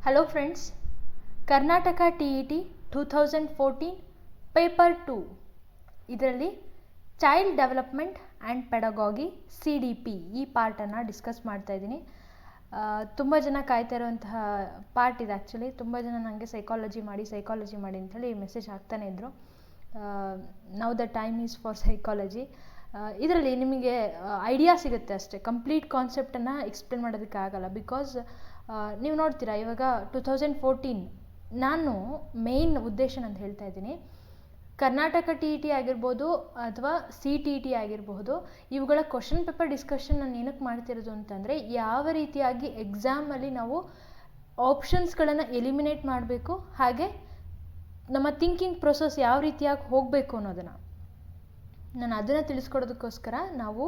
Hello friends, Karnataka TET 2014 paper 2 ಇದರಲ್ಲಿ child development and ಪೆಡಗಾಗಿ CDP ಈ ಪಾರ್ಟನ್ನು discuss ಮಾಡ್ತಾ ಇದ್ದೀನಿ. ತುಂಬ ಜನ ಕಾಯ್ತಾ ಇರುವಂತಹ ಪಾರ್ಟ್ ಇದೆ. ಆ್ಯಕ್ಚುಲಿ ತುಂಬ ಜನ ನನಗೆ ಸೈಕಾಲಜಿ ಮಾಡಿ ಅಂಥೇಳಿ ಮೆಸೇಜ್ ಹಾಕ್ತಾನೆ ಇದ್ದರು. Now the time is for psychology. ಇದರಲ್ಲಿ ನಿಮಗೆ ಐಡಿಯಾ ಸಿಗುತ್ತೆ ಅಷ್ಟೇ, ಕಂಪ್ಲೀಟ್ ಕಾನ್ಸೆಪ್ಟನ್ನು ಎಕ್ಸ್ಪ್ಲೇನ್ ಮಾಡೋದಕ್ಕಾಗಲ್ಲ. ಬಿಕಾಸ್ ನೀವು ನೋಡ್ತೀರಾ, ಇವಾಗ 2014 ನಾನು ಮೇಯ್ನ್ ಉದ್ದೇಶ ಅಂತ ಹೇಳ್ತಾ ಇದ್ದೀನಿ, ಕರ್ನಾಟಕ TET ಆಗಿರ್ಬೋದು ಅಥವಾ CTET ಆಗಿರಬಹುದು, ಇವುಗಳ ಕ್ವಶನ್ ಪೇಪರ್ ಡಿಸ್ಕಷನ್ ನಾನು ಏನಕ್ಕೆ ಮಾಡ್ತಿರೋದು ಅಂತಂದರೆ, ಯಾವ ರೀತಿಯಾಗಿ ಎಕ್ಸಾಮಲ್ಲಿ ನಾವು ಆಪ್ಷನ್ಸ್ಗಳನ್ನು ಎಲಿಮಿನೇಟ್ ಮಾಡಬೇಕು, ಹಾಗೆ ನಮ್ಮ ಥಿಂಕಿಂಗ್ ಪ್ರೊಸೆಸ್ ಯಾವ ರೀತಿಯಾಗಿ ಹೋಗಬೇಕು ಅನ್ನೋದನ್ನು ನಾನು ಅದನ್ನು ತಿಳಿಸ್ಕೊಡೋದಕ್ಕೋಸ್ಕರ ನಾವು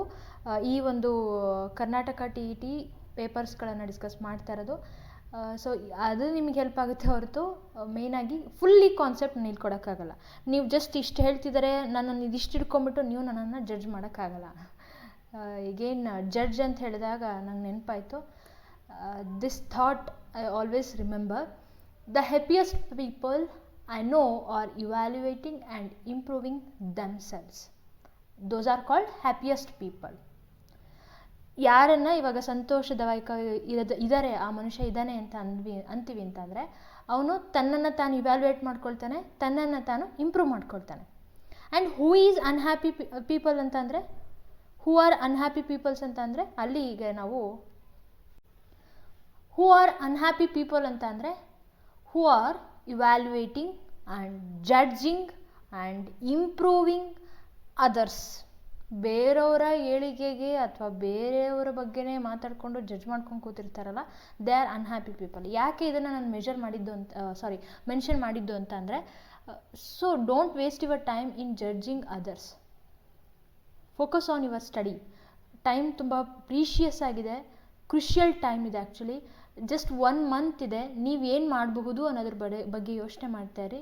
ಈ ಒಂದು ಕರ್ನಾಟಕ TET ಪೇಪರ್ಸ್ಗಳನ್ನು ಡಿಸ್ಕಸ್ ಮಾಡ್ತಾ ಇರೋದು. ಸೊ ಅದು ನಿಮಗೆ ಹೆಲ್ಪ್ ಆಗುತ್ತೆ ಹೊರತು ಮೇಯ್ನಾಗಿ ಫುಲ್ಲಿ ಕಾನ್ಸೆಪ್ಟ್ ನಿಲ್ಕೊಡೋಕ್ಕಾಗಲ್ಲ. ನೀವು ಜಸ್ಟ್ ಇಷ್ಟು ಹೇಳ್ತಿದ್ದಾರೆ, ನನ್ನನ್ನು ಇದಿಷ್ಟು ಹಿಡ್ಕೊಂಬಿಟ್ಟು ನೀವು ನನ್ನನ್ನು ಜಡ್ಜ್ ಮಾಡೋಕ್ಕಾಗಲ್ಲ. ಈಗೇನು ಜಡ್ಜ್ ಅಂತ ಹೇಳಿದಾಗ ನಂಗೆ ನೆನಪಾಯಿತು, this thought I always remember: the happiest people I know are evaluating and improving themselves. Those are called happiest people. ಯಾರನ್ನ ಇವಾಗ ಸಂತೋಷದಾಯಕ ಇದ್ದಾರೆ, ಆ ಮನುಷ್ಯ ಇದ್ದಾನೆ ಅಂತ ಅಂತೀವಿ ಅಂತಂದರೆ, ಅವನು ತನ್ನನ್ನು ತಾನು ಇವ್ಯಾಲ್ಯೂಯೇಟ್ ಮಾಡ್ಕೊಳ್ತಾನೆ, ತನ್ನನ್ನು ತಾನು ಇಂಪ್ರೂವ್ ಮಾಡ್ಕೊಳ್ತಾನೆ. And who is unhappy people ಅಂತಂದರೆ, ಹೂ ಆರ್ ಅನ್ಹ್ಯಾಪಿ ಪೀಪಲ್ಸ್ ಅಂತ ಅಂದರೆ, ಅಲ್ಲಿ ಈಗ ನಾವು ಹೂ ಆರ್ ಅನ್ಹ್ಯಾಪಿ ಪೀಪಲ್ ಅಂತ ಅಂದರೆ, who are evaluating and judging and improving others. ಬೇರೆಯವರ ಏಳಿಗೆಗೆ ಅಥವಾ ಬೇರೆಯವರ ಬಗ್ಗೆನೇ ಮಾತಾಡಿಕೊಂಡು ಜಡ್ಜ್ ಮಾಡ್ಕೊಂಡು ಕೂತಿರ್ತಾರಲ್ಲ, ದೇ ಆರ್ ಅನ್ಹ್ಯಾಪಿ ಪೀಪಲ್. ಯಾಕೆ ಇದನ್ನು ನಾನು ಮೆನ್ಷನ್ ಮಾಡಿದ್ದು ಅಂತ ಅಂದರೆ, so don't waste your time in judging others. Focus on your study. Time ತುಂಬ ಪ್ರೀಷಿಯಸ್ ಆಗಿದೆ, ಕ್ರುಷಿಯಲ್ ಟೈಮ್ ಇದೆ. ಆ್ಯಕ್ಚುಲಿ ಜಸ್ಟ್ 1 ಮಂತ್ ಇದೆ. ನೀವೇನು ಮಾಡಬಹುದು ಅನ್ನೋದ್ರ ಬಗ್ಗೆ ಯೋಚನೆ ಮಾಡ್ತಾಯಿರಿ,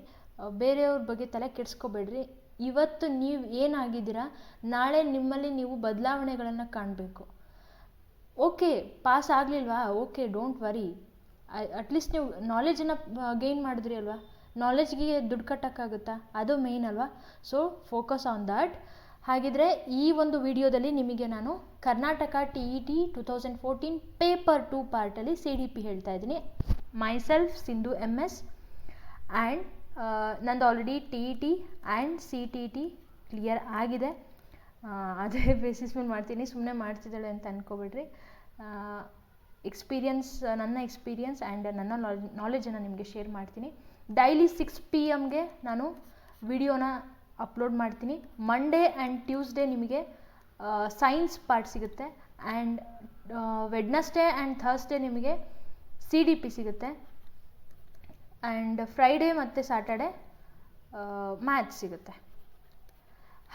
ಬೇರೆಯವ್ರ ಬಗ್ಗೆ ತಲೆ ಕೆಡಿಸ್ಕೋಬೇಡ್ರಿ. ಇವತ್ತು ನೀವು ಏನಾಗಿದ್ದೀರಾ, ನಾಳೆ ನಿಮ್ಮಲ್ಲಿ ನೀವು ಬದಲಾವಣೆಗಳನ್ನು ಕಾಣಬೇಕು. ಓಕೆ, ಪಾಸ್ ಆಗಲಿಲ್ವಾ, ಓಕೆ, ಡೋಂಟ್ ವರಿ. ಅಟ್ಲೀಸ್ಟ್ ನೀವು ನಾಲೆಜನ್ನು ಗೇನ್ ಮಾಡಿದ್ರಿ ಅಲ್ವಾ. ನಾಲೆಜ್ಗೆ ದುಡ್ಡು ಕಟ್ಟೋಕ್ಕಾಗುತ್ತಾ? ಅದು ಮೇಯ್ನ್ ಅಲ್ವಾ. So focus on that. ಹಾಗಿದ್ರೆ ಈ ಒಂದು ವಿಡಿಯೋದಲ್ಲಿ ನಿಮಗೆ ನಾನು ಕರ್ನಾಟಕ TET 2014 ಪೇಪರ್ 2 ಪಾರ್ಟಲ್ಲಿ CDP ಹೇಳ್ತಾ ಇದ್ದೀನಿ. ಮೈಸೆಲ್ಫ್ ಸಿಂಧು MS, ಆ್ಯಂಡ್ ನಂದು already TET and CTET clear ಆಗಿದೆ. ಅದೇ ಬೇಸಿಸ್ ಮೇಲೆ ಮಾಡ್ತೀನಿ, ಸುಮ್ಮನೆ ಮಾಡ್ತಿದ್ದಾಳೆ ಅಂತ ಅಂದ್ಕೊಬೇಡ್ರಿ. ನನ್ನ ಎಕ್ಸ್ಪೀರಿಯನ್ಸ್ ಆ್ಯಂಡ್ ನನ್ನ ನಾಲೆಜನ್ನು ನಿಮಗೆ ಶೇರ್ ಮಾಡ್ತೀನಿ. ಡೈಲಿ 6 PM ನಾನು ವಿಡಿಯೋನ ಅಪ್ಲೋಡ್ ಮಾಡ್ತೀನಿ. ಮಂಡೇ ಆ್ಯಂಡ್ ಟ್ಯೂಸ್ಡೇ ನಿಮಗೆ ಸೈನ್ಸ್ ಪಾರ್ಟ್ ಸಿಗುತ್ತೆ, ಆ್ಯಂಡ್ ವೆಡ್ನಸ್ಡೇ ಆ್ಯಂಡ್ ಥರ್ಸ್ಡೇ ನಿಮಗೆ CDP ಸಿಗುತ್ತೆ, ಆ್ಯಂಡ್ ಫ್ರೈಡೇ ಮತ್ತು ಸ್ಯಾಟರ್ಡೇ ಮ್ಯಾಥ್ಸ್ ಸಿಗುತ್ತೆ.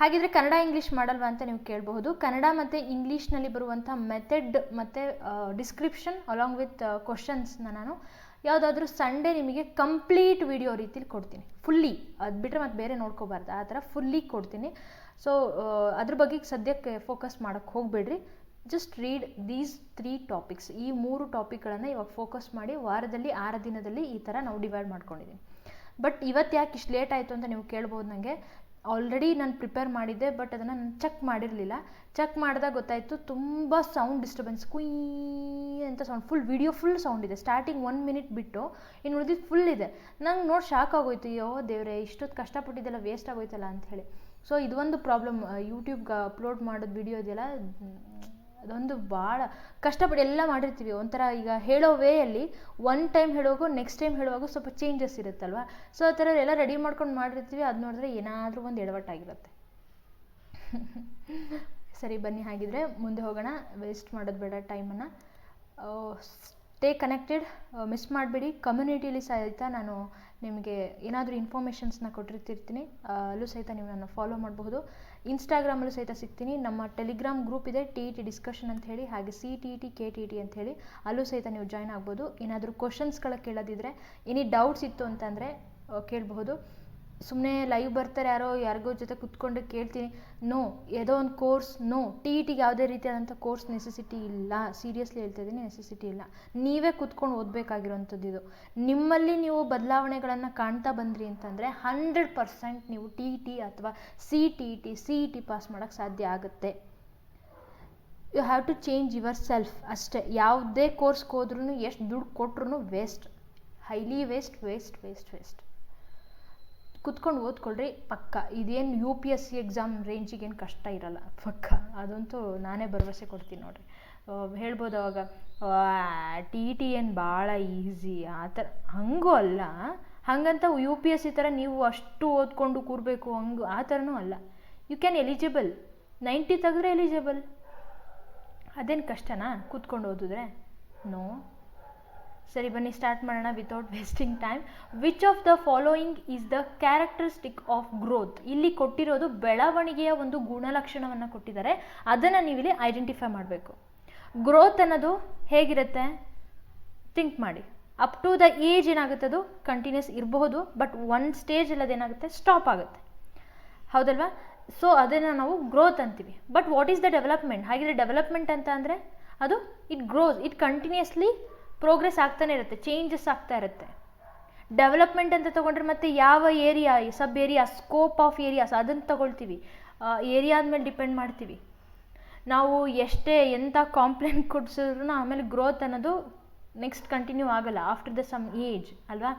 ಹಾಗಿದ್ರೆ ಕನ್ನಡ ಇಂಗ್ಲೀಷ್ ಮಾಡಲ್ವಾ ಅಂತ ನೀವು ಕೇಳಬಹುದು. ಕನ್ನಡ ಮತ್ತು ಇಂಗ್ಲೀಷ್ನಲ್ಲಿ ಬರುವಂಥ ಮೆಥಡ್ ಮತ್ತು ಡಿಸ್ಕ್ರಿಪ್ಷನ್ ಅಲಾಂಗ್ ವಿತ್ ಕ್ವಶನ್ಸ್ನ ನಾನು ಯಾವುದಾದ್ರೂ ಸಂಡೇ ನಿಮಗೆ ಕಂಪ್ಲೀಟ್ ವಿಡಿಯೋ ರೀತಿಲಿ ಕೊಡ್ತೀನಿ. ಫುಲ್ಲಿ ಅದು ಬಿಟ್ಟರೆ ಮತ್ತೆ ಬೇರೆ ನೋಡ್ಕೋಬಾರ್ದು, ಆ ಥರ ಫುಲ್ಲಿ ಕೊಡ್ತೀನಿ. ಸೊ ಅದ್ರ ಬಗ್ಗೆ ಸದ್ಯಕ್ಕೆ ಫೋಕಸ್ ಮಾಡೋಕ್ಕೆ ಹೋಗಬೇಡ್ರಿ. Just read these 3 topics. ಈ 3 ಟಾಪಿಕ್ಗಳನ್ನು ಇವಾಗ ಫೋಕಸ್ ಮಾಡಿ ವಾರದಲ್ಲಿ 6 ದಿನದಲ್ಲಿ ಈ ಥರ ನಾವು ಡಿವೈಡ್ ಮಾಡ್ಕೊಂಡಿದ್ದೀನಿ. ಬಟ್ ಇವತ್ತು ಯಾಕೆ ಇಷ್ಟು ಲೇಟ್ ಆಯಿತು ಅಂತ ನೀವು ಕೇಳ್ಬೋದು. ನನಗೆ ಆಲ್ರೆಡಿ ನಾನು ಪ್ರಿಪೇರ್ ಮಾಡಿದ್ದೆ, ಬಟ್ ಅದನ್ನು ನಾನು ಚೆಕ್ ಮಾಡಿರಲಿಲ್ಲ. ಚೆಕ್ ಮಾಡಿದಾಗ ಗೊತ್ತಾಯಿತು, ತುಂಬ ಸೌಂಡ್ ಡಿಸ್ಟರ್ಬೆನ್ಸ್, ಕುಯ್ ಅಂತ ಸೌಂಡ್, ವಿಡಿಯೋ ಫುಲ್ ಸೌಂಡ್ ಇದೆ. ಸ್ಟಾರ್ಟಿಂಗ್ 1 ಮಿನಿಟ್ ಬಿಟ್ಟು ಇನ್ನು ಉಳಿದಿದ್ದು ಫುಲ್ ಇದೆ. ನಂಗೆ ನೋಡಿ ಶಾಕ್ ಆಗೋಯ್ತು, ಅಯ್ಯೋ ದೇವರೇ, ಇಷ್ಟೊತ್ತು ಕಷ್ಟಪಟ್ಟಿದ್ದೆಲ್ಲ ವೇಸ್ಟ್ ಆಗೋಯ್ತಲ್ಲ ಅಂತ ಹೇಳಿ. ಸೊ ಇದೊಂದು ಪ್ರಾಬ್ಲಮ್, ಯೂಟ್ಯೂಬ್ಗೆ ಅಪ್ಲೋಡ್ ಮಾಡೋದು ವಿಡಿಯೋ ಇದೆಯಲ್ಲ, ಅದೊಂದು ಭಾಳ ಕಷ್ಟಪಟ್ಟು ಎಲ್ಲ ಮಾಡಿರ್ತೀವಿ. ಒಂಥರ ಈಗ ಹೇಳೋ ವೇಯಲ್ಲಿ ಒನ್ ಟೈಮ್ ಹೇಳುವಾಗೂ ನೆಕ್ಸ್ಟ್ ಟೈಮ್ ಹೇಳುವಾಗ ಸ್ವಲ್ಪ ಚೇಂಜಸ್ ಇರುತ್ತಲ್ವ. ಸೊ ಆ ಥರ ಎಲ್ಲ ರೆಡಿ ಮಾಡ್ಕೊಂಡು ಮಾಡಿರ್ತೀವಿ, ಅದು ನೋಡಿದ್ರೆ ಏನಾದರೂ ಒಂದು ಎಡವಟ್ಟಾಗಿರುತ್ತೆ. ಸರಿ, ಬನ್ನಿ ಹಾಗಿದ್ರೆ ಮುಂದೆ ಹೋಗೋಣ. ವೇಸ್ಟ್ ಮಾಡೋದು ಬೇಡ ಟೈಮನ್ನು. ಸ್ಟೇ ಕನೆಕ್ಟೆಡ್, ಮಿಸ್ ಮಾಡಬೇಡಿ. ಕಮ್ಯುನಿಟಿಲಿ ಸಹಿತ ನಾನು ನಿಮಗೆ ಏನಾದರೂ ಇನ್ಫಾರ್ಮೇಷನ್ಸ್ನ ಕೊಟ್ಟಿರ್ತಿರ್ತೀನಿ, ಅಲ್ಲೂ ಸಹಿತ ನೀವು ನನ್ನ ಫಾಲೋ ಮಾಡಬಹುದು. ಇನ್ಸ್ಟಾಗ್ರಾಮಲ್ಲೂ ಸಹಿತ ಸಿಗ್ತೀನಿ. ನಮ್ಮ ಟೆಲಿಗ್ರಾಮ್ ಗ್ರೂಪ್ ಇದೆ, TET ಡಿಸ್ಕಷನ್ ಅಂತ ಹೇಳಿ, ಹಾಗೆ CTET KTET ಅಂತ ಹೇಳಿ, ಅಲ್ಲೂ ಸಹಿತ ನೀವು ಜಾಯ್ನ್ ಆಗ್ಬೋದು. ಏನಾದರೂ ಕ್ವಶನ್ಸ್ಗಳ ಕೇಳೋದಿದ್ರೆ, ಎನಿ ಡೌಟ್ಸ್ ಇತ್ತು ಅಂತಂದರೆ ಕೇಳಬಹುದು. ಸುಮ್ಮನೆ ಲೈವ್ ಬರ್ತಾರೆ ಯಾರಿಗೋ ಜೊತೆ ಕುತ್ಕೊಂಡು ಕೇಳ್ತೀನಿ. ನೋ, ಯಾವುದೋ ಒಂದು ಕೋರ್ಸ್, ನೋ, ಟಿಗೆ ಯಾವುದೇ ರೀತಿಯಾದಂಥ ಕೋರ್ಸ್ ನೆಸೆಸಿಟಿ ಇಲ್ಲ. ಸೀರಿಯಸ್ಲಿ ಹೇಳ್ತಾ ಇದ್ದೀನಿ, ನೆಸೆಸಿಟಿ ಇಲ್ಲ. ನೀವೇ ಕುತ್ಕೊಂಡು ಓದಬೇಕಾಗಿರೋಂಥದ್ದು ಇದು. ನಿಮ್ಮಲ್ಲಿ ನೀವು ಬದಲಾವಣೆಗಳನ್ನು ಕಾಣ್ತಾ ಬಂದ್ರಿ ಅಂತಂದರೆ 100% ನೀವು ಟಿ ಅಥವಾ CET ಪಾಸ್ ಮಾಡೋಕ್ಕೆ ಸಾಧ್ಯ ಆಗುತ್ತೆ. You have to change yourself ಅಷ್ಟೇ. ಯಾವುದೇ ಕೋರ್ಸ್ಗೆ ಹೋದ್ರೂ ಎಷ್ಟು ದುಡ್ಡು ಕೊಟ್ರು ವೇಸ್ಟ್, ಹೈಲಿ ವೇಸ್ಟ್. ಕುತ್ಕೊಂಡು ಓದ್ಕೊಳ್ರಿ ಪಕ್ಕ. ಇದೇನು UPSC ಎಕ್ಸಾಮ್ ರೇಂಜಿಗೇನು ಕಷ್ಟ ಇರಲ್ಲ ಪಕ್ಕ, ಅದಂತೂ ನಾನೇ ಭರವಸೆ ಕೊಡ್ತೀನಿ ನೋಡಿರಿ. ಹೇಳ್ಬೋದು ಅವಾಗ ಟಿ ಏನು ಭಾಳ ಈಸಿ ಆ ಥರ, ಹಂಗೂ ಅಲ್ಲ. ಹಾಗಂತ UPSC ಥರ ನೀವು ಅಷ್ಟು ಓದ್ಕೊಂಡು ಕೂರಬೇಕು ಹಂಗೆ ಆ ಥರನೂ ಅಲ್ಲ. ಯು ಕ್ಯಾನ್ ಎಲಿಜಿಬಲ್, 90 ತೆಗೆದ್ರೆ ಎಲಿಜಿಬಲ್. ಅದೇನು ಕಷ್ಟನಾ ಕೂತ್ಕೊಂಡು ಓದಿದ್ರೆ? ನೋ. ಸರಿ, ಬನ್ನಿ ಸ್ಟಾರ್ಟ್ ಮಾಡೋಣ without wasting time. Which of the following is the characteristic of growth? ಇಲ್ಲಿ ಕೊಟ್ಟಿರೋದು ಬೆಳವಣಿಗೆಯ ಒಂದು ಗುಣಲಕ್ಷಣವನ್ನು ಕೊಟ್ಟಿದ್ದಾರೆ, ಅದನ್ನು ನೀವಿಲ್ಲಿ ಐಡೆಂಟಿಫೈ ಮಾಡಬೇಕು. ಗ್ರೋತ್ ಅನ್ನೋದು ಹೇಗಿರುತ್ತೆ ಥಿಂಕ್ ಮಾಡಿ. ಅಪ್ ಟು ದ ಏಜ್ ಏನಾಗುತ್ತೆ, ಅದು ಕಂಟಿನ್ಯೂಸ್ ಇರಬಹುದು, ಬಟ್ ಒಂದು ಸ್ಟೇಜಲ್ಲಿ ಅದೇನಾಗುತ್ತೆ ಸ್ಟಾಪ್ ಆಗುತ್ತೆ, ಹೌದಲ್ವಾ? ಸೊ ಅದನ್ನು ನಾವು ಗ್ರೋತ್ ಅಂತೀವಿ. But what is the development? ಹಾಗಿದ್ರೆ ಡೆವಲಪ್ಮೆಂಟ್ ಅಂತ ಅಂದರೆ ಅದು it gross, it continuously progress ಆಗ್ತಾನೆ ಇರುತ್ತೆ, ಚೇಂಜಸ್ ಆಗ್ತಾ ಇರುತ್ತೆ. ಡೆವಲಪ್ಮೆಂಟ್ ಅಂತ ತೊಗೊಂಡ್ರೆ ಮತ್ತೆ ಯಾವ area, sub area, scope of areas ಅದನ್ನು ತಗೊಳ್ತೀವಿ. ಏರಿಯಾದ ಮೇಲೆ ಡಿಪೆಂಡ್ ಮಾಡ್ತೀವಿ ನಾವು. ಎಷ್ಟೇ ಎಂಥ ಕಾಂಪ್ಲೇಂಟ್ ಕೊಡಿಸಿದ್ರು ಆಮೇಲೆ ಗ್ರೋತ್ ಅನ್ನೋದು ನೆಕ್ಸ್ಟ್ ಕಂಟಿನ್ಯೂ ಆಗಲ್ಲ ಆಫ್ಟರ್ ದ ಸಮ್ ಏಜ್ ಅಲ್ವಾ?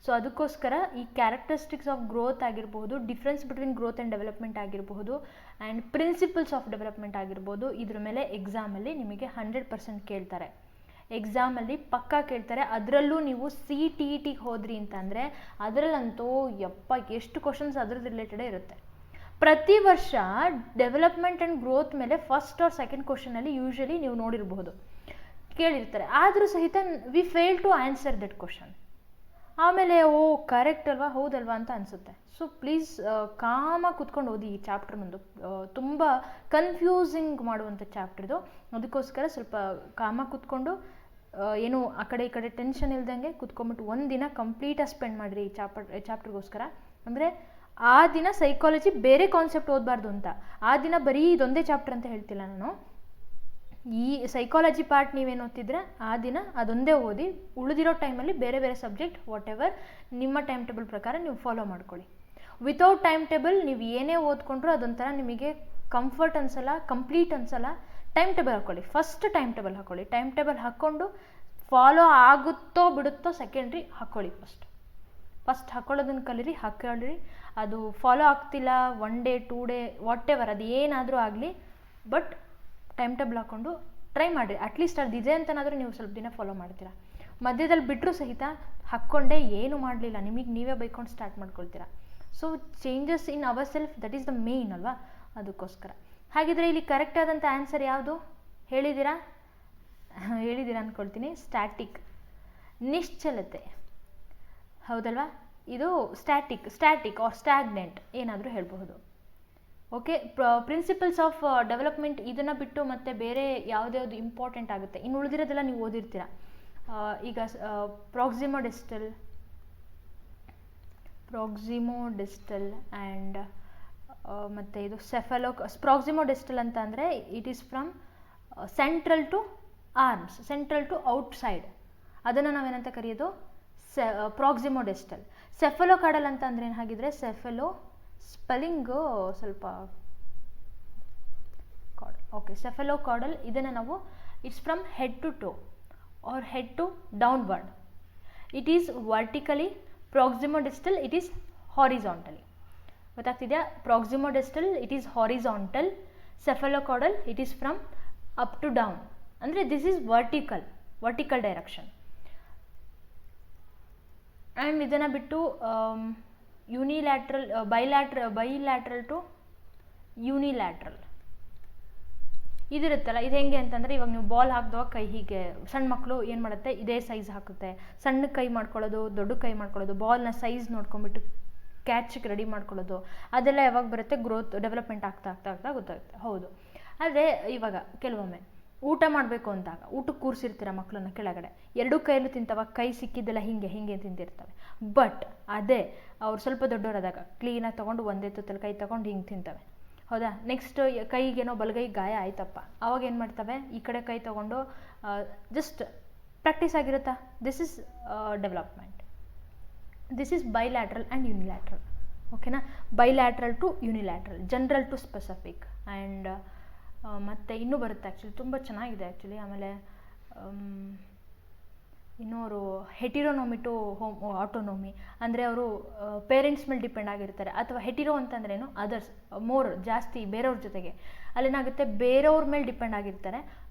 ಸೊ ಅದಕ್ಕೋಸ್ಕರ ಈ ಕ್ಯಾರೆಕ್ಟರಿಸ್ಟಿಕ್ಸ್ ಆಫ್ ಗ್ರೋತ್ ಆಗಿರ್ಬೋದು, difference between growth and development ಆಗಿರಬಹುದು, ಆ್ಯಂಡ್ ಪ್ರಿನ್ಸಿಪಲ್ಸ್ ಆಫ್ ಡೆವಲಪ್ಮೆಂಟ್ ಆಗಿರ್ಬೋದು, ಇದ್ರ ಮೇಲೆ ಎಕ್ಸಾಮಲ್ಲಿ ನಿಮಗೆ 100% ಕೇಳ್ತಾರೆ. ಎಕ್ಸಾಮಲ್ಲಿ ಪಕ್ಕಾ ಕೇಳ್ತಾರೆ. ಅದರಲ್ಲೂ ನೀವು CTETಗೆ ಹೋದ್ರಿ ಅಂತಂದರೆ ಅದರಲ್ಲಂತೂ ಎಷ್ಟು ಕ್ವಶನ್ಸ್ ಅದ್ರದ್ದು ರಿಲೇಟೆಡೇ ಇರುತ್ತೆ. ಪ್ರತಿ ವರ್ಷ ಡೆವಲಪ್ಮೆಂಟ್ ಆ್ಯಂಡ್ ಗ್ರೋತ್ ಮೇಲೆ ಫಸ್ಟ್ ಆರ್ ಸೆಕೆಂಡ್ ಕ್ವಶನಲ್ಲಿ ಯೂಶ್ವಲಿ ನೀವು ನೋಡಿರಬಹುದು ಕೇಳಿರ್ತಾರೆ. ಆದರೂ ಸಹಿತ we fail to answer that question. ಆಮೇಲೆ ಕರೆಕ್ಟ್ ಅಲ್ವಾ, ಹೌದಲ್ವಾ ಅಂತ ಅನಿಸುತ್ತೆ. ಸೊ ಪ್ಲೀಸ್ ಕಾಮಾಗಿ ಕುತ್ಕೊಂಡು ಓದಿ ಈ ಚಾಪ್ಟರ್. ಮುಂದೆ ತುಂಬ ಕನ್ಫ್ಯೂಸಿಂಗ್ ಮಾಡುವಂಥ ಚಾಪ್ಟರ್ ಇದು. ಅದಕ್ಕೋಸ್ಕರ ಸ್ವಲ್ಪ ಕಾಮಾಗಿ ಕುತ್ಕೊಂಡು ಏನು ಆ ಕಡೆ ಈ ಕಡೆ ಟೆನ್ಷನ್ ಇಲ್ದಂಗೆ ಕುತ್ಕೊಂಡ್ಬಿಟ್ಟು ಒಂದಿನ ಕಂಪ್ಲೀಟಾಗಿ ಸ್ಪೆಂಡ್ ಮಾಡಿರಿ ಈ ಚಾಪ್ಟರ್ಗೋಸ್ಕರ. ಅಂದರೆ ಆ ದಿನ ಸೈಕಾಲಜಿ ಬೇರೆ ಕಾನ್ಸೆಪ್ಟ್ ಓದಬಾರ್ದು ಅಂತ, ಆ ದಿನ ಬರೀ ಇದೊಂದೇ ಚಾಪ್ಟರ್ ಅಂತ ಹೇಳ್ತಿಲ್ಲ ನಾನು. ಈ ಸೈಕಾಲಜಿ ಪಾರ್ಟ್ ನೀವೇನು ಓದ್ತಿದ್ರೆ ಆ ದಿನ ಅದೊಂದೇ ಓದಿ, ಉಳಿದಿರೋ ಟೈಮಲ್ಲಿ ಬೇರೆ ಬೇರೆ ಸಬ್ಜೆಕ್ಟ್ ವಾಟ್ ಎವರ್ ನಿಮ್ಮ ಟೈಮ್ ಟೇಬಲ್ ಪ್ರಕಾರ ನೀವು ಫಾಲೋ ಮಾಡ್ಕೊಳ್ಳಿ. ವಿತೌಟ್ ಟೈಮ್ ಟೇಬಲ್ ನೀವು ಏನೇ ಓದ್ಕೊಂಡ್ರು ಅದೊಂಥರ ನಿಮಗೆ ಕಂಫರ್ಟ್ ಅನ್ಸಲ್ಲ, ಕಂಪ್ಲೀಟ್ ಅನ್ಸಲ್ಲ. ಟೈಮ್ ಟೇಬಲ್ ಹಾಕ್ಕೊಳ್ಳಿ, ಫಸ್ಟ್ ಟೈಮ್ ಟೇಬಲ್ ಹಾಕ್ಕೊಳ್ಳಿ. ಟೈಮ್ ಟೇಬಲ್ ಹಾಕ್ಕೊಂಡು ಫಾಲೋ ಆಗುತ್ತೋ ಬಿಡುತ್ತೋ ಸೆಕೆಂಡ್ರಿ, ಹಾಕ್ಕೊಳ್ಳಿ. ಫಸ್ಟ್ ಹಾಕ್ಕೊಳ್ಳೋದನ್ನು ಕಲೀರಿ, ಹಾಕ್ಕೊಳ್ಳಿ. ಅದು ಫಾಲೋ ಆಗ್ತಿಲ್ಲ 1 ಡೇ 2 ಡೇ ವಾಟ್ ಎವರ್ ಅದು ಏನಾದರೂ ಆಗಲಿ, ಬಟ್ ಟೈಮ್ ಟೇಬಲ್ ಹಾಕ್ಕೊಂಡು ಟ್ರೈ ಮಾಡಿರಿ. ಅಟ್ಲೀಸ್ಟ್ ಅದು ಇದೆ ಅಂತನಾದರೂ ನೀವು ಸ್ವಲ್ಪ ದಿನ ಫಾಲೋ ಮಾಡ್ತೀರಾ. ಮಧ್ಯದಲ್ಲಿ ಬಿಟ್ಟರು ಸಹಿತ ಹಾಕ್ಕೊಂಡೆ ಏನೂ ಮಾಡಲಿಲ್ಲ, ನಿಮಗೆ ನೀವೇ ಬೈಕೊಂಡು ಸ್ಟಾರ್ಟ್ ಮಾಡ್ಕೊಳ್ತೀರಾ. So changes in our self, that is the main ಅಲ್ವಾ? ಅದಕ್ಕೋಸ್ಕರ. ಹಾಗಿದ್ರೆ ಇಲ್ಲಿ ಕರೆಕ್ಟ್ ಆದಂಥ ಆನ್ಸರ್ ಯಾವುದು ಹೇಳಿದ್ದೀರಾ ಅಂದ್ಕೊಳ್ತೀನಿ. ಸ್ಟ್ಯಾಟಿಕ್, ನಿಶ್ಚಲತೆ, ಹೌದಲ್ವಾ? ಇದು ಸ್ಟ್ಯಾಟಿಕ್ ಆರ್ ಸ್ಟ್ಯಾಗ್ನೆಂಟ್ ಏನಾದರೂ ಹೇಳಬಹುದು. ಓಕೆ, ಪ್ರಿನ್ಸಿಪಲ್ಸ್ ಆಫ್ ಡೆವಲಪ್ಮೆಂಟ್ ಇದನ್ನು ಬಿಟ್ಟು ಮತ್ತೆ ಬೇರೆ ಯಾವುದ್ಯಾವುದು ಇಂಪಾರ್ಟೆಂಟ್ ಆಗುತ್ತೆ. ಇನ್ನು ಉಳಿದಿರೋದೆಲ್ಲ ನೀವು ಓದಿರ್ತೀರ. ಈಗ ಪ್ರಾಕ್ಸಿಮೋಡಿಸ್ಟಲ್ ಆ್ಯಂಡ್ ಮತ್ತು ಇದು ಪ್ರಾಕ್ಸಿಮೋಡಿಸ್ಟಲ್ ಅಂತ ಅಂದರೆ it is from central to arms, central to outside, ಅದನ್ನು ನಾವೇನಂತ ಕರೆಯೋದು ಪ್ರಾಕ್ಸಿಮೋಡಿಸ್ಟಲ್. ಸೆಫಲೋಕಾರ್ಡಲ್ ಅಂತ ಅಂದರೆ ಏನು? ಹಾಗಿದ್ರೆ ಸೆಫಲೋ ಸ್ಪೆಲ್ಲಿಂಗು ಸ್ವಲ್ಪ ಓಕೆ, ಸೆಫಲೋಕಾರ್ಡಲ್ ಇದನ್ನು ನಾವು it's from head to toe or head to downward. It is vertically. Proximodistal it is horizontally. ಗೊತ್ತಾಗ್ತಿದೆಯಾ? Proximodistal it is horizontal, cephalocaudal it is from up to down. ಅಂದರೆ this is vertical direction. And ಇದನ್ನು ಬಿಟ್ಟು unilateral, bilateral to unilateral ಇದಿರುತ್ತಲ್ಲ. ಇದು ಹೆಂಗೆ ಅಂತಂದರೆ, ಇವಾಗ ನೀವು ಬಾಲ್ ಹಾಕಿದಾಗ ಕೈ ಹೀಗೆ, ಸಣ್ಣ ಮಕ್ಕಳು ಏನು ಮಾಡುತ್ತೆ ಇದೇ ಸೈಜ್ ಹಾಕುತ್ತೆ. ಸಣ್ಣ ಕೈ ಮಾಡ್ಕೊಳ್ಳೋದು, ದೊಡ್ಡ ಕೈ ಮಾಡ್ಕೊಳ್ಳೋದು, ಬಾಲ್ನ ಸೈಜ್ ನೋಡ್ಕೊಂಡ್ಬಿಟ್ಟು ಕ್ಯಾಚಿಗೆ ರೆಡಿ ಮಾಡ್ಕೊಳ್ಳೋದು, ಅದೆಲ್ಲ ಯಾವಾಗ ಬರುತ್ತೆ? ಡೆವಲಪ್ಮೆಂಟ್ ಆಗ್ತಾ ಗೊತ್ತಾಗುತ್ತೆ. ಹೌದು. ಆದರೆ ಇವಾಗ ಕೆಲವೊಮ್ಮೆ ಊಟ ಮಾಡಬೇಕು ಅಂದಾಗ ಊಟಕ್ಕೆ ಕೂರಿಸಿರ್ತೀರ ಮಕ್ಕಳನ್ನ ಕೆಳಗಡೆ, ಎರಡೂ ಕೈಯಲ್ಲೂ ತಿಂತವ, ಕೈ ಸಿಕ್ಕಿದ್ದೆಲ್ಲ ಹಿಂಗೆ ತಿಂತಿರ್ತವೆ. ಬಟ್ ಅದೇ ಅವ್ರು ಸ್ವಲ್ಪ ದೊಡ್ಡವರಾದಾಗ ಕ್ಲೀನಾಗಿ ತೊಗೊಂಡು ಒಂದೇ ತುತ್ತಲ್ಲಿ ಕೈ ತೊಗೊಂಡು ಹಿಂಗೆ ತಿಂತವೆ, ಹೌದಾ? ನೆಕ್ಸ್ಟ್ ಕೈಗೇನೋ ಬಲಗೈ ಗಾಯ ಆಯ್ತಪ್ಪ, ಅವಾಗ ಏನು ಮಾಡ್ತವೆ, ಈ ಕಡೆ ಕೈ ತೊಗೊಂಡು ಜಸ್ಟ್ ಪ್ರಾಕ್ಟೀಸ್ ಆಗಿರುತ್ತಾ. This is development. This is bilateral and unilateral. ಓಕೆನಾ? Bilateral to unilateral, general to specific. And ಮತ್ತು ಇನ್ನೂ ಬರುತ್ತೆ ಆ್ಯಕ್ಚುಲಿ, ತುಂಬ ಚೆನ್ನಾಗಿದೆ ಆ್ಯಕ್ಚುಲಿ. ಆಮೇಲೆ ಇನ್ನೋರು ಹೆಟಿರೋನೊಮಿ ಟು ಆಟೋನೊಮಿ, ಅಂದರೆ ಅವರು ಪೇರೆಂಟ್ಸ್ ಮೇಲೆ ಡಿಪೆಂಡ್ ಆಗಿರ್ತಾರೆ. ಅಥವಾ ಹೆಟಿರೋ ಅಂತಂದ್ರೇನು, ಅದರ್ಸ್, ಮೋರ್, ಜಾಸ್ತಿ ಬೇರೆಯವ್ರ ಜೊತೆಗೆ. ಅಲ್ಲೇನಾಗುತ್ತೆ, ಬೇರೆಯವ್ರ ಮೇಲೆ ಡಿಪೆಂಡ್ ಆಗಿರ್ತಾರೆ.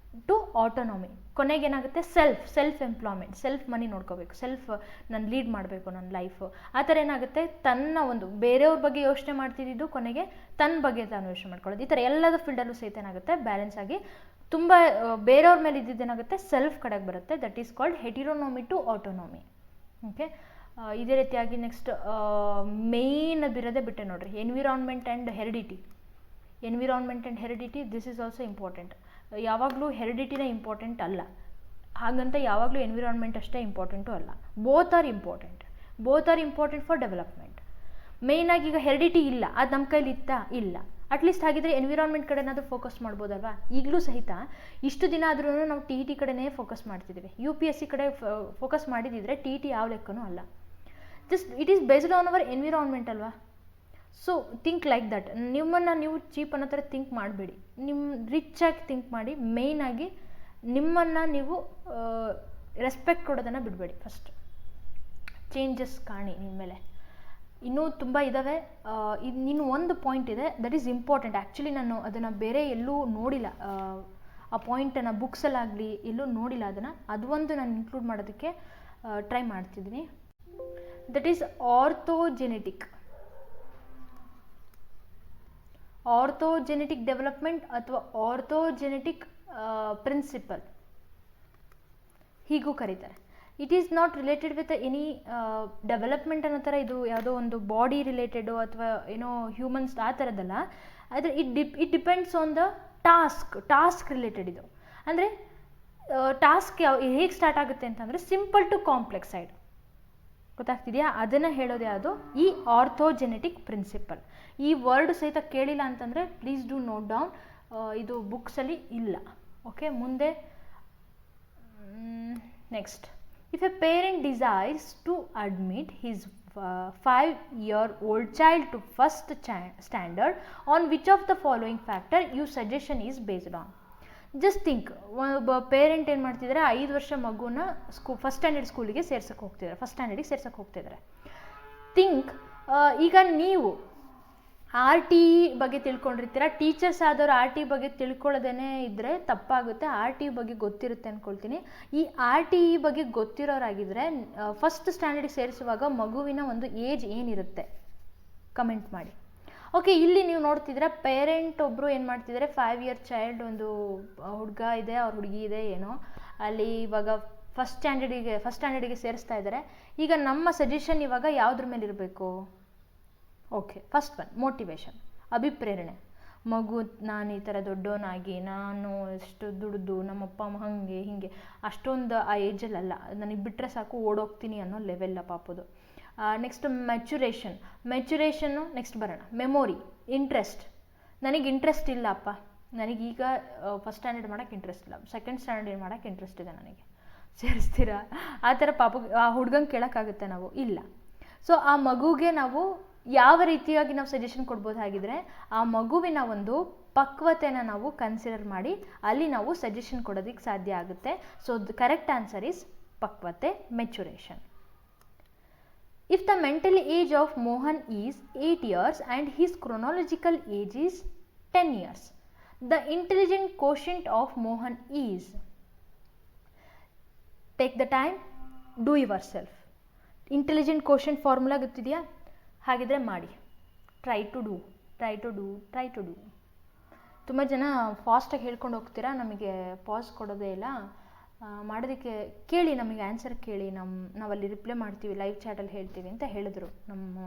ಟು ಆಟೋನೊಮಿ, ಕೊನೆಗೇನಾಗುತ್ತೆ ಸೆಲ್ಫ್ ಎಂಪ್ಲಾಯ್ಮೆಂಟ್, ಸೆಲ್ಫ್ ಮನಿ ನೋಡ್ಕೋಬೇಕು, ಸೆಲ್ಫ್ ನಾನು ಲೀಡ್ ಮಾಡಬೇಕು ನನ್ನ ಲೈಫು. ಆ ಥರ ಏನಾಗುತ್ತೆ, ತನ್ನ ಒಂದು ಬೇರೆಯವ್ರ ಬಗ್ಗೆ ಯೋಚನೆ ಮಾಡ್ತಿದ್ದು ಕೊನೆಗೆ ತನ್ನ ಬಗ್ಗೆ ತಾನು ಯೋಚನೆ ಮಾಡ್ಕೊಳ್ಳೋದು. ಈ ಥರ ಎಲ್ಲದ ಫೀಲ್ಡಲ್ಲೂ ಸಹಿತ ಏನಾಗುತ್ತೆ, ಬ್ಯಾಲೆನ್ಸ್ ಆಗಿ ತುಂಬ ಬೇರೆಯವ್ರ ಮೇಲೆ ಇದ್ದಿದ್ದೇನಾಗುತ್ತೆ, ಸೆಲ್ಫ್ ಕಡೆಗೆ ಬರುತ್ತೆ. That is called heteronomy to autonomy. Okay, ಇದೇ ರೀತಿಯಾಗಿ ನೆಕ್ಸ್ಟ್ ಮೇಯ್ನ್ ಬಿರೋದೇ ಬಿಟ್ಟೆ ನೋಡ್ರಿ, environment and heredity. Environment and heredity, this is also important. ಯಾವಾಗಲೂ ಹೆರಿಡಿಟಿನೇ ಇಂಪಾರ್ಟೆಂಟ್ ಅಲ್ಲ, ಹಾಗಂತ ಯಾವಾಗಲೂ ಎನ್ವಿರಾನ್ಮೆಂಟ್ ಅಷ್ಟೇ ಇಂಪಾರ್ಟೆಂಟು ಅಲ್ಲ. Both are important for development. ಮೇಯ್ನಾಗಿ ಈಗ ಹೆರಿಡಿಟಿ ಇಲ್ಲ, ಅದು ನಮ್ಮ ಕೈಲಿ ಇತ್ತಾ? ಇಲ್ಲ. ಅಟ್ಲೀಸ್ಟ್ ಹಾಗಿದ್ರೆ ಎನ್ವಿರಾನ್ಮೆಂಟ್ ಕಡೆ ಏನಾದರೂ ಫೋಕಸ್ ಮಾಡ್ಬೋದಲ್ವಾ? ಈಗಲೂ ಸಹಿತ ಇಷ್ಟು ದಿನ ಆದ್ರೂ ನಾವು TET ಕಡೆನೇ ಫೋಕಸ್ ಮಾಡ್ತಿದ್ದೀವಿ. UPSC ಕಡೆ ಫೋಕಸ್ ಮಾಡಿದಿದ್ರೆ TET ಯಾವ ಲೆಕ್ಕನೂ ಅಲ್ಲ. Just it is based on our environment ಅಲ್ವಾ? So think like that. ನಿಮ್ಮನ್ನು ನೀವು ಚೀಪ್ ಅನ್ನೋ ಥರ ಥಿಂಕ್ ಮಾಡಬೇಡಿ, ನಿಮ್ಮ ರಿಚಾಗಿ ಥಿಂಕ್ ಮಾಡಿ. ಮೇಯ್ನಾಗಿ ನಿಮ್ಮನ್ನು ನೀವು ರೆಸ್ಪೆಕ್ಟ್ ಕೊಡೋದನ್ನು ಬಿಡಬೇಡಿ. ಫಸ್ಟ್ ಚೇಂಜಸ್ ಕಾಣಿ ನಿಮ್ಮ ಮೇಲೆ. ಇನ್ನೂ ತುಂಬ ಇದ್ದಾವೆ. ಇನ್ನು ಒಂದು ಪಾಯಿಂಟ್ ಇದೆ, ದಟ್ ಈಸ್ ಇಂಪಾರ್ಟೆಂಟ್. ಆ್ಯಕ್ಚುಲಿ ನಾನು ಅದನ್ನು ಬೇರೆ ಎಲ್ಲೂ ನೋಡಿಲ್ಲ, ಆ ಪಾಯಿಂಟನ್ನು ಬುಕ್ಸಲ್ಲಾಗಲಿ ಎಲ್ಲೂ ನೋಡಿಲ್ಲ. ಅದು ಒಂದು ನಾನು ಇನ್ಕ್ಲೂಡ್ ಮಾಡೋದಕ್ಕೆ ಟ್ರೈ ಮಾಡ್ತಿದ್ದೀನಿ. ದಟ್ ಈಸ್ ಆರ್ಥೋಜೆನೆಟಿಕ್ ಡೆವಲಪ್ಮೆಂಟ್ ಅಥವಾ ಆರ್ಥೋಜೆನೆಟಿಕ್ ಪ್ರಿನ್ಸಿಪಲ್ ಹೀಗೂ ಕರೀತಾರೆ. It is not related with any development ಅನ್ನೋ ಥರ, ಇದು ಯಾವುದೋ ಒಂದು ಬಾಡಿ ರಿಲೇಟೆಡು ಅಥವಾ ಏನೋ ಹ್ಯೂಮನ್ಸ್ ಆ ಥರದ್ದಲ್ಲ. ಆದರೆ it depends on the task related. ಇದು ಅಂದರೆ ಟಾಸ್ಕ್ ಹೇಗೆ ಸ್ಟಾರ್ಟ್ ಆಗುತ್ತೆ ಅಂತಂದರೆ ಸಿಂಪಲ್ ಟು ಕಾಂಪ್ಲೆಕ್ಸ್ ಸೈಡ್. ಗೊತ್ತಾಗ್ತಿದೆಯಾ? ಅದನ್ನು ಹೇಳೋದು ಯಾವುದು? ಈ ಆರ್ಥೋಜೆನೆಟಿಕ್ ಪ್ರಿನ್ಸಿಪಲ್. ಈ ವರ್ಡ್ ಸಹಿತ ಕೇಳಿಲ್ಲ ಅಂತಂದರೆ ಪ್ಲೀಸ್ ಡೂ ನೋಟ್ ಡೌನ್, ಇದು ಬುಕ್ಸಲ್ಲಿ ಇಲ್ಲ. ಓಕೆ, ಮುಂದೆ next. If a parent desires to admit his 5-year-old child to first standard, on which of the following factor your suggestion is based on? Just think, ಒಬ್ಬ parent ಏನು ಮಾಡ್ತಿದ್ದಾರೆ, 5 ವರ್ಷ ಮಗುನ first ಸ್ಟ್ಯಾಂಡರ್ಡಿಗೆ ಸೇರ್ಸಕ್ಕೆ ಹೋಗ್ತಿದ್ದಾರೆ. Think, ಈಗ ನೀವು RTE ಬಗ್ಗೆ ತಿಳ್ಕೊಂಡಿರ್ತೀರ, ಟೀಚರ್ಸ್ ಆದವರು RTE ಬಗ್ಗೆ ತಿಳ್ಕೊಳ್ಳೋದೇ ಇದ್ದರೆ ತಪ್ಪಾಗುತ್ತೆ. RTE ಬಗ್ಗೆ ಗೊತ್ತಿರುತ್ತೆ ಅಂದ್ಕೊಳ್ತೀನಿ. ಈ RTE ಬಗ್ಗೆ ಗೊತ್ತಿರೋರಾಗಿದ್ದರೆ ಫಸ್ಟ್ ಸ್ಟ್ಯಾಂಡರ್ಡಿಗೆ ಸೇರಿಸುವಾಗ ಮಗುವಿನ ಒಂದು ಏಜ್ ಏನಿರುತ್ತೆ ಕಮೆಂಟ್ ಮಾಡಿ. ಓಕೆ, ಇಲ್ಲಿ ನೀವು ನೋಡ್ತಿದ್ರೆ ಪೇರೆಂಟ್ ಒಬ್ಬರು ಏನು ಮಾಡ್ತಿದ್ದಾರೆ, 5 ಇಯರ್ ಚೈಲ್ಡ್, ಒಂದು ಹುಡುಗ ಇದೆ, ಅವ್ರ ಹುಡುಗಿ ಇದೆ ಏನೋ, ಅಲ್ಲಿ ಇವಾಗ ಫಸ್ಟ್ ಸ್ಟ್ಯಾಂಡರ್ಡಿಗೆ ಸೇರಿಸ್ತಾ ಇದ್ದಾರೆ. ಈಗ ನಮ್ಮ ಸಜೆಷನ್ ಇವಾಗ ಯಾವುದ್ರ ಮೇಲೆ ಇರಬೇಕು? ಓಕೆ, ಫಸ್ಟ್ ಒನ್ ಮೋಟಿವೇಶನ್, ಅಭಿಪ್ರೇರಣೆ. ಮಗು ನಾನು ಈ ಥರ ದೊಡ್ಡವನಾಗಿ ನಾನು ಎಷ್ಟು ದುಡ್ದು ನಮ್ಮಪ್ಪ ಅಮ್ಮ ಹಾಗೆ ಹೀಗೆ ಅಷ್ಟೊಂದು ಆ ಏಜಲ್ಲಲ್ಲ, ನನಗೆ ಬಿಟ್ಟರೆ ಸಾಕು ಓಡೋಗ್ತೀನಿ ಅನ್ನೋ ಲೆವೆಲ್ಲ ಪಾಪದು. ನೆಕ್ಸ್ಟ್ ಮೆಚುರೇಷನ್ನು ನೆಕ್ಸ್ಟ್ ಬರೋಣ. Memory, interest. ನನಗೆ ಇಂಟ್ರೆಸ್ಟ್ ಇಲ್ಲಪ್ಪ, ನನಗೀಗ ಫಸ್ಟ್ ಸ್ಟ್ಯಾಂಡರ್ಡ್ ಮಾಡೋಕ್ಕೆ ಇಂಟ್ರೆಸ್ಟ್ ಇಲ್ಲ, ಸೆಕೆಂಡ್ ಸ್ಟ್ಯಾಂಡರ್ಡ್ ಮಾಡೋಕ್ಕೆ ಇಂಟ್ರೆಸ್ಟ್ ಇದೆ, ನನಗೆ ಸೇರಿಸ್ತೀರಾ? ಆ ಥರ ಆ ಹುಡ್ಗಂಗೆ ಕೇಳೋಕ್ಕಾಗುತ್ತೆ ನಾವು? ಇಲ್ಲ. ಸೊ ಆ ಮಗುಗೆ ನಾವು ಯಾವ ರೀತಿಯಾಗಿ ನಾವು ಸಜೆಷನ್ ಕೊಡ್ಬೋದಾಗಿದ್ರೆ, ಆ ಮಗುವಿನ ಒಂದು ಪಕ್ವತೆನ ನಾವು ಕನ್ಸಿಡರ್ ಮಾಡಿ ಅಲ್ಲಿ ನಾವು ಸಜೆಷನ್ ಕೊಡೋದಕ್ಕೆ ಸಾಧ್ಯ ಆಗುತ್ತೆ. So the correct answer is ಪಕ್ವತೆ, maturation. If the mental age of Mohan is 8 years and his chronological age is 10 years, the intelligent quotient of Mohan is, take the time, do yourself. Intelligent quotient formula ಗೊತ್ತಿದೆಯಾ? ಹಾಗಿದ್ರೆ ಮಾಡಿ. Try to do. ತುಂಬ ಜನ ಫಾಸ್ಟಾಗಿ ಹೇಳ್ಕೊಂಡು ಹೋಗ್ತೀರಾ, ನಮಗೆ pass ಕೊಡೋದೇ ಇಲ್ಲ. ಮಾಡೋದಕ್ಕೆ ಕೇಳಿ, ನಮಗೆ ಆನ್ಸರ್ ಕೇಳಿ, ನಾವಲ್ಲಿ ರಿಪ್ಲೈ ಮಾಡ್ತೀವಿ, ಲೈವ್ ಚಾಟಲ್ಲಿ ಹೇಳ್ತೀವಿ ಅಂತ ಹೇಳಿದ್ರು. ನಮ್ಮ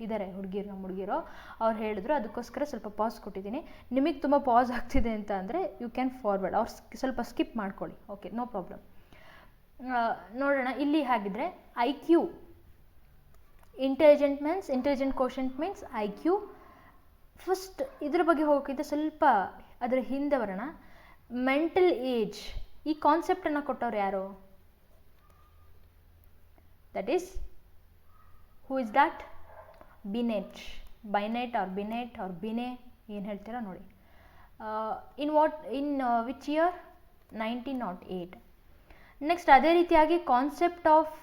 ಇದ್ದಾರೆ ಹುಡುಗಿರು, ನಮ್ಮ ಹುಡುಗಿರು ಅವ್ರು ಹೇಳಿದ್ರು. ಅದಕ್ಕೋಸ್ಕರ ಸ್ವಲ್ಪ ಪಾಸ್ ಕೊಟ್ಟಿದ್ದೀನಿ. ನಿಮಗೆ ತುಂಬ ಪಾಸ್ ಆಗ್ತಿದೆ ಅಂತ ಅಂದರೆ ಯು ಕ್ಯಾನ್ ಫಾರ್ವರ್ಡ್, ಅವ್ರು ಸ್ವಲ್ಪ ಸ್ಕಿಪ್ ಮಾಡ್ಕೊಳ್ಳಿ. Okay, no problem. ನೋಡೋಣ ಇಲ್ಲಿ. ಹಾಗಿದ್ರೆ IQ, intelligent quotient means IQ. First ಇದ್ರ ಬಗ್ಗೆ ಹೋಗೋಕ್ಕಿಂತ ಸ್ವಲ್ಪ ಅದರ ಹಿಂದೆ ಬರೋಣ. ಮೆಂಟಲ್ ಏಜ್, ಈ ಕಾನ್ಸೆಪ್ಟನ್ನು ಕೊಟ್ಟವ್ರು ಯಾರು? That is, who is that? Binet or Binet, ಏನು ಹೇಳ್ತೀರಾ ನೋಡಿ. In which year? 1908. ನೆಕ್ಸ್ಟ್ ಅದೇ ರೀತಿಯಾಗಿ ಕಾನ್ಸೆಪ್ಟ್ ಆಫ್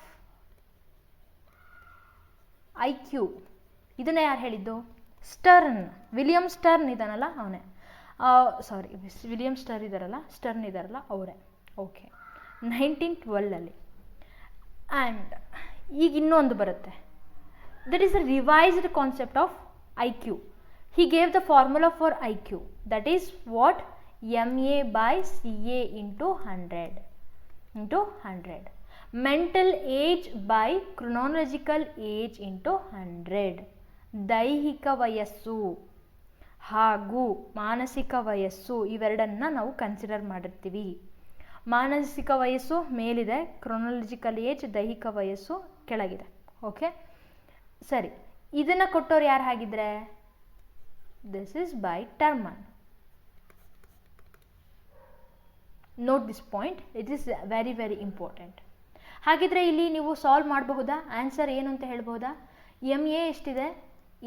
IQ, ಇದನ್ನು ಯಾರು ಹೇಳಿದ್ದು? ಸ್ಟರ್ನ್, ವಿಲಿಯಂ ಸ್ಟರ್ನ್ ಇದ್ದಾನಲ್ಲ ಅವನೇ. ವಿಲಿಯಂ ಸ್ಟರ್ನ್ ಇದ್ದಾರಲ್ಲ ಅವರೇ. ಓಕೆ, 1912. ಆ್ಯಂಡ್ ಈಗ ಇನ್ನೊಂದು ಬರುತ್ತೆ, that is a revised concept of IQ. He gave the formula for IQ, that is what? MA/CA into 100. Mental age by chronological age into 100. ದೈಹಿಕ ವಯಸ್ಸು ಹಾಗೂ ಮಾನಸಿಕ ವಯಸ್ಸು ಇವೆರಡನ್ನ ನಾವು ಕನ್ಸಿಡರ್ ಮಾಡಿರ್ತೀವಿ. ಮಾನಸಿಕ ವಯಸ್ಸು ಮೇಲಿದೆ, ಕ್ರೊನಾಲಜಿಕಲ್ ಏಜ್ ದೈಹಿಕ ವಯಸ್ಸು ಕೆಳಗಿದೆ. ಓಕೆ, ಸರಿ. ಇದನ್ನು ಕೊಟ್ಟವ್ರು ಯಾರು ಹಾಗಿದ್ರೆ? This is by Terman. Note this point, it is very very important. ಹಾಗಿದ್ರೆ ಇಲ್ಲಿ ನೀವು ಸಾಲ್ವ್ ಮಾಡಬಹುದಾ? ಆನ್ಸರ್ ಏನು ಅಂತ ಹೇಳ್ಬೋದಾ? MA ಎಷ್ಟಿದೆ?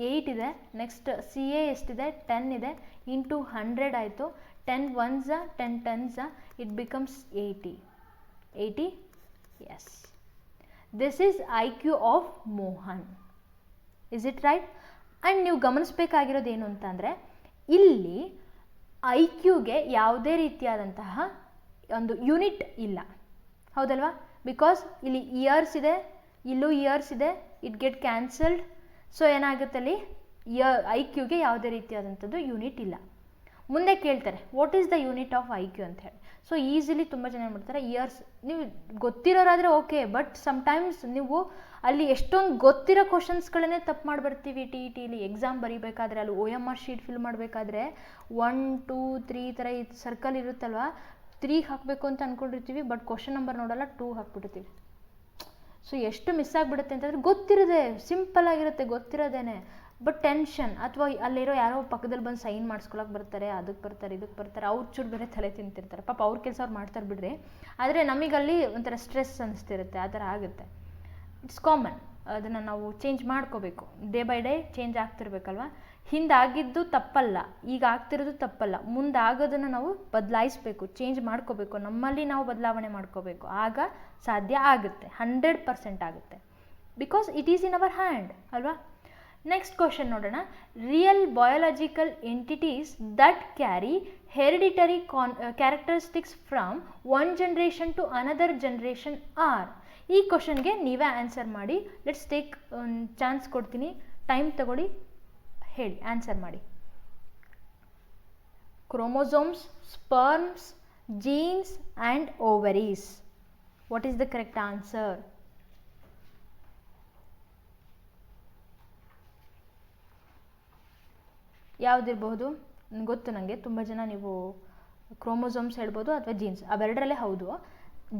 8 ಇದೆ. ನೆಕ್ಸ್ಟ್ CA ಎಷ್ಟಿದೆ? 10 ಇದೆ. ಇಂಟು 100 ಆಯಿತು. 10 ones 10 tens, it becomes 80. Yes, this is IQ of Mohan. Is it right? And ನೀವು ಗಮನಿಸಬೇಕಾಗಿರೋದು ಏನು ಅಂತಂದರೆ, ಇಲ್ಲಿ IQಗೆ ಯಾವುದೇ ರೀತಿಯಾದಂತಹ ಒಂದು ಯೂನಿಟ್ ಇಲ್ಲ, ಹೌದಲ್ವಾ? ಬಿಕಾಸ್ ಇಲ್ಲಿ ಇಯರ್ಸ್ ಇದೆ, ಇಲ್ಲೂ ಇಯರ್ಸ್ ಇದೆ, ಇಟ್ ಗೆಟ್ ಕ್ಯಾನ್ಸಲ್ಡ್. ಸೊ ಏನಾಗುತ್ತೆ ಅಲ್ಲಿ? IQಗೆ ಯಾವುದೇ ರೀತಿಯಾದಂಥದ್ದು ಯೂನಿಟ್ ಇಲ್ಲ. ಮುಂದೆ ಕೇಳ್ತಾರೆ what is the unit of IQ ಅಂತ ಹೇಳಿ. ಸೊ ಈಸಿಲಿ ತುಂಬ ಜನ ಏನು ಮಾಡ್ತಾರೆ, ಇಯರ್ಸ್. ನೀವು ಗೊತ್ತಿರೋರಾದರೆ ಓಕೆ, ಬಟ್ ಸಮ್ಟೈಮ್ಸ್ ನೀವು ಅಲ್ಲಿ ಎಷ್ಟೊಂದು ಗೊತ್ತಿರೋ ಕ್ವಶನ್ಸ್ಗಳನ್ನೇ ತಪ್ಪು ಮಾಡಿಬರ್ತೀವಿ. TETಲಿ ಎಕ್ಸಾಮ್ ಬರೀಬೇಕಾದ್ರೆ ಅಲ್ಲಿ OMR ಶೀಟ್ ಫಿಲ್ ಮಾಡಬೇಕಾದ್ರೆ 1 2 3 ಈ ಥರ ಸರ್ಕಲ್ ಇರುತ್ತಲ್ವ, 3 ಹಾಕಬೇಕು ಅಂತ ಅಂದ್ಕೊಂಡಿರ್ತೀವಿ, ಬಟ್ ಕ್ವಶನ್ ನಂಬರ್ ನೋಡಲ್ಲ, 2 ಹಾಕ್ಬಿಡ್ತೀವಿ. ಸೊ ಎಷ್ಟು ಮಿಸ್ ಆಗಿಬಿಡುತ್ತೆ ಅಂತಂದರೆ ಗೊತ್ತಿರೋದೆ, ಸಿಂಪಲ್ ಆಗಿರುತ್ತೆ, ಗೊತ್ತಿರೋದೇನೆ, ಬಟ್ ಟೆನ್ಷನ್. ಅಥವಾ ಅಲ್ಲಿರೋ ಯಾರೋ ಪಕ್ಕದಲ್ಲಿ ಬಂದು ಸೈನ್ ಮಾಡಿಸ್ಕೊಳಕ್ಕೆ ಬರ್ತಾರೆ, ಅದಕ್ಕೆ ಬರ್ತಾರೆ, ಇದಕ್ಕೆ ಬರ್ತಾರೆ, ಅವ್ರು ಚೂರು ಬೇರೆ ತಲೆ ತಿಂತಿರ್ತಾರೆ. ಪಾಪ ಅವ್ರ ಕೆಲಸ ಅವ್ರು ಮಾಡ್ತಾರೆ ಬಿಡ್ರಿ, ಆದರೆ ನಮಗಲ್ಲಿ ಒಂಥರ ಸ್ಟ್ರೆಸ್ ಅನಿಸ್ತಿರುತ್ತೆ, ಆ ಥರ ಆಗುತ್ತೆ. It's common. ಅದನ್ನು ನಾವು ಚೇಂಜ್ ಮಾಡ್ಕೋಬೇಕು. ಡೇ ಬೈ ಡೇ ಚೇಂಜ್ ಆಗ್ತಿರ್ಬೇಕಲ್ವ. ಹಿಂದಾಗಿದ್ದು ತಪ್ಪಲ್ಲ, ಈಗ ಆಗ್ತಿರೋದು ತಪ್ಪಲ್ಲ, ಮುಂದಾಗೋದನ್ನು ನಾವು ಬದಲಾಯಿಸಬೇಕು, ಚೇಂಜ್ ಮಾಡ್ಕೋಬೇಕು, ನಮ್ಮಲ್ಲಿ ನಾವು ಬದಲಾವಣೆ ಮಾಡ್ಕೋಬೇಕು. ಆಗ ಸಾಧ್ಯ ಆಗುತ್ತೆ, 100% ಆಗುತ್ತೆ. Because it is in our hand ಅಲ್ವಾ. ನೆಕ್ಸ್ಟ್ ಕ್ವಶನ್ ನೋಡೋಣ. Real biological entities that carry hereditary characteristics from one generation to another generation are. ಈ ಕ್ವಶನ್ಗೆ ನೀವೇ ಆನ್ಸರ್ ಮಾಡಿ. ಲೆಟ್ಸ್ ಟೇಕ್ ಚಾನ್ಸ್ ಕೊಡ್ತೀನಿ, ಟೈಮ್ ತಗೊಳ್ಳಿ, ಹೇಳಿ, ಆನ್ಸರ್ ಮಾಡಿ. Chromosomes, sperms, genes and ovaries. What is the correct answer? ಯಾವುದಿರಬಹುದು? ಗೊತ್ತು ನನಗೆ, ತುಂಬ ಜನ ನೀವು ಕ್ರೋಮೋಸೋಮ್ಸ್ ಹೇಳ್ಬೋದು ಅಥವಾ ಜೀನ್ಸ್, ಅವೆರಡರಲ್ಲೇ ಹೌದು.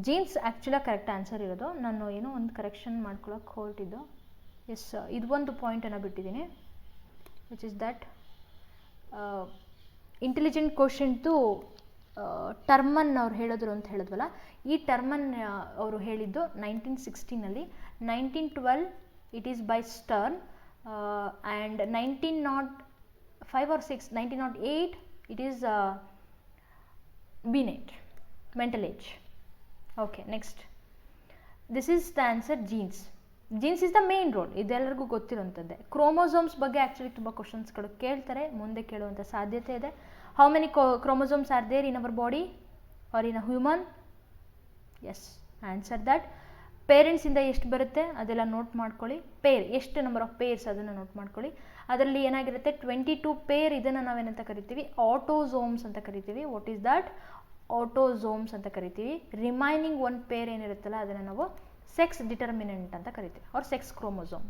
ಜೀನ್ಸ್ ಆ್ಯಕ್ಚುಲಾಗಿ ಕರೆಕ್ಟ್ ಆನ್ಸರ್ ಇರೋದು. ನಾನು ಏನೋ ಒಂದು ಕರೆಕ್ಷನ್ ಮಾಡ್ಕೊಳಕ್ಕೆ ಹೊರಟಿದ್ದು. ಎಸ್, ಇದು ಒಂದು ಪಾಯಿಂಟನ್ನು ಬಿಟ್ಟಿದ್ದೀನಿ, ವಿಚ್ ಇಸ್ ದಟ್ ಇಂಟೆಲಿಜೆಂಟ್ ಕ್ವೋಷಂಟು ಟರ್ಮನ್ ಅವ್ರು ಹೇಳಿದ್ರು ಅಂತ ಹೇಳಿದ್ವಲ್ಲ, ಈ ಟರ್ಮನ್ ಅವರು ಹೇಳಿದ್ದು 1916ನಲ್ಲಿ. 1912 it is by stern, and 1905 or 6, 1908 it is Binet, mental age. Okay, next. This is the answer, genes. Genes is the main role. ಇದೆಲ್ಲರಿಗೂ ಗೊತ್ತಿರೋಂಥದ್ದೇ. ಕ್ರೋಮೋಸೋಮ್ಸ್ ಬಗ್ಗೆ ಆ್ಯಕ್ಚುಲಿ ತುಂಬ ಕ್ವಶನ್ಸ್ಗಳು ಕೇಳ್ತಾರೆ, ಮುಂದೆ ಕೇಳುವಂಥ ಸಾಧ್ಯತೆ ಇದೆ. How many chromosomes are there in our body or in a human? Yes, answer that. ಪೇರೆಂಟ್ಸಿಂದ ಎಷ್ಟು ಬರುತ್ತೆ ಅದೆಲ್ಲ ನೋಟ್ ಮಾಡ್ಕೊಳ್ಳಿ. ಪೇರ್, ಎಷ್ಟು ನಂಬರ್ ಆಫ್ ಪೇರ್ಸ್ ಅದನ್ನು ನೋಟ್ ಮಾಡ್ಕೊಳ್ಳಿ. ಅದರಲ್ಲಿ ಏನಾಗಿರುತ್ತೆ 22 ಪೇರ್, ಇದನ್ನು ನಾವೇನಂತ ಕರಿತೀವಿ? ಆಟೋಸೋಮ್ಸ್ ಅಂತ ಕರಿತೀವಿ. What is that? ಆಟೋಸೋಮ್ಸ್ ಅಂತ ಕರಿತೀವಿ. ರಿಮೈನಿಂಗ್ ಒನ್ ಪೇರ್ ಏನಿರುತ್ತಲ್ಲ ಅದನ್ನು ನಾವು ಸೆಕ್ಸ್ ಡಿಟರ್ಮಿನೆಂಟ್ ಅಂತ ಕರಿತೀವಿ, or sex chromosome,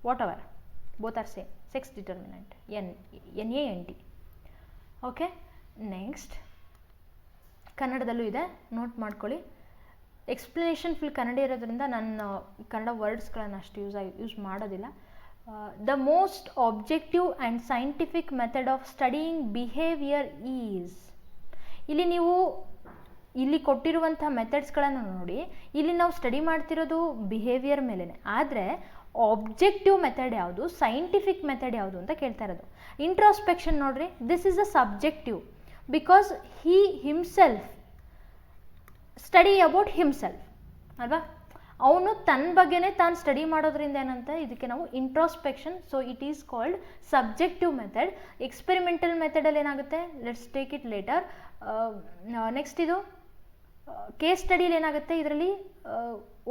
whatever, both are same, sex determinant, NANT. Okay, next ಕನ್ನಡದಲ್ಲೂ ಇದೆ, ನೋಟ್ ಮಾಡ್ಕೊಳ್ಳಿ. ಎಕ್ಸ್ಪ್ಲನೇಷನ್ ಫುಲ್ ಕನ್ನಡ ಇರೋದ್ರಿಂದ ನಾನು ಕನ್ನಡ ವರ್ಡ್ಸ್ಗಳನ್ನು ಅಷ್ಟು ಯೂಸ್ ಮಾಡೋದಿಲ್ಲ. The most objective and scientific method of studying behaviour is. ಇಲ್ಲಿ ನೀವು ಇಲ್ಲಿ ಕೊಟ್ಟಿರುವಂಥ ಮೆಥಡ್ಸ್ಗಳನ್ನು ನೋಡಿ, ಇಲ್ಲಿ ನಾವು ಸ್ಟಡಿ ಮಾಡ್ತಿರೋದು ಬಿಹೇವಿಯರ್ ಮೇಲೇ, ಆದರೆ ಆಬ್ಜೆಕ್ಟಿವ್ ಮೆಥಡ್ ಯಾವುದು, ಸೈಂಟಿಫಿಕ್ ಮೆಥಡ್ ಯಾವುದು ಅಂತ ಕೇಳ್ತಾ ಇರೋದು. ಇಂಟ್ರಾಸ್ಪೆಕ್ಷನ್ ನೋಡ್ರಿ, this is a subjective because he himself study about himself ಅಲ್ವಾ, ಅವನು ತನ್ನ ಬಗ್ಗೆನೇ ತಾನು ಸ್ಟಡಿ ಮಾಡೋದ್ರಿಂದ ಏನಂತ ಇದಕ್ಕೆ ನಾವು introspection. So it is called subjective method. Experimental ಮೆಥಡಲ್ಲಿ ಏನಾಗುತ್ತೆ, let's take it later. Next ಇದು ಕೇಸ್ ಸ್ಟಡಿಯಲ್ಲಿ ಏನಾಗುತ್ತೆ, ಇದರಲ್ಲಿ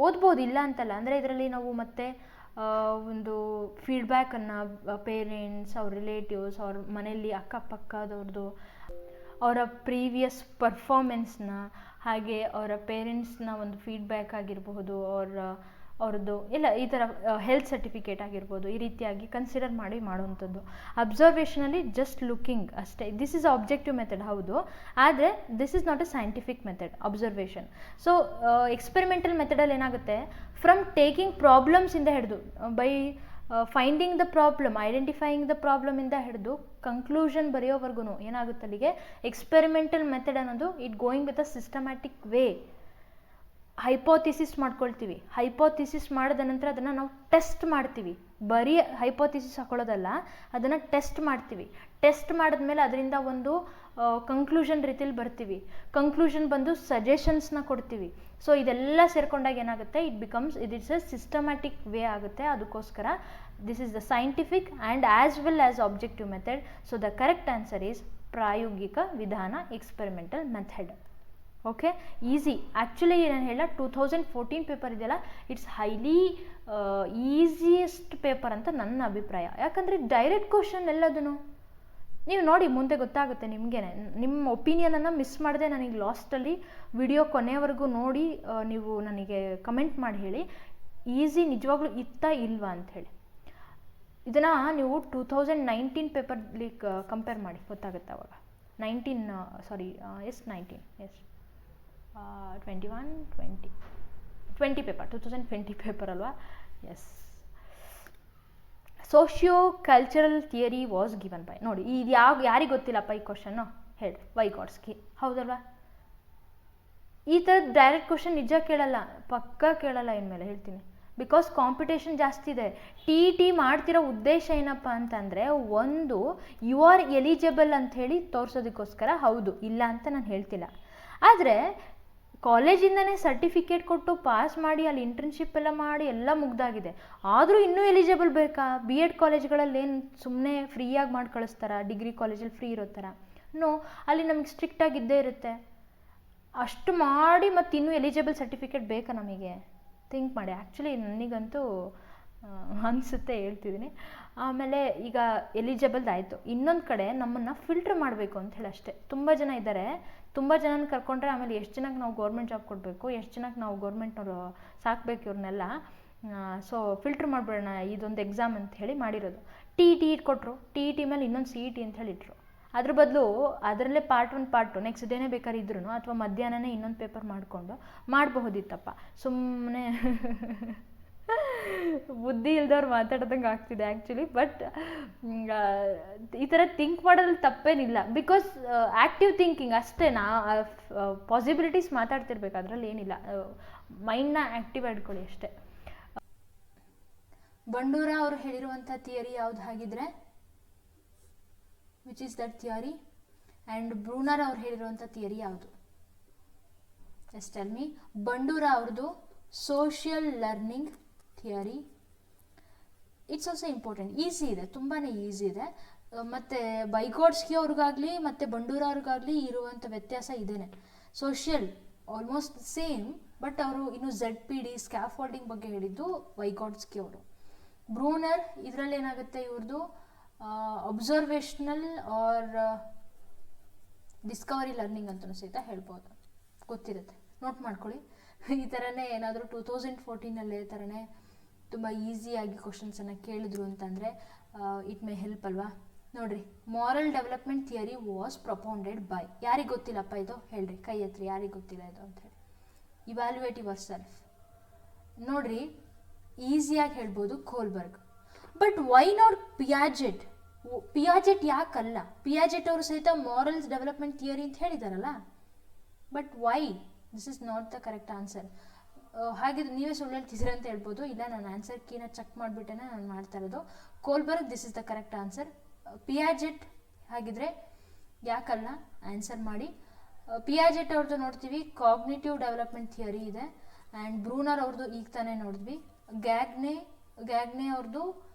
ಓದ್ಬೋದು, ಇಲ್ಲ ಅಂತಲ್ಲ, ಅಂದರೆ ಇದರಲ್ಲಿ ನಾವು ಮತ್ತೆ ಒಂದು ಫೀಡ್ಬ್ಯಾಕನ್ನು ಪೇರೆಂಟ್ಸ್, ಅವ್ರ ರಿಲೇಟಿವ್ಸ್, ಅವ್ರ ಮನೆಯಲ್ಲಿ ಅಕ್ಕಪಕ್ಕದವ್ರದ್ದು ಅವರ ಪ್ರೀವಿಯಸ್ ಪರ್ಫಾರ್ಮೆನ್ಸ್ನ, ಹಾಗೆ ಅವರ ಪೇರೆಂಟ್ಸ್ನ ಒಂದು ಫೀಡ್ಬ್ಯಾಕ್ ಆಗಿರಬಹುದು, ಅವ್ರದ್ದು ಎಲ್ಲ ಈ ಥರ ಹೆಲ್ತ್ ಸರ್ಟಿಫಿಕೇಟ್ ಆಗಿರ್ಬೋದು, ಈ ರೀತಿಯಾಗಿ ಕನ್ಸಿಡರ್ ಮಾಡಿ ಮಾಡುವಂಥದ್ದು. ಅಬ್ಸರ್ವೇಷನಲ್ಲಿ ಜಸ್ಟ್ ಲುಕಿಂಗ್ ಅಷ್ಟೇ. ದಿಸ್ ಈಸ್ ಆಬ್ಜೆಕ್ಟಿವ್ ಮೆಥಡ್ ಹೌದು, ಆದರೆ this is not a scientific method, observation. So experimental ಮೆಥಡಲ್ಲಿ ಏನಾಗುತ್ತೆ, ಫ್ರಮ್ ಟೇಕಿಂಗ್ ಪ್ರಾಬ್ಲಮ್ಸ್ ಇಂದ ಹಿಡಿದು by finding the problem, identifying the problem ಇಂದ ಹಿಡಿದು ಕನ್ಕ್ಲೂಷನ್ ಬರೆಯೋವರೆಗೂ ಏನಾಗುತ್ತೆ ಅಲ್ಲಿಗೆ ಎಕ್ಸ್ಪೆರಿಮೆಂಟಲ್ ಮೆಥಡ್ ಅನ್ನೋದು it going with a systematic way. Hypothesis ಮಾಡ್ಕೊಳ್ತೀವಿ, ಹೈಪೋಥಿಸಿಸ್ ಮಾಡಿದ ನಂತರ ಅದನ್ನು ನಾವು ಟೆಸ್ಟ್ ಮಾಡ್ತೀವಿ. ಬರೀ ಹೈಪೋಥಿಸಿಸ್ ಹಾಕೊಳ್ಳೋದಲ್ಲ, ಅದನ್ನು ಟೆಸ್ಟ್ ಮಾಡ್ತೀವಿ. ಟೆಸ್ಟ್ ಮಾಡಿದ್ಮೇಲೆ ಅದರಿಂದ ಒಂದು ಕಂಕ್ಲೂಷನ್ ರೀತಿಯಲ್ಲಿ ಬರ್ತೀವಿ. ಕಂಕ್ಲೂಷನ್ ಬಂದು ಸಜೆಷನ್ಸ್ನ ಕೊಡ್ತೀವಿ. ಸೊ ಇದೆಲ್ಲ ಸೇರ್ಕೊಂಡಾಗ ಏನಾಗುತ್ತೆ, it it's A systematic way ಆಗುತ್ತೆ. ಅದಕ್ಕೋಸ್ಕರ this is the scientific and as well as objective method. So the correct answer is ಪ್ರಾಯೋಗಿಕ ವಿಧಾನ, experimental method. Okay, easy. Actually ನಾನು ಹೇಳ 2014 ಪೇಪರ್ ಇದೆಯಲ್ಲ, ಇಟ್ಸ್ ಹೈಲಿ ಈಸಿಯೆಸ್ಟ್ ಪೇಪರ್ ಅಂತ ನನ್ನ ಅಭಿಪ್ರಾಯ. ಯಾಕಂದರೆ ಡೈರೆಕ್ಟ್ ಕ್ವಶನ್ ಎಲ್ಲದೂ ನೀವು ನೋಡಿ, ಮುಂದೆ ಗೊತ್ತಾಗುತ್ತೆ ನಿಮಗೇ. ನಿಮ್ಮ ಒಪಿನಿಯನನ್ನು ಮಿಸ್ ಮಾಡದೆ ನನಗೆ ಲಾಸ್ಟಲ್ಲಿ ವಿಡಿಯೋ ಕೊನೆಯವರೆಗೂ ನೋಡಿ ನೀವು ನನಗೆ ಕಮೆಂಟ್ ಮಾಡಿ ಹೇಳಿ, ಈಸಿ ನಿಜವಾಗ್ಲೂ ಇತ್ತಾ ಇಲ್ವಾ ಅಂಥೇಳಿ. ಇದನ್ನು ನೀವು 2019 ಪೇಪರ್ಲಿ ಕಂಪೇರ್ ಮಾಡಿ, ಗೊತ್ತಾಗುತ್ತೆ ಅವಾಗ. 20 ಪೇಪರ್ 2020 ಪೇಪರ್ ಅಲ್ವಾ? Yes. Socio cultural theory was given by. ನೋಡಿ, ಇದು ಯಾರಿಗೆ ಗೊತ್ತಿಲ್ಲಪ್ಪ ಈ ಕ್ವಶನ್ನು ಹೇಳಿ, ವೈಗಾಟ್ಸ್ಕಿ, ಹೌದಲ್ವಾ? ಈ ಥರದ ಡೈರೆಕ್ಟ್ ಕ್ವಶನ್ ನಿಜ ಕೇಳಲ್ಲ, ಪಕ್ಕ ಕೇಳಲ್ಲ ಇನ್ಮೇಲೆ ಹೇಳ್ತೀನಿ. ಬಿಕಾಸ್ ಕಾಂಪಿಟೇಷನ್ ಜಾಸ್ತಿ ಇದೆ. ಟಿ ಮಾಡ್ತಿರೋ ಉದ್ದೇಶ ಏನಪ್ಪ ಅಂತಂದರೆ, ಒಂದು ಯು ಆರ್ ಎಲಿಜಿಬಲ್ ಅಂಥೇಳಿ ತೋರಿಸೋದಕ್ಕೋಸ್ಕರ. ಹೌದು, ಇಲ್ಲ ಅಂತ ನಾನು ಹೇಳ್ತಿಲ್ಲ. ಆದರೆ ಕಾಲೇಜಿಂದನೇ ಸರ್ಟಿಫಿಕೇಟ್ ಕೊಟ್ಟು ಪಾಸ್ ಮಾಡಿ ಅಲ್ಲಿ ಇಂಟರ್ನ್ಶಿಪ್ ಎಲ್ಲ ಮಾಡಿ ಎಲ್ಲ ಮುಗ್ದಾಗಿದೆ, ಆದರೂ ಇನ್ನೂ ಎಲಿಜಿಬಲ್ ಬೇಕಾ? BEd ಕಾಲೇಜ್ಗಳಲ್ಲಿ ಏನು ಸುಮ್ಮನೆ ಫ್ರೀಯಾಗಿ ಮಾಡಿ ಕಳಿಸ್ತಾರ? ಡಿಗ್ರಿ ಕಾಲೇಜಲ್ಲಿ ಫ್ರೀ ಇರೋ ಥರ? ನೋ, ಅಲ್ಲಿ ನಮಗೆ ಸ್ಟ್ರಿಕ್ಟಾಗಿ ಇದ್ದೇ ಇರುತ್ತೆ. ಅಷ್ಟು ಮಾಡಿ ಮತ್ತು ಇನ್ನೂ ಎಲಿಜಿಬಲ್ ಸರ್ಟಿಫಿಕೇಟ್ ಬೇಕಾ ನಮಗೆ? ಥಿಂಕ್ ಮಾಡಿ. ಆ್ಯಕ್ಚುಲಿ ನನಗಂತೂ ಅನಿಸುತ್ತೆ, ಹೇಳ್ತಿದ್ದೀನಿ. ಆಮೇಲೆ ಈಗ ಎಲಿಜಿಬಲ್ದಾಯಿತು, ಇನ್ನೊಂದು ಕಡೆ ನಮ್ಮನ್ನು ಫಿಲ್ಟ್ರ್ ಮಾಡಬೇಕು ಅಂತ ಹೇಳಿ ಅಷ್ಟೇ. ತುಂಬ ಜನ ಇದ್ದಾರೆ, ತುಂಬ ಜನನ ಕರ್ಕೊಂಡ್ರೆ ಆಮೇಲೆ ಎಷ್ಟು ಜನಕ್ಕೆ ನಾವು ಗೌರ್ಮೆಂಟ್ ಜಾಬ್ ಕೊಡಬೇಕು, ಎಷ್ಟು ಜನಕ್ಕೆ ನಾವು ಗೌರ್ಮೆಂಟ್ನವರು ಸಾಕಬೇಕು ಇವ್ರನ್ನೆಲ್ಲ. ಸೊ ಫಿಲ್ಟ್ರ್ ಮಾಡಿಬಿಡೋಣ, ಇದೊಂದು ಎಕ್ಸಾಮ್ ಅಂತ ಹೇಳಿ ಮಾಡಿರೋದು. ಟಿ ಕೊಟ್ಟರು, ಟಿ ಮೇಲೆ ಇನ್ನೊಂದು CET ಅಂತ ಹೇಳಿ ಇಟ್ಟರು. ಅದ್ರ ಬದಲು ಅದರಲ್ಲೇ ಪಾರ್ಟ್ 1 ಪಾರ್ಟ್ 2 ನೆಕ್ಸ್ಟ್ ಡೇನೇ ಬೇಕಾದ್ರೆ ಇದ್ರೂ, ಅಥವಾ ಮಧ್ಯಾಹ್ನನೇ ಇನ್ನೊಂದು ಪೇಪರ್ ಮಾಡಿಕೊಂಡು ಮಾಡಬಹುದಿತ್ತಪ್ಪ. ಸುಮ್ಮನೆ ಬುದ್ಧಿ ಇಲ್ದವ್ರು ಮಾತಾಡ್ದಂಗೆ ಆಗ್ತಿದೆ ಆ್ಯಕ್ಚುಲಿ. ಬಟ್ ಈ ಥರ ಥಿಂಕ್ ಮಾಡೋದ್ರಲ್ಲಿ ತಪ್ಪೇನಿಲ್ಲ, ಬಿಕಾಸ್ ಆ್ಯಕ್ಟಿವ್ ಥಿಂಕಿಂಗ್ ಅಷ್ಟೇ. ಪಾಸಿಬಿಲಿಟೀಸ್ ಮಾತಾಡ್ತಿರ್ಬೇಕು, ಅದರಲ್ಲಿ ಏನಿಲ್ಲ. ಮೈಂಡ್ನ ಆ್ಯಕ್ಟಿವ್ ಇಟ್ಕೊಳ್ಳಿ ಅಷ್ಟೇ. ಬಂಡೂರ ಅವರು ಹೇಳಿರುವಂಥ ಥಿಯರಿ ಯಾವುದು ಹಾಗಿದ್ರೆ? Which is that theory? And Bruner ಅವ್ರು ಹೇಳಿರುವಂಥ ಥಿಯರಿ ಯಾವುದು? Just tell me. ಬಂಡೂರ ಅವ್ರದ್ದು social learning theory. It's also important, easy ಇದೆ, ತುಂಬಾ ಈಸಿ ಇದೆ. ಮತ್ತು ವೈಗಾಟ್ಸ್ಕಿ ಅವ್ರಿಗಾಗಲಿ ಮತ್ತು ಬಂಡೂರ ಅವ್ರಿಗಾಗಲಿ ಇರುವಂಥ ವ್ಯತ್ಯಾಸ ಇದೇನೆ. ಸೋಷಿಯಲ್ ಆಲ್ಮೋಸ್ಟ್ ಸೇಮ್, ಬಟ್ ಅವರು ಇನ್ನು ZPD ಸ್ಕ್ಯಾಫೋಲ್ಡಿಂಗ್ ಬಗ್ಗೆ ಹೇಳಿದ್ದು ವೈಗಾಟ್ಸ್ಕಿ ಅವರು. ಬ್ರೂನರ್ ಇದರಲ್ಲಿ ಏನಾಗುತ್ತೆ, ಇವ್ರದ್ದು ಅಬ್ಸರ್ವೇಷನಲ್ ಆರ್ ಡಿಸ್ಕವರಿ ಲರ್ನಿಂಗ್ ಅಂತಲೂ ಸಹಿತ ಹೇಳ್ಬೋದು, ಗೊತ್ತಿರುತ್ತೆ, ನೋಟ್ ಮಾಡ್ಕೊಳ್ಳಿ. ಈ ಥರನೇ ಏನಾದರೂ 2014 ಈ ಥರನೇ ತುಂಬ ಈಸಿಯಾಗಿ ಕ್ವಶನ್ಸನ್ನು ಕೇಳಿದ್ರು ಅಂತಂದರೆ ಇಟ್ ಮೇ ಹೆಲ್ಪ್ ಅಲ್ವಾ. ನೋಡಿರಿ, moral development theory was propounded by, ಯಾರಿಗೆ ಗೊತ್ತಿಲ್ಲಪ್ಪ ಇದು ಹೇಳ್ರಿ, ಕೈ ಎತ್ರಿ ಯಾರಿಗೆ ಗೊತ್ತಿಲ್ಲ ಇದು ಅಂತ ಹೇಳಿ. ಇವ್ಯಾಲ್ಯೂಯೇಟ್ ಯುವರ್ ಸೆಲ್ಫ್, ನೋಡ್ರಿ ಈಸಿಯಾಗಿ ಹೇಳ್ಬೋದು Kohlberg. But why not Piaget? Piaget ಯಾಕಲ್ಲ? ಪಿಯಾಜೆಟ್ ಅವರು ಸಹಿತ ಮಾರಲ್ಸ್ ಡೆವಲಪ್ಮೆಂಟ್ ಥಿಯರಿ ಅಂತ ಹೇಳಿದಾರಲ್ಲ. But why? This is not the correct answer. ಹಾಗಿದ್ರೆ ನೀವೇ ಸುಳ್ಳು ಹೇಳ್ತಿದ್ದೀರ ಅಂತ ಹೇಳ್ಬೋದು. ಇಲ್ಲ, ನಾನು ಆನ್ಸರ್ ಕೀನ ಚೆಕ್ ಮಾಡಿಬಿಟ್ಟೇನೆ ನಾನು ಮಾಡ್ತಾ ಇರೋದು. Kohlberg this is the correct answer. Piaget ಹಾಗಿದ್ರೆ ಯಾಕಲ್ಲ ಆನ್ಸರ್ ಮಾಡಿ. ಪಿಯಾಜೆಟ್ ಅವ್ರದ್ದು ನೋಡ್ತೀವಿ ಕಾಗ್ನಿಟಿವ್ ಡೆವಲಪ್ಮೆಂಟ್ ಥಿಯರಿ ಇದೆ. ಆ್ಯಂಡ್ ಬ್ರೂನರ್ ಅವ್ರದ್ದು ಈಗ ತಾನೇ ನೋಡಿದ್ವಿ. ಗ್ಯಾಗ್ನೆ ಅವ್ರದ್ದು,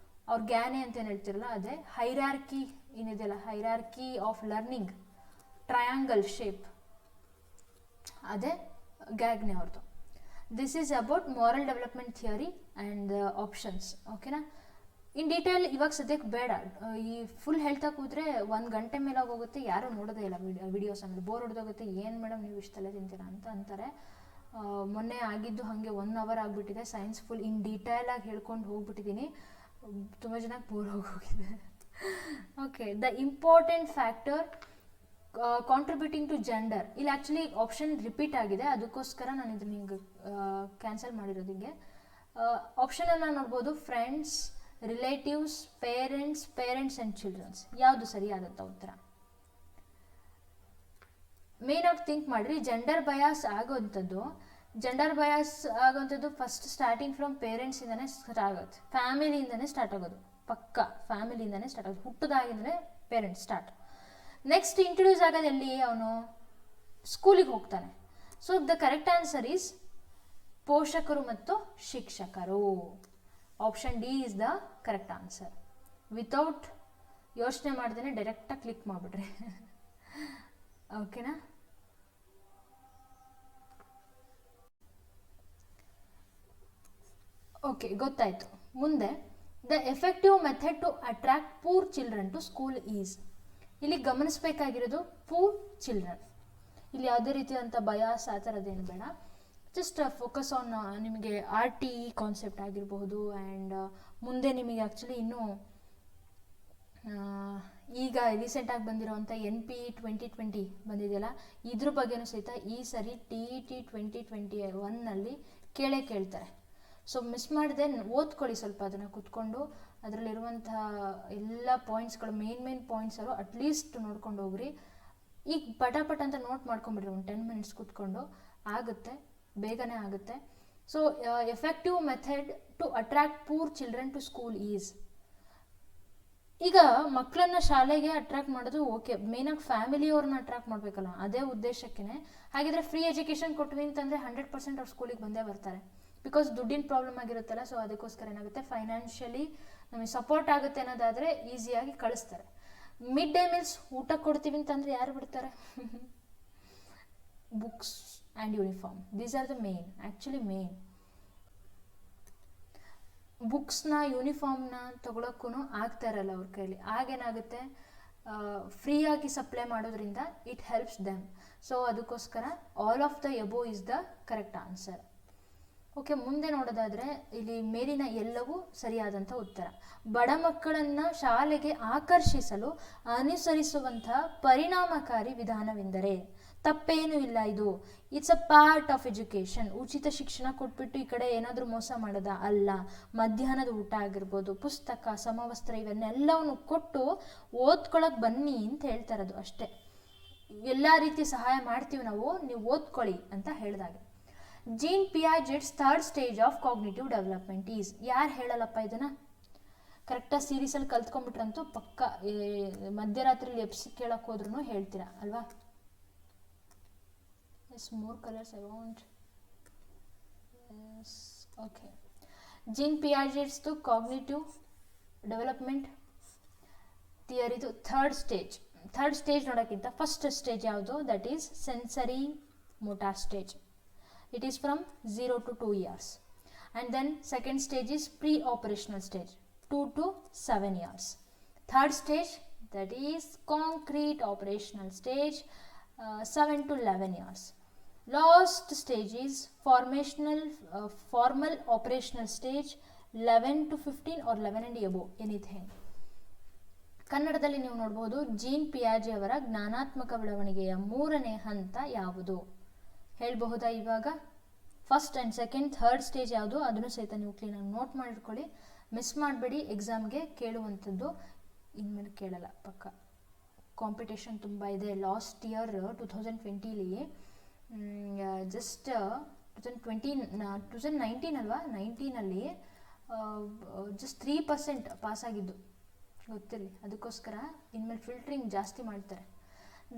ಅವ್ರ ಗ್ಯಾನೆ ಅಂತ ಏನು ಹೇಳ್ತಿರಲ್ಲ ಅದೇ. ಹೈರಾರ್ಕಿ ಏನಿದೆಯಲ್ಲ, hierarchy of learning, triangle shape, ಅದೇ ಗ್ಯಾಗ್ನೆ ಅವ್ರದ್ದು. This is about moral development theory and options. ಓಕೆನಾ? ಇನ್ ಡೀಟೇಲ್ ಇವಾಗ ಸದ್ಯಕ್ಕೆ ಬೇಡ, ಈ ಫುಲ್ ಹೇಳ್ತಾ ಕೂತ್ರೆ 1 ಗಂಟೆ ಮೇಲೆ ಹೋಗುತ್ತೆ, ಯಾರೂ ನೋಡೋದೇ ಇಲ್ಲ ವಿಡಿಯೋಸ್. ಆಮೇಲೆ ಬೋರ್ ಹೊಡೆದೋಗುತ್ತೆ, ಏನು ಮೇಡಮ್ ನೀವು ಇಷ್ಟೆಲ್ಲ ತಿಂತೀರಾ ಅಂತ ಅಂತಾರೆ. ಮೊನ್ನೆ ಆಗಿದ್ದು ಹಾಗೆ 1 ಅವರ್ ಆಗಿಬಿಟ್ಟಿದೆ. ಸೈನ್ಸ್ ಫುಲ್ ಇನ್ ಡೀಟೇಲ್ ಆಗಿ ಹೇಳ್ಕೊಂಡು ಹೋಗ್ಬಿಟ್ಟಿದ್ದೀನಿ, ತುಂಬ ಜನಕ್ಕೆ ಬೋರ್ ಹೋಗಿದೆ. Okay, the important factor contributing to gender. ಇಲ್ಲಿ ಆ್ಯಕ್ಚುಲಿ ಆಪ್ಷನ್ ರಿಪೀಟ್ ಆಗಿದೆ, ಅದಕ್ಕೋಸ್ಕರ ನಾನು ಇದನ್ನ ಹಿಂಗೆ ಕ್ಯಾನ್ಸಲ್ ಮಾಡಿರೋದು. ಹಿಂಗೆ ಆಪ್ಷನನ್ನು ನೋಡ್ಬೋದು, friends, relatives, parents and childrens. ಯಾವುದು ಸರಿಯಾದಂಥ ಉತ್ತರ? ಮೇನಾಗಿ ಥಿಂಕ್ ಮಾಡಿರಿ. ಜೆಂಡರ್ ಬಯಾಸ್ ಆಗೋವಂಥದ್ದು ಫಸ್ಟ್ ಸ್ಟಾರ್ಟಿಂಗ್ ಫ್ರಮ್ ಪೇರೆಂಟ್ಸಿಂದನೇ ಸ್ಟಾರ್ಟ್ ಆಗುತ್ತೆ, ಫ್ಯಾಮಿಲಿಯಿಂದನೇ ಸ್ಟಾರ್ಟ್ ಆಗೋದು, ಪಕ್ಕ ಫ್ಯಾಮಿಲಿಯಿಂದನೇ ಸ್ಟಾರ್ಟ್ ಆಗೋದು, ಹುಟ್ಟದಾಗಿಂದಲೇ ಪೇರೆಂಟ್ಸ್ ಸ್ಟಾರ್ಟ್. ನೆಕ್ಸ್ಟ್ ಇಂಟ್ರೊಡ್ಯೂಸ್ ಆಗೋದು ಎಲ್ಲಿ? ಅವನು ಸ್ಕೂಲಿಗೆ ಹೋಗ್ತಾನೆ. So the correct answer is ಪೋಷಕರು ಮತ್ತು ಶಿಕ್ಷಕರು. Option D is the correct answer. Without ಯೋಚನೆ ಮಾಡ್ದೇನೆ ಡೈರೆಕ್ಟಾಗಿ ಕ್ಲಿಕ್ ಮಾಡಿಬಿಡ್ರಿ. ಓಕೆನಾ? ಓಕೆ, ಗೊತ್ತಾಯ್ತು. ಮುಂದೆ, the effective method to attract poor children to school is. ಇಲ್ಲಿ ಗಮನಿಸಬೇಕಾಗಿರೋದು ಪೂರ್ ಚಿಲ್ಡ್ರನ್. ಇಲ್ಲಿ ಯಾವುದೇ ರೀತಿಯಾದಂಥ ಬಯಾಸ್ ಆ ಥರದ್ದೇನು ಬೇಡ. ಜಸ್ಟ್ ಫೋಕಸ್ ಆನ್ ನಿಮಗೆ RTE ಕಾನ್ಸೆಪ್ಟ್ ಆಗಿರಬಹುದು. ಆ್ಯಂಡ್ ಮುಂದೆ ನಿಮಗೆ ಆ್ಯಕ್ಚುಲಿ ಇನ್ನೂ ಈಗ ರೀಸೆಂಟಾಗಿ ಬಂದಿರೋವಂಥ NPE 2020 ಬಂದಿದೆಯಲ್ಲ, ಇದ್ರ ಬಗ್ಗೆನೂ ಸಹಿತ ಈ ಸರಿ TET 2021 ಕೇಳ್ತಾರೆ. ಸೊ ಮಿಸ್ ಮಾಡದೆ ಓದ್ಕೊಳ್ಳಿ ಸ್ವಲ್ಪ, ಅದನ್ನು ಕೂತ್ಕೊಂಡು ಅದರಲ್ಲಿರುವಂಥ ಎಲ್ಲ ಪಾಯಿಂಟ್ಸ್ಗಳು, ಮೇನ್ ಪಾಯಿಂಟ್ಸರು ಅಟ್ಲೀಸ್ಟ್ ನೋಡ್ಕೊಂಡು ಹೋಗ್ರಿ. ಈಗ ಪಟಾಪಟ್ ಅಂತ ನೋಟ್ ಮಾಡ್ಕೊಂಬಿಡ್ರಿ, ಒಂದು 10 ಮಿನಿಟ್ಸ್ ಕೂತ್ಕೊಂಡು ಆಗುತ್ತೆ, ಬೇಗನೆ ಆಗುತ್ತೆ. So effective method to attract poor children to school is. ಈಗ ಮಕ್ಕಳನ್ನ ಶಾಲೆಗೆ ಅಟ್ರಾಕ್ಟ್ ಮಾಡೋದು ಓಕೆ, ಮೇನಾಗಿ ಫ್ಯಾಮಿಲಿಯವ್ರನ್ನ ಅಟ್ರಾಕ್ಟ್ ಮಾಡಬೇಕಲ್ಲ, ಅದೇ ಉದ್ದೇಶಕ್ಕೇ. ಹಾಗಿದ್ರೆ ಫ್ರೀ ಎಜುಕೇಷನ್ ಕೊಟ್ವಿ ಅಂತಂದರೆ 100% ಅವ್ರು ಸ್ಕೂಲಿಗೆ ಬಂದೇ ಬರ್ತಾರೆ. ಬಿಕಾಸ್ ದುಡ್ಡಿನ ಪ್ರಾಬ್ಲಮ್ ಆಗಿರುತ್ತಲ್ಲ, ಸೊ ಅದಕ್ಕೋಸ್ಕರ ಏನಾಗುತ್ತೆ, ಫೈನಾನ್ಷಿಯಲಿ ನಮಗೆ ಸಪೋರ್ಟ್ ಆಗುತ್ತೆ ಅನ್ನೋದಾದರೆ ಈಸಿಯಾಗಿ ಕಳಿಸ್ತಾರೆ. ಮಿಡ್ ಡೇ ಮೀಲ್ಸ್ ಊಟ ಕೊಡ್ತೀವಿ ಅಂತಂದರೆ ಯಾರು ಬಿಡ್ತಾರೆ? Books and uniform, these are the main, actually main. ಬುಕ್ಸ್ನ, ಯೂನಿಫಾರ್ಮ್ನ ತೊಗೊಳಕ್ಕೂ ಆಗ್ತಾ ಇರಲ್ಲ ಅವ್ರ ಕೈಲಿ. ಆಗೇನಾಗುತ್ತೆ, ಫ್ರೀಯಾಗಿ ಸಪ್ಲೈ ಮಾಡೋದ್ರಿಂದ ಇಟ್ ಹೆಲ್ಪ್ಸ್ ದೆಮ್. ಸೊ ಅದಕ್ಕೋಸ್ಕರ all of the above is the correct answer. Okay, ಮುಂದೆ ನೋಡೋದಾದರೆ ಇಲ್ಲಿ ಮೇಲಿನ ಎಲ್ಲವೂ ಸರಿಯಾದಂಥ ಉತ್ತರ. ಬಡ ಮಕ್ಕಳನ್ನು ಶಾಲೆಗೆ ಆಕರ್ಷಿಸಲು ಅನುಸರಿಸುವಂತಹ ಪರಿಣಾಮಕಾರಿ ವಿಧಾನವೆಂದರೆ, ತಪ್ಪೇನೂ ಇಲ್ಲ, ಇದು it's a part of education. ಉಚಿತ ಶಿಕ್ಷಣ ಕೊಟ್ಬಿಟ್ಟು ಈ ಕಡೆ ಏನಾದರೂ ಮೋಸ ಮಾಡೋದ ಅಲ್ಲ. ಮಧ್ಯಾಹ್ನದ ಊಟ ಆಗಿರ್ಬೋದು, ಪುಸ್ತಕ, ಸಮವಸ್ತ್ರ, ಇವನ್ನೆಲ್ಲವನ್ನು ಕೊಟ್ಟು ಓದ್ಕೊಳಕ್ಕೆ ಬನ್ನಿ ಅಂತ ಹೇಳ್ತಾ ಇರೋದು ಅಷ್ಟೇ. ಎಲ್ಲ ರೀತಿ ಸಹಾಯ ಮಾಡ್ತೀವಿ ನಾವು, ನೀವು ಓದ್ಕೊಳ್ಳಿ ಅಂತ ಹೇಳಿದಾಗೆ. Jean Piaget's third stage of cognitive development is. ಯಾರು ಹೇಳಲ್ಲಪ್ಪ ಇದನ್ನು? ಕರೆಕ್ಟಾಗಿ ಸೀರೀಸಲ್ಲಿ ಕಲ್ತ್ಕೊಂಡ್ಬಿಟ್ರಂತೂ ಪಕ್ಕ ಮಧ್ಯರಾತ್ರಿಲಿ ಎಪ್ಸಿ ಕೇಳಕ್ಕೆ ಹೋದ್ರೂ ಹೇಳ್ತೀರಾ ಅಲ್ವಾ? Yes, more colours I want. Yes, okay. Jean ಪಿಯಾಜೆಟ್ಸ್ದು ಕಾಗ್ನಿಟಿವ್ ಡೆವಲಪ್ಮೆಂಟ್ ಥಿಯರಿದು ಥರ್ಡ್ ಸ್ಟೇಜ್ ನೋಡೋಕ್ಕಿಂತ ಫಸ್ಟ್ ಸ್ಟೇಜ್ ಯಾವುದು? That is sensory motor stage. It is from 0 to 2 years. And then second stage is pre-operational stage, 2 to 7 years. Third stage, that is concrete operational stage, 7 to 11 years. Last stage is formal operational stage 11 to 15 or 11 and above, anything. ಕನ್ನಡದಲ್ಲಿ ನೀವು ನೋಡ್ಬೋದು, gene ಪಿಯಾಜೆ ಅವರ ಜ್ಞಾನಾತ್ಮಕ ಬೆಳವಣಿಗೆಯ 3ನೇ ಹಂತ ಯಾವುದು ಹೇಳಬಹುದಾ? ಇವಾಗ first and second third stage ಯಾವುದು ಅದನ್ನು ಸಹಿತ ನೀವು ಕ್ಲೀನಾಗಿ ನೋಟ್ ಮಾಡಿಟ್ಕೊಳ್ಳಿ, ಮಿಸ್ ಮಾಡಬೇಡಿ. ಎಕ್ಸಾಮ್ಗೆ ಕೇಳುವಂಥದ್ದು ಇನ್ಮೇಲೆ ಕೇಳಲ್ಲ ಪಕ್ಕ. ಕಾಂಪಿಟೇಷನ್ ತುಂಬ ಇದೆ. ಲಾಸ್ಟ್ ಇಯರ್ 2020ಲಿ ಜಸ್ಟ್ 2019 ಅಲ್ವಾ, 19ನಲ್ಲಿ ಜಸ್ಟ್ 3% ಪಾಸಾಗಿದ್ದು ಗೊತ್ತಿರಲಿ. ಅದಕ್ಕೋಸ್ಕರ ಇನ್ಮೇಲೆ ಫಿಲ್ಟ್ರಿಂಗ್ ಜಾಸ್ತಿ ಮಾಡ್ತಾರೆ.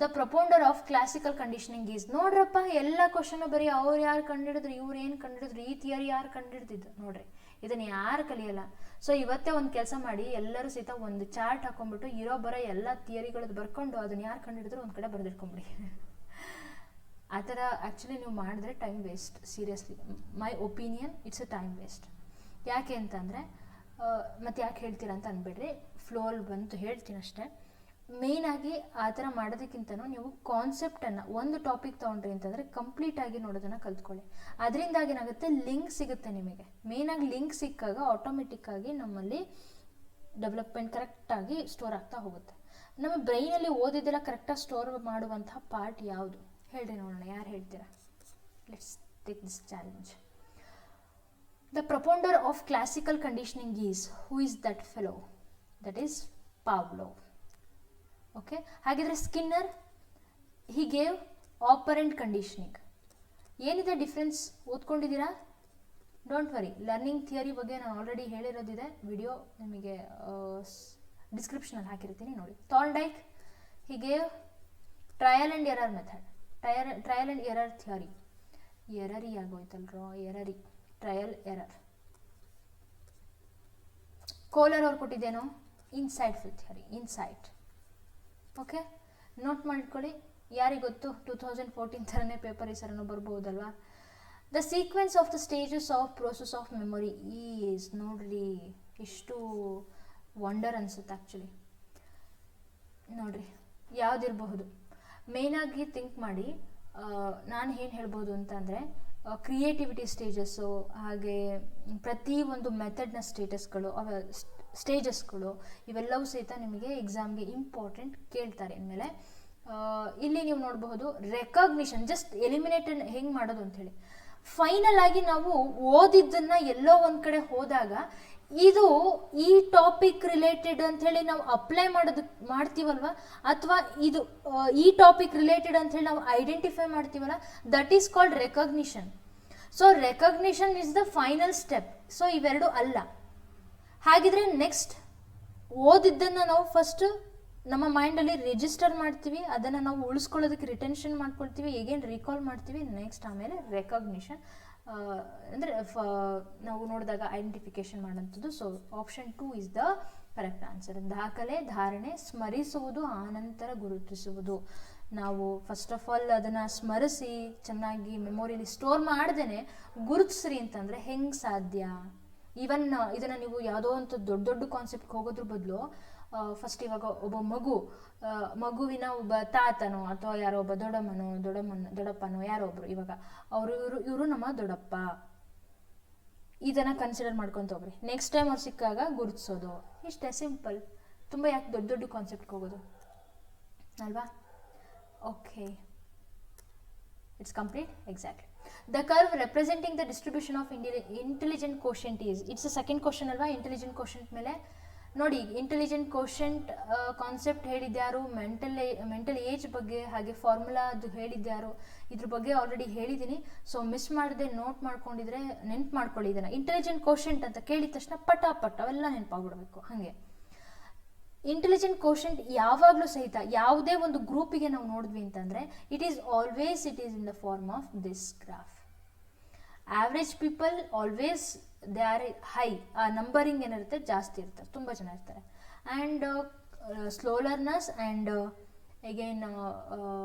The propounder of classical conditioning is, ನೋಡ್ರಪ್ಪ ಎಲ್ಲ ಕ್ವಶನು ಬರೀ ಅವ್ರು ಯಾರು ಕಂಡುಹಿಡಿದ್ರು, ಇವ್ರು ಏನು ಕಂಡುಹಿಡಿದ್ರು, ಈ ಥಿಯರಿ ಯಾರು ಕಂಡುಹಿಡ್ದಿದ್ದು ನೋಡ್ರಿ, ಇದನ್ನು ಯಾರು ಕಲಿಯಲ್ಲ. ಸೊ ಇವತ್ತೇ ಒಂದು ಕೆಲಸ ಮಾಡಿ, ಎಲ್ಲರೂ ಸಹಿತ ಒಂದು ಚಾರ್ಟ್ ಹಾಕೊಂಡ್ಬಿಟ್ಟು ಇರೋ ಬರೋ ಎಲ್ಲ ಥಿಯರಿಗಳದ್ದು ಬರ್ಕೊಂಡು ಅದನ್ನು ಯಾರು ಕಂಡುಹಿಡಿದ್ರು ಒಂದು ಕಡೆ ಬರೆದಿಟ್ಕೊಂಬಿಡಿ. ಆ ಥರ ಆ್ಯಕ್ಚುಲಿ ನೀವು ಮಾಡಿದ್ರೆ time waste. Seriously, my opinion, it's a time waste. ಯಾಕೆ ಅಂತಂದರೆ, ಮತ್ತು ಯಾಕೆ ಹೇಳ್ತೀರಾ ಅಂತ ಅಂದ್ಬಿಡ್ರಿ, ಫ್ಲೋಲ್ಲಿ ಬಂತು ಹೇಳ್ತೀನಿ ಅಷ್ಟೇ. ಮೇಯ್ನಾಗಿ ಆ ಥರ ಮಾಡೋದಕ್ಕಿಂತನೂ ನೀವು ಕಾನ್ಸೆಪ್ಟನ್ನು ಒಂದು ಟಾಪಿಕ್ ತೊಗೊಂಡ್ರಿ ಅಂತಂದರೆ ಕಂಪ್ಲೀಟಾಗಿ ನೋಡೋದನ್ನು ಕಲ್ತ್ಕೊಳ್ಳಿ. ಅದರಿಂದಾಗಿ ಏನಾಗುತ್ತೆ, ಲಿಂಕ್ ಸಿಗುತ್ತೆ ನಿಮಗೆ. ಮೇಯ್ನಾಗಿ ಲಿಂಕ್ ಸಿಕ್ಕಾಗ ಆಟೋಮೆಟಿಕ್ಕಾಗಿ ನಮ್ಮಲ್ಲಿ ಡೆವಲಪ್ಮೆಂಟ್ ಕರೆಕ್ಟಾಗಿ ಸ್ಟೋರ್ ಆಗ್ತಾ ಹೋಗುತ್ತೆ. ನಮ್ಮ ಬ್ರೈನಲ್ಲಿ ಓದಿದ್ದೆಲ್ಲ ಕರೆಕ್ಟಾಗಿ ಸ್ಟೋರ್ ಮಾಡುವಂತಹ ಪಾರ್ಟ್ ಯಾವುದು ಹೇಳ್ರಿ ನೋಡೋಣ, ಯಾರು ಹೇಳ್ತೀರಾ? Let's take this challenge. The propounder of classical conditioning is, who is that fellow? That is Pavlov. Okay, ಹಾಗಿದ್ರೆ Skinner, he gave operant conditioning. ಏನಿದೆ ಡಿಫ್ರೆನ್ಸ್ ಓದ್ಕೊಂಡಿದ್ದೀರಾ? ಡೋಂಟ್ ವರಿ, ಲರ್ನಿಂಗ್ ಥಿಯರಿ ಬಗ್ಗೆ ನಾನು ಆಲ್ರೆಡಿ ಹೇಳಿರೋದಿದೆ, ವಿಡಿಯೋ ನಿಮಗೆ ಡಿಸ್ಕ್ರಿಪ್ಷನಲ್ಲಿ ಹಾಕಿರ್ತೀನಿ ನೋಡಿ. Thorndike, he gave trial and error method, trial and error theory. ಎರರಿ ಆಗೋಯ್ತಲ್ರೋ, ಎರರಿ, ಟ್ರಯಲ್ ಎರರ್. ಕೋಲರ್ ಅವ್ರು ಕೊಟ್ಟಿದ್ದೇನೋ insightful theory, insight. Okay, note ಮಾಡಿಟ್ಕೊಳ್ಳಿ. ಯಾರಿಗೆ ಗೊತ್ತು 2014 ಥರನೇ ಪೇಪರ್ ಈ ಸರನೂ ಬರ್ಬೋದಲ್ವಾ. The sequence of the stages of process of memory is, ನೋಡ್ರಿ ಎಷ್ಟು ವಂಡರ್ ಅನ್ಸುತ್ತೆ ಆ್ಯಕ್ಚುಲಿ. ನೋಡ್ರಿ ಯಾವುದಿರಬಹುದು, ಮೇಯ್ನಾಗಿ ಥಿಂಕ್ ಮಾಡಿ. ನಾನು ಏನು ಹೇಳ್ಬೋದು ಅಂತಂದರೆ, ಕ್ರಿಯೇಟಿವಿಟಿ ಸ್ಟೇಜಸ್ಸು, ಹಾಗೆ ಪ್ರತಿಯೊಂದು ಮೆಥಡ್ನ ಸ್ಟೇಜಸ್ಗಳು ಇವೆಲ್ಲವೂ ಸಹಿತ ನಿಮಗೆ ಎಕ್ಸಾಮ್ಗೆ ಇಂಪಾರ್ಟೆಂಟ್ ಕೇಳ್ತಾರೆ. ಇನ್ಮೇಲೆ ಇಲ್ಲಿ ನೀವು ನೋಡಬಹುದು ರೆಕಗ್ನಿಷನ್, ಜಸ್ಟ್ ಎಲಿಮಿನೇಟೆಡ್ ಹೆಂಗೆ ಮಾಡೋದು ಅಂಥೇಳಿ. ಫೈನಲ್ ಆಗಿ ನಾವು ಓದಿದ್ದನ್ನು ಎಲ್ಲೋ ಒಂದು ಕಡೆ ಹೋದಾಗ ಇದು ಈ ಟಾಪಿಕ್ ರಿಲೇಟೆಡ್ ಅಂಥೇಳಿ ನಾವು ಅಪ್ಲೈ ಮಾಡ್ತೀವಲ್ವ, ಅಥವಾ ಇದು ಈ ಟಾಪಿಕ್ ರಿಲೇಟೆಡ್ ಅಂಥೇಳಿ ನಾವು ಐಡೆಂಟಿಫೈ ಮಾಡ್ತೀವಲ್ಲ, that is called recognition. So recognition is the final step. So ಇವೆರಡು ಅಲ್ಲ. ಹಾಗಿದ್ರೆ ನೆಕ್ಸ್ಟ್ ಓದಿದ್ದನ್ನು ನಾವು ಫಸ್ಟ್ ನಮ್ಮ ಮೈಂಡಲ್ಲಿ ರಿಜಿಸ್ಟರ್ ಮಾಡ್ತೀವಿ, ಅದನ್ನು ನಾವು ಉಳಿಸ್ಕೊಳ್ಳೋದಕ್ಕೆ ರಿಟೆನ್ಷನ್ ಮಾಡ್ಕೊಳ್ತೀವಿ, ಹೇಗೇನು ರೀಕಾಲ್ ಮಾಡ್ತೀವಿ. ನೆಕ್ಸ್ಟ್ ಆಮೇಲೆ ರೆಕಗ್ನಿಷನ್ ಅಂದರೆ ನಾವು ನೋಡಿದಾಗ ಐಡೆಂಟಿಫಿಕೇಶನ್ ಮಾಡೋಂಥದ್ದು. So option 2 is the correct answer. ದಾಖಲೆ, ಧಾರಣೆ, ಸ್ಮರಿಸುವುದು, ಆನಂತರ ಗುರುತಿಸುವುದು. ನಾವು ಫಸ್ಟ್ ಆಫ್ ಆಲ್ ಅದನ್ನು ಸ್ಮರಿಸಿ ಚೆನ್ನಾಗಿ ಮೆಮೊರಿಯಲ್ಲಿ ಸ್ಟೋರ್ ಮಾಡ್ದೇನೆ ಗುರುತಿಸ್ರಿ ಅಂತಂದರೆ ಹೆಂಗೆ ಸಾಧ್ಯ? ಈವನ್ ಇದನ್ನು ನೀವು ಯಾವುದೋ ಅಂತ ದೊಡ್ಡ ದೊಡ್ಡ ಕಾನ್ಸೆಪ್ಟ್ಗೆ ಹೋಗೋದ್ರ ಬದಲು ಫಸ್ಟ್ ಇವಾಗ ಒಬ್ಬ ಮಗುವಿನ ಒಬ್ಬ ತಾತನೋ ಅಥವಾ ಯಾರೋ ಒಬ್ಬ ದೊಡ್ಡಪ್ಪನೋ ಯಾರೋ ಒಬ್ರು, ಇವಾಗ ಇವರು ನಮ್ಮ ದೊಡ್ಡಪ್ಪ, ಇದನ್ನು ಕನ್ಸಿಡರ್ ಮಾಡ್ಕೊತ ಹೋಗ್ರಿ. ನೆಕ್ಸ್ಟ್ ಟೈಮ್ ಅವ್ರು ಸಿಕ್ಕಾಗ ಗುರುತಿಸೋದು, ಇಷ್ಟೇ ಸಿಂಪಲ್. ತುಂಬ ಯಾಕೆ ದೊಡ್ಡ ದೊಡ್ಡ ಕಾನ್ಸೆಪ್ಟ್ಗೆ ಹೋಗೋದು ಅಲ್ವಾ? Okay, it's complete. Exactly. The curve representing the distribution of intelligent quotient is, it's a second question ಅಲ್ವಾ ಇಂಟೆಲಿಜೆಂಟ್ quotient ಮೇಲೆ. ನೋಡಿ, ಇಂಟೆಲಿಜೆಂಟ್ ಕ್ವೋಷೆಂಟ್ ಕಾನ್ಸೆಪ್ಟ್ ಹೇಳಿದ್ಯಾರು? ಮೆಂಟಲ್ ಏಜ್ ಬಗ್ಗೆ, ಹಾಗೆ ಫಾರ್ಮುಲಾ ಅದು ಹೇಳಿದ್ಯಾರು? ಇದ್ರ ಬಗ್ಗೆ ಆಲ್ರೆಡಿ ಹೇಳಿದ್ದೀನಿ. ಸೊ ಮಿಸ್ ಮಾಡದೆ ನೋಟ್ ಮಾಡ್ಕೊಂಡಿದ್ರೆ ನೆನ್ಪು ಮಾಡ್ಕೊಳ್ಳಿ. ಇದನ್ನು ಇಂಟೆಲಿಜೆಂಟ್ ಕ್ವೋಷೆಂಟ್ ಅಂತ ಕೇಳಿದ ತಕ್ಷಣ ಪಟ ಅವೆಲ್ಲ ನೆನಪಾಗ್ಬಿಡ್ಬೇಕು. ಹಾಗೆ ಇಂಟೆಲಿಜೆಂಟ್ ಕ್ವೋಷೆಂಟ್ ಯಾವಾಗಲೂ ಸಹಿತ ಯಾವುದೇ ಒಂದು ಗ್ರೂಪಿಗೆ ನಾವು ನೋಡಿದ್ವಿ ಅಂತಂದರೆ it is in the form of this graph. Average people always they are high, ಆ ನಂಬರಿಂಗ್ ಏನಿರುತ್ತೆ ಜಾಸ್ತಿ ಇರ್ತಾರೆ, ತುಂಬ ಜನ ಇರ್ತಾರೆ. And slow learners and again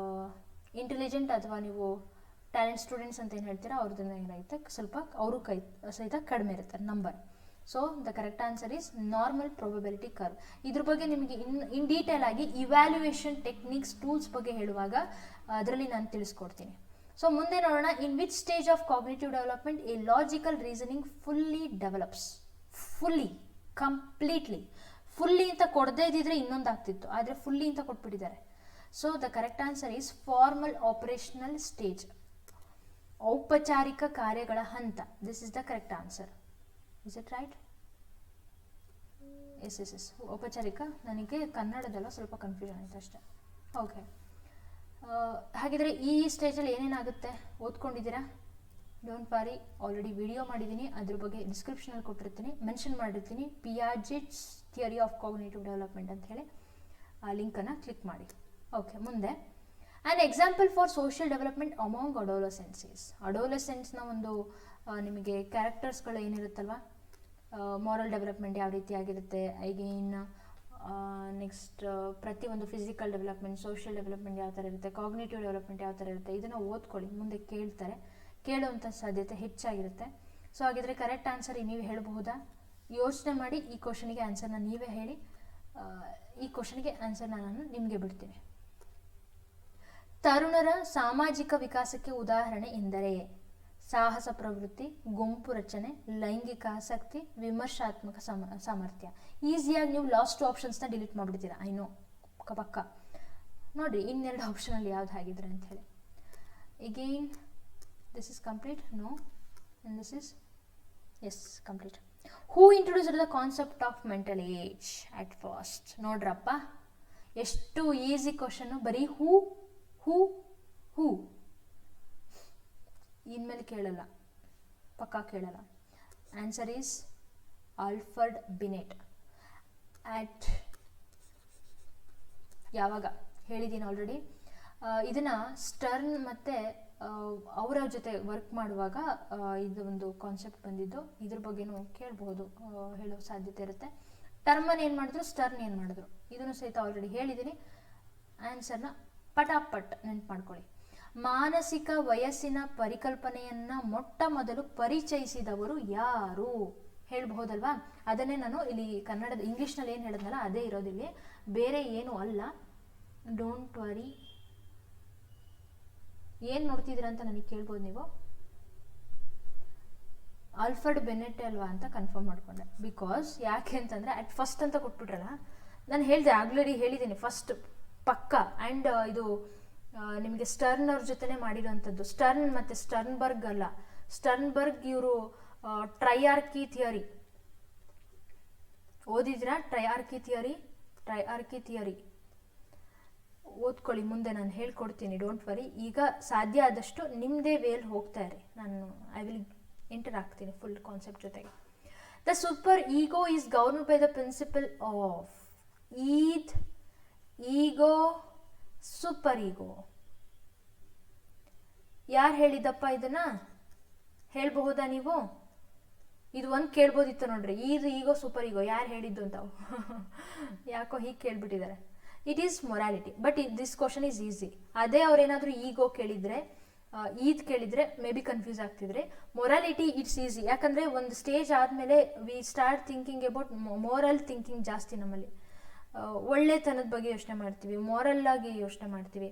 intelligent ಅಥವಾ ನೀವು ಟ್ಯಾಲೆಂಟ್ ಸ್ಟೂಡೆಂಟ್ಸ್ ಅಂತ ಏನು ಹೇಳ್ತೀರಾ, ಅವ್ರದ್ದು ಏನಾಗುತ್ತೆ ಸ್ವಲ್ಪ ಅವರು ಸಹಿತ ಕಡಿಮೆ ಇರ್ತಾರೆ number. So the correct answer is normal probability curve. ಇದ್ರ ಬಗ್ಗೆ ನಿಮಗೆ ಇನ್ ಡೀಟೇಲ್ ಆಗಿ ಇವ್ಯಾಲ್ಯೂಯೇಷನ್ ಟೆಕ್ನಿಕ್ಸ್ ಟೂಲ್ಸ್ ಬಗ್ಗೆ ಹೇಳುವಾಗ ಅದರಲ್ಲಿ ನಾನು ತಿಳಿಸ್ಕೊಡ್ತೀನಿ. ಸೊ ಮುಂದೆ ನೋಡೋಣ. In which stage of cognitive development a logical reasoning fully develops. Fully, completely. Fully ಅಂತ ಕೊಡದೇ ಇದ್ದಿದ್ರೆ ಇನ್ನೊಂದು ಆಗ್ತಿತ್ತು, ಆದರೆ ಫುಲ್ಲಿ ಅಂತ ಕೊಟ್ಬಿಟ್ಟಿದ್ದಾರೆ. So the correct answer is formal operational stage. ಔಪಚಾರಿಕ ಕಾರ್ಯಗಳ ಹಂತ. This is the correct answer. Is it right? S. ಔಪಚಾರಿಕ. ನನಗೆ ಕನ್ನಡದಲ್ಲ ಸ್ವಲ್ಪ ಕನ್ಫ್ಯೂಷನ್ ಆಯಿತು ಅಷ್ಟೇ. ಓಕೆ, ಹಾಗಿದ್ರೆ ಈ ಸ್ಟೇಜಲ್ಲಿ ಏನೇನಾಗುತ್ತೆ ಓದ್ಕೊಂಡಿದ್ದೀರಾ? ಡೋಂಟ್ ವಾರಿ, ಆಲ್ರೆಡಿ ವಿಡಿಯೋ ಮಾಡಿದ್ದೀನಿ, ಅದ್ರ ಬಗ್ಗೆ ಡಿಸ್ಕ್ರಿಪ್ಷನಲ್ಲಿ ಕೊಟ್ಟಿರ್ತೀನಿ, ಮೆನ್ಷನ್ ಮಾಡಿರ್ತೀನಿ. Piaget's theory of cognitive development ಅಂತ ಹೇಳಿ ಆ ಲಿಂಕನ್ನು ಕ್ಲಿಕ್ ಮಾಡಿ. ಓಕೆ, ಮುಂದೆ an example for social development among adolescences. ಅಡೋಲಸೆನ್ಸ್ನ ಒಂದು ನಿಮಗೆ ಕ್ಯಾರೆಕ್ಟರ್ಸ್ಗಳು ಏನಿರುತ್ತಲ್ವ, ಮಾರಲ್ ಡೆವಲಪ್ಮೆಂಟ್ ಯಾವ ರೀತಿ ಆಗಿರುತ್ತೆ, ಅಗೇನ್ ನೆಕ್ಸ್ಟ್ ಪ್ರತಿಯೊಂದು ಫಿಸಿಕಲ್ ಡೆವಲಪ್ಮೆಂಟ್, ಸೋಷಿಯಲ್ ಡೆವಲಪ್ಮೆಂಟ್ ಯಾವ ಥರ ಇರುತ್ತೆ, ಕಾಗ್ನಿಟಿವ್ ಡೆವಲಪ್ಮೆಂಟ್ ಯಾವ ಥರ ಇರುತ್ತೆ, ಇದನ್ನು ಓದ್ಕೊಳ್ಳಿ. ಮುಂದೆ ಕೇಳ್ತಾರೆ, ಕೇಳುವಂಥ ಸಾಧ್ಯತೆ ಹೆಚ್ಚಾಗಿರುತ್ತೆ. ಸೊ ಹಾಗಿದ್ರೆ ಕರೆಕ್ಟ್ ಆನ್ಸರ್ ನೀವು ಹೇಳಬಹುದಾ? ಯೋಚನೆ ಮಾಡಿ ಈ ಕ್ವಶನಿಗೆ ಆನ್ಸರ್ನ ನೀವೇ ಹೇಳಿ. ಈ ಕ್ವಶನ್ಗೆ ಆನ್ಸರ್ನ ನಾನು ನಿಮಗೆ ಬಿಡ್ತೀನಿ. ತರುಣರ ಸಾಮಾಜಿಕ ವಿಕಾಸಕ್ಕೆ ಉದಾಹರಣೆ ಎಂದರೆ ಸಾಹಸ ಪ್ರವೃತ್ತಿ, ಗುಂಪು ರಚನೆ, ಲೈಂಗಿಕ ಆಸಕ್ತಿ, ವಿಮರ್ಶಾತ್ಮಕ ಸಾಮರ್ಥ್ಯ. ಈಸಿಯಾಗಿ ನೀವು ಲಾಸ್ಟ್ ಆಪ್ಷನ್ಸ್ನ ಡಿಲೀಟ್ ಮಾಡಿಬಿಡ್ತೀರಾ, ಐ ನೋ, ಪಕ್ಕ. ನೋಡಿ ಇನ್ನೆರಡು ಆಪ್ಷನಲ್ಲಿ ಯಾವ್ದು ಆಗಿದ್ರೆ ಅಂತ ಹೇಳಿ. Again this is complete, no, and this is yes complete. Who introduced the concept of mental age at first? ನೋಡ್ರಪ್ಪ, ಎಷ್ಟು ಈಸಿ ಕ್ವಶನ್ನು. ಬರೀ ಹೂ ಹೂ ಹೂ, ಇನ್ಮೇಲೆ ಕೇಳಲ್ಲ, ಪಕ್ಕಾ ಕೇಳಲ್ಲ. Answer is Alfred Binet. ಆಟ್ ಯಾವಾಗ ಹೇಳಿದ್ದೀನಿ ಆಲ್ರೆಡಿ. ಇದನ್ನು ಸ್ಟರ್ನ್ ಮತ್ತು ಅವರ ಜೊತೆ ವರ್ಕ್ ಮಾಡುವಾಗ ಇದು ಒಂದು ಕಾನ್ಸೆಪ್ಟ್ ಬಂದಿದ್ದು. ಇದ್ರ ಬಗ್ಗೆನೂ ಕೇಳಬಹುದು, ಹೇಳೋ ಸಾಧ್ಯತೆ ಇರುತ್ತೆ. ಟರ್ಮನ್ ಏನು ಮಾಡಿದ್ರು, ಸ್ಟರ್ನ್ ಏನು ಮಾಡಿದ್ರು, ಇದನ್ನು ಸಹಿತ ಆಲ್ರೆಡಿ ಹೇಳಿದ್ದೀನಿ. ಆನ್ಸರ್ನ ಪಟಾಪಟ್ ನೆನ್ಪು ಮಾಡ್ಕೊಳ್ಳಿ. ಮಾನಸಿಕ ವಯಸ್ಸಿನ ಪರಿಕಲ್ಪನೆಯನ್ನು ಮೊಟ್ಟ ಮೊದಲು ಪರಿಚಯಿಸಿದವರು ಯಾರು ಹೇಳ್ಬಹುದಲ್ವಾ? ಅದನ್ನೇ ನಾನು ಇಲ್ಲಿ ಕನ್ನಡದ ಇಂಗ್ಲೀಷ್ನಲ್ಲಿ ಏನು ಹೇಳಿದ್ನಲ್ಲ ಅದೇ ಇರೋದಿಲ್ಲಿ, ಬೇರೆ ಏನು ಅಲ್ಲ. Don't worry. ಏನು ನೋಡ್ತಿದ್ದೀರಾ ಅಂತ ನನಗೆ ಕೇಳ್ಬೋದು ನೀವು. ಆಲ್ಫರ್ಡ್ ಬೆನೆಟ್ ಅಲ್ವಾ ಅಂತ ಕನ್ಫರ್ಮ್ ಮಾಡ್ಕೊಂಡೆ. ಬಿಕಾಸ್ ಯಾಕೆ ಅಂತಂದರೆ ಅಟ್ ಫಸ್ಟ್ ಅಂತ ಕೊಟ್ಬಿಟ್ರಲ್ಲ, ನಾನು ಹೇಳಿದೆ ಆಲ್ರೆಡಿ ಹೇಳಿದ್ದೀನಿ, ಫಸ್ಟ್ ಪಕ್ಕ. ಆ್ಯಂಡ್ ಇದು ನಿಮಗೆ ಸ್ಟರ್ನ್ ಅವ್ರ ಜೊತೆನೇ ಮಾಡಿರೋವಂಥದ್ದು. ಸ್ಟರ್ನ್ ಮತ್ತು ಸ್ಟರ್ನ್ಬರ್ಗ್ ಅಲ್ಲ, ಸ್ಟರ್ನ್ಬರ್ಗ್ ಇವರು ಟ್ರೈಆರ್ಕಿ ಥಿಯರಿ ಓದಿದ್ರಾ? ಟ್ರೈಆರ್ಕಿ ಥಿಯರಿ ಓದ್ಕೊಳ್ಳಿ, ಮುಂದೆ ನಾನು ಹೇಳ್ಕೊಡ್ತೀನಿ, ಡೋಂಟ್ ವರಿ. ಈಗ ಸಾಧ್ಯ ಆದಷ್ಟು ನಿಮ್ಮದೇ ವೇಲ್ ಹೋಗ್ತಾ ಇರಿ, ನಾನು ಐ ವಿಲ್ ಎಂಟರ್ ಆಗ್ತೀನಿ ಫುಲ್ ಕಾನ್ಸೆಪ್ಟ್ ಜೊತೆಗೆ. The super ego is governed by the principle of ego super ego. ಯಾರು ಹೇಳಿದ್ದಪ್ಪ ಇದನ್ನ? ಹೇಳ್ಬಹುದಾ ನೀವು? ಇದು ಒಂದು ಕೇಳ್ಬೋದಿತ್ತು ನೋಡ್ರಿ, ಈಗೋ ಸೂಪರ್ ಈಗೋ ಯಾರು ಹೇಳಿದ್ದು ಅಂತ. ಯಾಕೋ ಹೀಗೆ ಕೇಳ್ಬಿಟ್ಟಿದ್ದಾರೆ. It is morality, but this question is easy. ಅದೇ ಅವ್ರೇನಾದರೂ ಈಗೋ ಕೇಳಿದರೆ, ಕೇಳಿದರೆ ಮೇ ಬಿ ಕನ್ಫ್ಯೂಸ್ ಆಗ್ತಿದ್ರೆ. ಮೊರಾಲಿಟಿ ಇಟ್ಸ್ ಈಸಿ, ಯಾಕಂದರೆ ಒಂದು ಸ್ಟೇಜ್ ಆದಮೇಲೆ we start thinking about moral thinking ಜಾಸ್ತಿ ನಮ್ಮಲ್ಲಿ. ಒಳ್ಳೆತನದ ಬಗ್ಗೆ ಯೋಚನೆ ಮಾಡ್ತೀವಿ, ಮಾರಲ್ ಆಗಿ ಯೋಚನೆ ಮಾಡ್ತೀವಿ.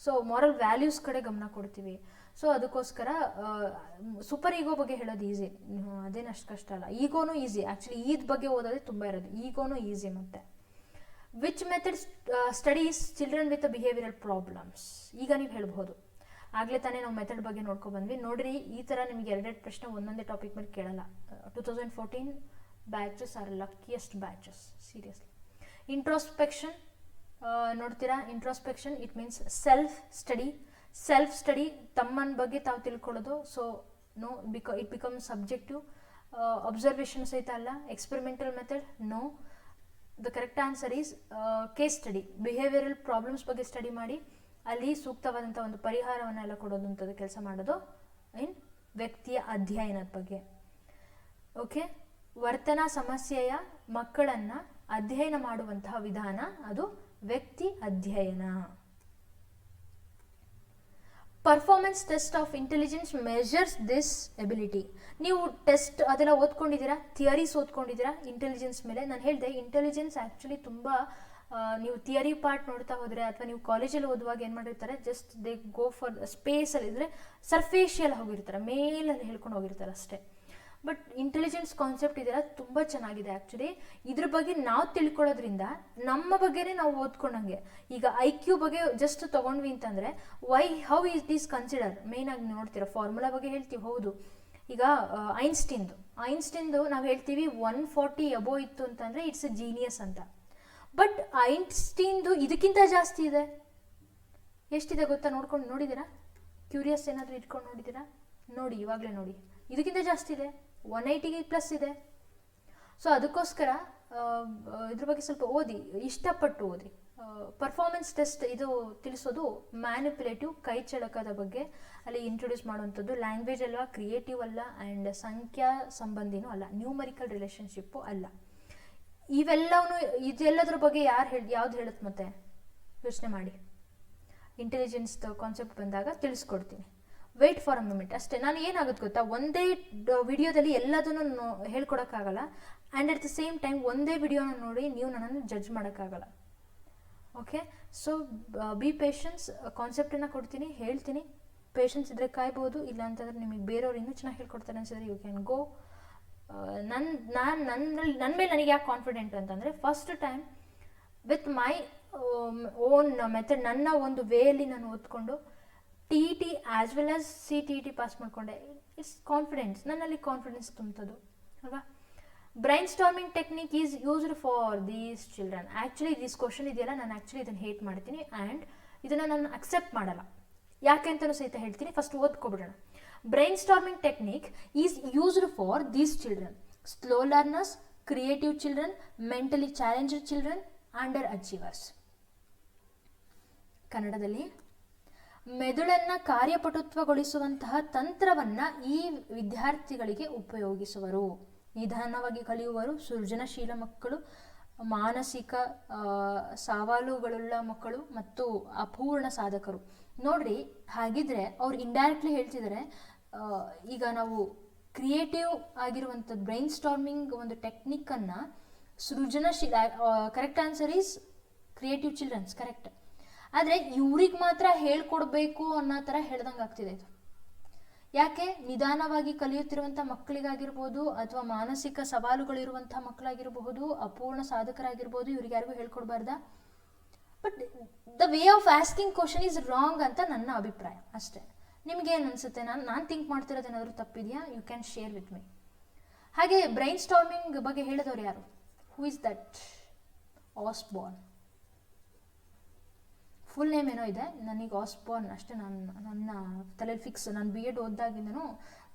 ಸೊ ಮಾರಲ್ ವ್ಯಾಲ್ಯೂಸ್ ಕಡೆ ಗಮನ ಕೊಡ್ತೀವಿ. ಸೊ ಅದಕ್ಕೋಸ್ಕರ ಸೂಪರ್ ಈಗೋ ಬಗ್ಗೆ ಹೇಳೋದು ಈಸಿ, ಅದೇನು ಅಷ್ಟು ಕಷ್ಟ ಅಲ್ಲ. ಈಗೋನು ಈಸಿ, ಆ್ಯಕ್ಚುಲಿ ಬಗ್ಗೆ ಓದೋದೇ ತುಂಬ ಇರೋದು. ಈಗೋನು ಈಸಿ. ಮತ್ತು which method studies children with behavioural problems? ಈಗ ನೀವು ಹೇಳ್ಬೋದು, ಆಗಲೇ ತಾನೇ ನಾವು ಮೆಥಡ್ ಬಗ್ಗೆ ನೋಡ್ಕೊಬಂದ್ವಿ. ನೋಡ್ರಿ, ಈ ಥರ ನಿಮಗೆ ಎರಡೆರಡು ಪ್ರಶ್ನೆ ಒಂದೊಂದೇ ಟಾಪಿಕ್ ಮೇಲೆ ಕೇಳಲ್ಲ. 2014 batches are luckiest batches, seriously. Introspection ನೋಡ್ತೀರಾ? Introspection it means self study, ತಮ್ಮನ ಬಗ್ಗೆ ತಾವು ತಿಳ್ಕೊಳ್ಳೋದು. So no, it become subjective. Observation ಸಹಿತ ಅಲ್ಲ. Experimental method, no. The correct answer is case study. Behavioural problems ಬಗ್ಗೆ ಸ್ಟಡಿ ಮಾಡಿ ಅಲ್ಲಿ ಸೂಕ್ತವಾದಂಥ ಒಂದು ಪರಿಹಾರವನ್ನೆಲ್ಲ ಕೊಡೋದಂಥದ್ದು ಕೆಲಸ ಮಾಡೋದು ಇನ್ ವ್ಯಕ್ತಿಯ ಅಧ್ಯಯನದ ಬಗ್ಗೆ. ಓಕೆ, ವರ್ತನಾ ಸಮಸ್ಯೆಯ ಮಕ್ಕಳನ್ನು ಅಧ್ಯಯನ ಮಾಡುವಂತಹ ವಿಧಾನ ಅದು ವ್ಯಕ್ತಿ ಅಧ್ಯಯನ. Performance test of intelligence measures this ability. ನೀವು ಟೆಸ್ಟ್ ಅದೆಲ್ಲ ಓದ್ಕೊಂಡಿದ್ದೀರಾ, ಥಿಯರೀಸ್ ಓದ್ಕೊಂಡಿದ್ದೀರಾ ಇಂಟೆಲಿಜೆನ್ಸ್ ಮೇಲೆ. ನಾನು ಹೇಳಿದೆ ಇಂಟೆಲಿಜೆನ್ಸ್ ಆ್ಯಕ್ಚುಲಿ ತುಂಬ ನೀವು ಥಿಯರಿ ಪಾರ್ಟ್ ನೋಡ್ತಾ ಹೋದರೆ ಅಥವಾ ನೀವು ಕಾಲೇಜಲ್ಲಿ ಓದುವಾಗ ಏನು ಮಾಡಿರ್ತಾರೆ, ಜಸ್ಟ್ ದೇ ಗೋ ಫಾರ್ ಸ್ಪೇಸಲ್ಲಿ ಇದ್ದರೆ ಸರ್ಫೇಶಿಯಲ್ ಹೋಗಿರ್ತಾರೆ, ಮೇಲಲ್ಲಿ ಹೇಳ್ಕೊಂಡು ಹೋಗಿರ್ತಾರೆ ಅಷ್ಟೇ. ಬಟ್ ಇಂಟೆಲಿಜೆನ್ಸ್ ಕಾನ್ಸೆಪ್ಟ್ ಇದೆಲ್ಲ ತುಂಬ ಚೆನ್ನಾಗಿದೆ ಆ್ಯಕ್ಚುಲಿ. ಇದ್ರ ಬಗ್ಗೆ ನಾವು ತಿಳ್ಕೊಳ್ಳೋದ್ರಿಂದ ನಮ್ಮ ಬಗ್ಗೆನೇ ನಾವು ಓದ್ಕೊಂಡಂಗೆ. ಈಗ IQ ಬಗ್ಗೆ ಜಸ್ಟ್ ತೊಗೊಂಡ್ವಿ ಅಂತಂದರೆ ಹೌ ಇಟ್ ಈಸ್ ಕನ್ಸಿಡರ್ ಮೇಯ್ನಾಗಿ ನೋಡ್ತೀರಾ. ಫಾರ್ಮುಲಾ ಬಗ್ಗೆ ಹೇಳ್ತೀವಿ, ಹೌದು. ಈಗ ಐನ್ಸ್ಟೀನ್ದು ನಾವು ಹೇಳ್ತೀವಿ 140 ಅಬೋ ಇತ್ತು ಅಂತಂದರೆ ಇಟ್ಸ್ ಎ ಜೀನಿಯಸ್ ಅಂತ. ಬಟ್ ಐನ್ಸ್ಟೀನ್ದು ಇದಕ್ಕಿಂತ ಜಾಸ್ತಿ ಇದೆ. ಎಷ್ಟಿದೆ ಗೊತ್ತಾ? ನೋಡಿದ್ದೀರಾ? ಕ್ಯೂರಿಯಸ್ ಏನಾದರೂ ಇಟ್ಕೊಂಡು ನೋಡಿದ್ದೀರಾ? ನೋಡಿ, ಇವಾಗಲೇ ನೋಡಿ, ಇದಕ್ಕಿಂತ ಜಾಸ್ತಿ ಇದೆ, 180+ ಇದೆ. ಸೊ ಅದಕ್ಕೋಸ್ಕರ ಇದ್ರ ಬಗ್ಗೆ ಸ್ವಲ್ಪ ಓದಿ, ಇಷ್ಟಪಟ್ಟು ಓದಿ. ಪರ್ಫಾರ್ಮೆನ್ಸ್ ಟೆಸ್ಟ್ ಇದು ತಿಳಿಸೋದು ಮ್ಯಾನಿಪುಲೇಟಿವ್, ಕೈ ಚಳಕದ ಬಗ್ಗೆ ಅಲ್ಲಿ ಇಂಟ್ರೊಡ್ಯೂಸ್ ಮಾಡುವಂಥದ್ದು. ಲ್ಯಾಂಗ್ವೇಜ್ ಅಲ್ಲ, ಕ್ರಿಯೇಟಿವ್ ಅಲ್ಲ, ಆ್ಯಂಡ್ ಸಂಖ್ಯಾ ಸಂಬಂಧಿನೂ ಅಲ್ಲ, ನ್ಯೂಮರಿಕಲ್ ರಿಲೇಷನ್ಶಿಪ್ಪು ಅಲ್ಲ. ಇದೆಲ್ಲದ್ರ ಬಗ್ಗೆ ಯಾವ್ದು ಹೇಳುತ್ತೆ ಮತ್ತೆ ಯೋಚನೆ ಮಾಡಿ. ಇಂಟೆಲಿಜೆನ್ಸ್ ಕಾನ್ಸೆಪ್ಟ್ ಬಂದಾಗ ತಿಳಿಸ್ಕೊಡ್ತೀನಿ. ವೆಯ್ಟ್ ಫಾರ್ ಅ ಮೂಮೆಂಟ್ ಅಷ್ಟೇ. ನಾನು ಏನಾಗುತ್ತೆ ಗೊತ್ತಾ, ಒಂದೇ ವಿಡಿಯೋದಲ್ಲಿ ಎಲ್ಲದನ್ನು ಹೇಳ್ಕೊಡೋಕ್ಕಾಗಲ್ಲ. And at the same time ಒಂದೇ ವಿಡಿಯೋನ ನೋಡಿ ನೀವು ನನ್ನನ್ನು ಜಡ್ಜ್ ಮಾಡೋಕ್ಕಾಗಲ್ಲ. Okay, so be patience. ಕಾನ್ಸೆಪ್ಟನ್ನು ಕೊಡ್ತೀನಿ, ಹೇಳ್ತೀನಿ. ಪೇಷನ್ಸ್ ಇದ್ದರೆ ಕಾಯ್ಬೋದು, ಇಲ್ಲ ಅಂತಂದರೆ ನಿಮಗೆ ಬೇರೆಯವ್ರು ಇನ್ನೂ ಚೆನ್ನಾಗಿ ಹೇಳ್ಕೊಡ್ತಾರೆ ಅನ್ಸಿದ್ರೆ ಯು ಕ್ಯಾನ್ ಗೋ. ನನ್ನ ಮೇಲೆ ನನಗೆ ಯಾಕೆ ಕಾನ್ಫಿಡೆಂಟ್ ಅಂತಂದರೆ, first time with my own method, ನನ್ನ ಒಂದು ವೇಯಲ್ಲಿ ನಾನು ಓದ್ಕೊಂಡು TET as well as CTET pass ಮಾಡಿಕೊಂಡೆ. ಇಟ್ಸ್ ಕಾನ್ಫಿಡೆನ್ಸ್, ನನ್ನಲ್ಲಿ ಕಾನ್ಫಿಡೆನ್ಸ್ ತುಂಬ್ತದು ಅಲ್ವಾ. Brain storming technique is used for these children. Actually this question ಇದೆಯಲ್ಲ, ನಾನು ಆ್ಯಕ್ಚುಲಿ ಇದನ್ನು ಹೇಟ್ ಮಾಡ್ತೀನಿ ಆ್ಯಂಡ್ ಇದನ್ನು ನಾನು ಅಕ್ಸೆಪ್ಟ್ ಮಾಡಲ್ಲ. ಯಾಕೆ ಅಂತಲೂ ಸಹಿತ ಹೇಳ್ತೀನಿ. First ಓದ್ಕೊಬಿಡೋಣ. Brainstorming technique is used for these children: slow learners, creative children, mentally challenged children, underachievers. ಕನ್ನಡದಲ್ಲಿ ಮೆದುಳನ್ನು ಕಾರ್ಯಪಟುತ್ವಗೊಳಿಸುವಂತಹ ತಂತ್ರವನ್ನು ಈ ವಿದ್ಯಾರ್ಥಿಗಳಿಗೆ ಉಪಯೋಗಿಸುವರು. ನಿಧಾನವಾಗಿ ಕಲಿಯುವರು, ಸೃಜನಶೀಲ ಮಕ್ಕಳು, ಮಾನಸಿಕ ಸವಾಲುಗಳುಳ್ಳ ಮಕ್ಕಳು ಮತ್ತು ಅಪೂರ್ಣ ಸಾಧಕರು. ನೋಡ್ರಿ, ಹಾಗಿದ್ರೆ ಅವ್ರು ಇಂಡೈರೆಕ್ಟ್ಲಿ ಹೇಳ್ತಿದ್ದಾರೆ, ಈಗ ನಾವು ಕ್ರಿಯೇಟಿವ್ ಆಗಿರುವಂಥದ್ದು ಬ್ರೈನ್ ಸ್ಟಾರ್ಮಿಂಗ್ ಒಂದು ಟೆಕ್ನಿಕ್ಕನ್ನು ಸೃಜನಶೀಲ, correct answer is creative childrens, correct. ಆದರೆ ಇವ್ರಿಗೆ ಮಾತ್ರ ಹೇಳ್ಕೊಡ್ಬೇಕು ಅನ್ನೋ ಥರ ಹೇಳ್ದಂಗೆ ಆಗ್ತಿದೆ ಇದು. ಯಾಕೆ? ನಿಧಾನವಾಗಿ ಕಲಿಯುತ್ತಿರುವಂಥ ಮಕ್ಕಳಿಗಾಗಿರ್ಬೋದು, ಅಥವಾ ಮಾನಸಿಕ ಸವಾಲುಗಳಿರುವಂಥ ಮಕ್ಕಳಾಗಿರಬಹುದು, ಅಪೂರ್ಣ ಸಾಧಕರಾಗಿರ್ಬೋದು, ಇವ್ರಿಗೆ ಯಾರಿಗೂ ಹೇಳ್ಕೊಡ್ಬಾರ್ದಾ? But the way of asking question is wrong ಅಂತ ನನ್ನ ಅಭಿಪ್ರಾಯ ಅಷ್ಟೇ. ನಿಮಗೇನು ಅನಿಸುತ್ತೆ? ನಾನು ಥಿಂಕ್ ಮಾಡ್ತಿರೋದು ಏನಾದರೂ ತಪ್ಪಿದೆಯಾ? You can share with me. ಹಾಗೆ ಬ್ರೈನ್ ಸ್ಟಾರ್ಮಿಂಗ್ ಬಗ್ಗೆ ಹೇಳಿದವರು ಯಾರು? Who is that? Osborn. Full name ಏನೋ ಇದೆ, ನನಗೆ ಆಸ್ಬಾರ್ನ್ ಅಷ್ಟೇ ನನ್ನ ತಲೆಯಲ್ಲಿ ಫಿಕ್ಸ್. ನಾನು BEd ಓದ್ದಾಗಿಂದನೂ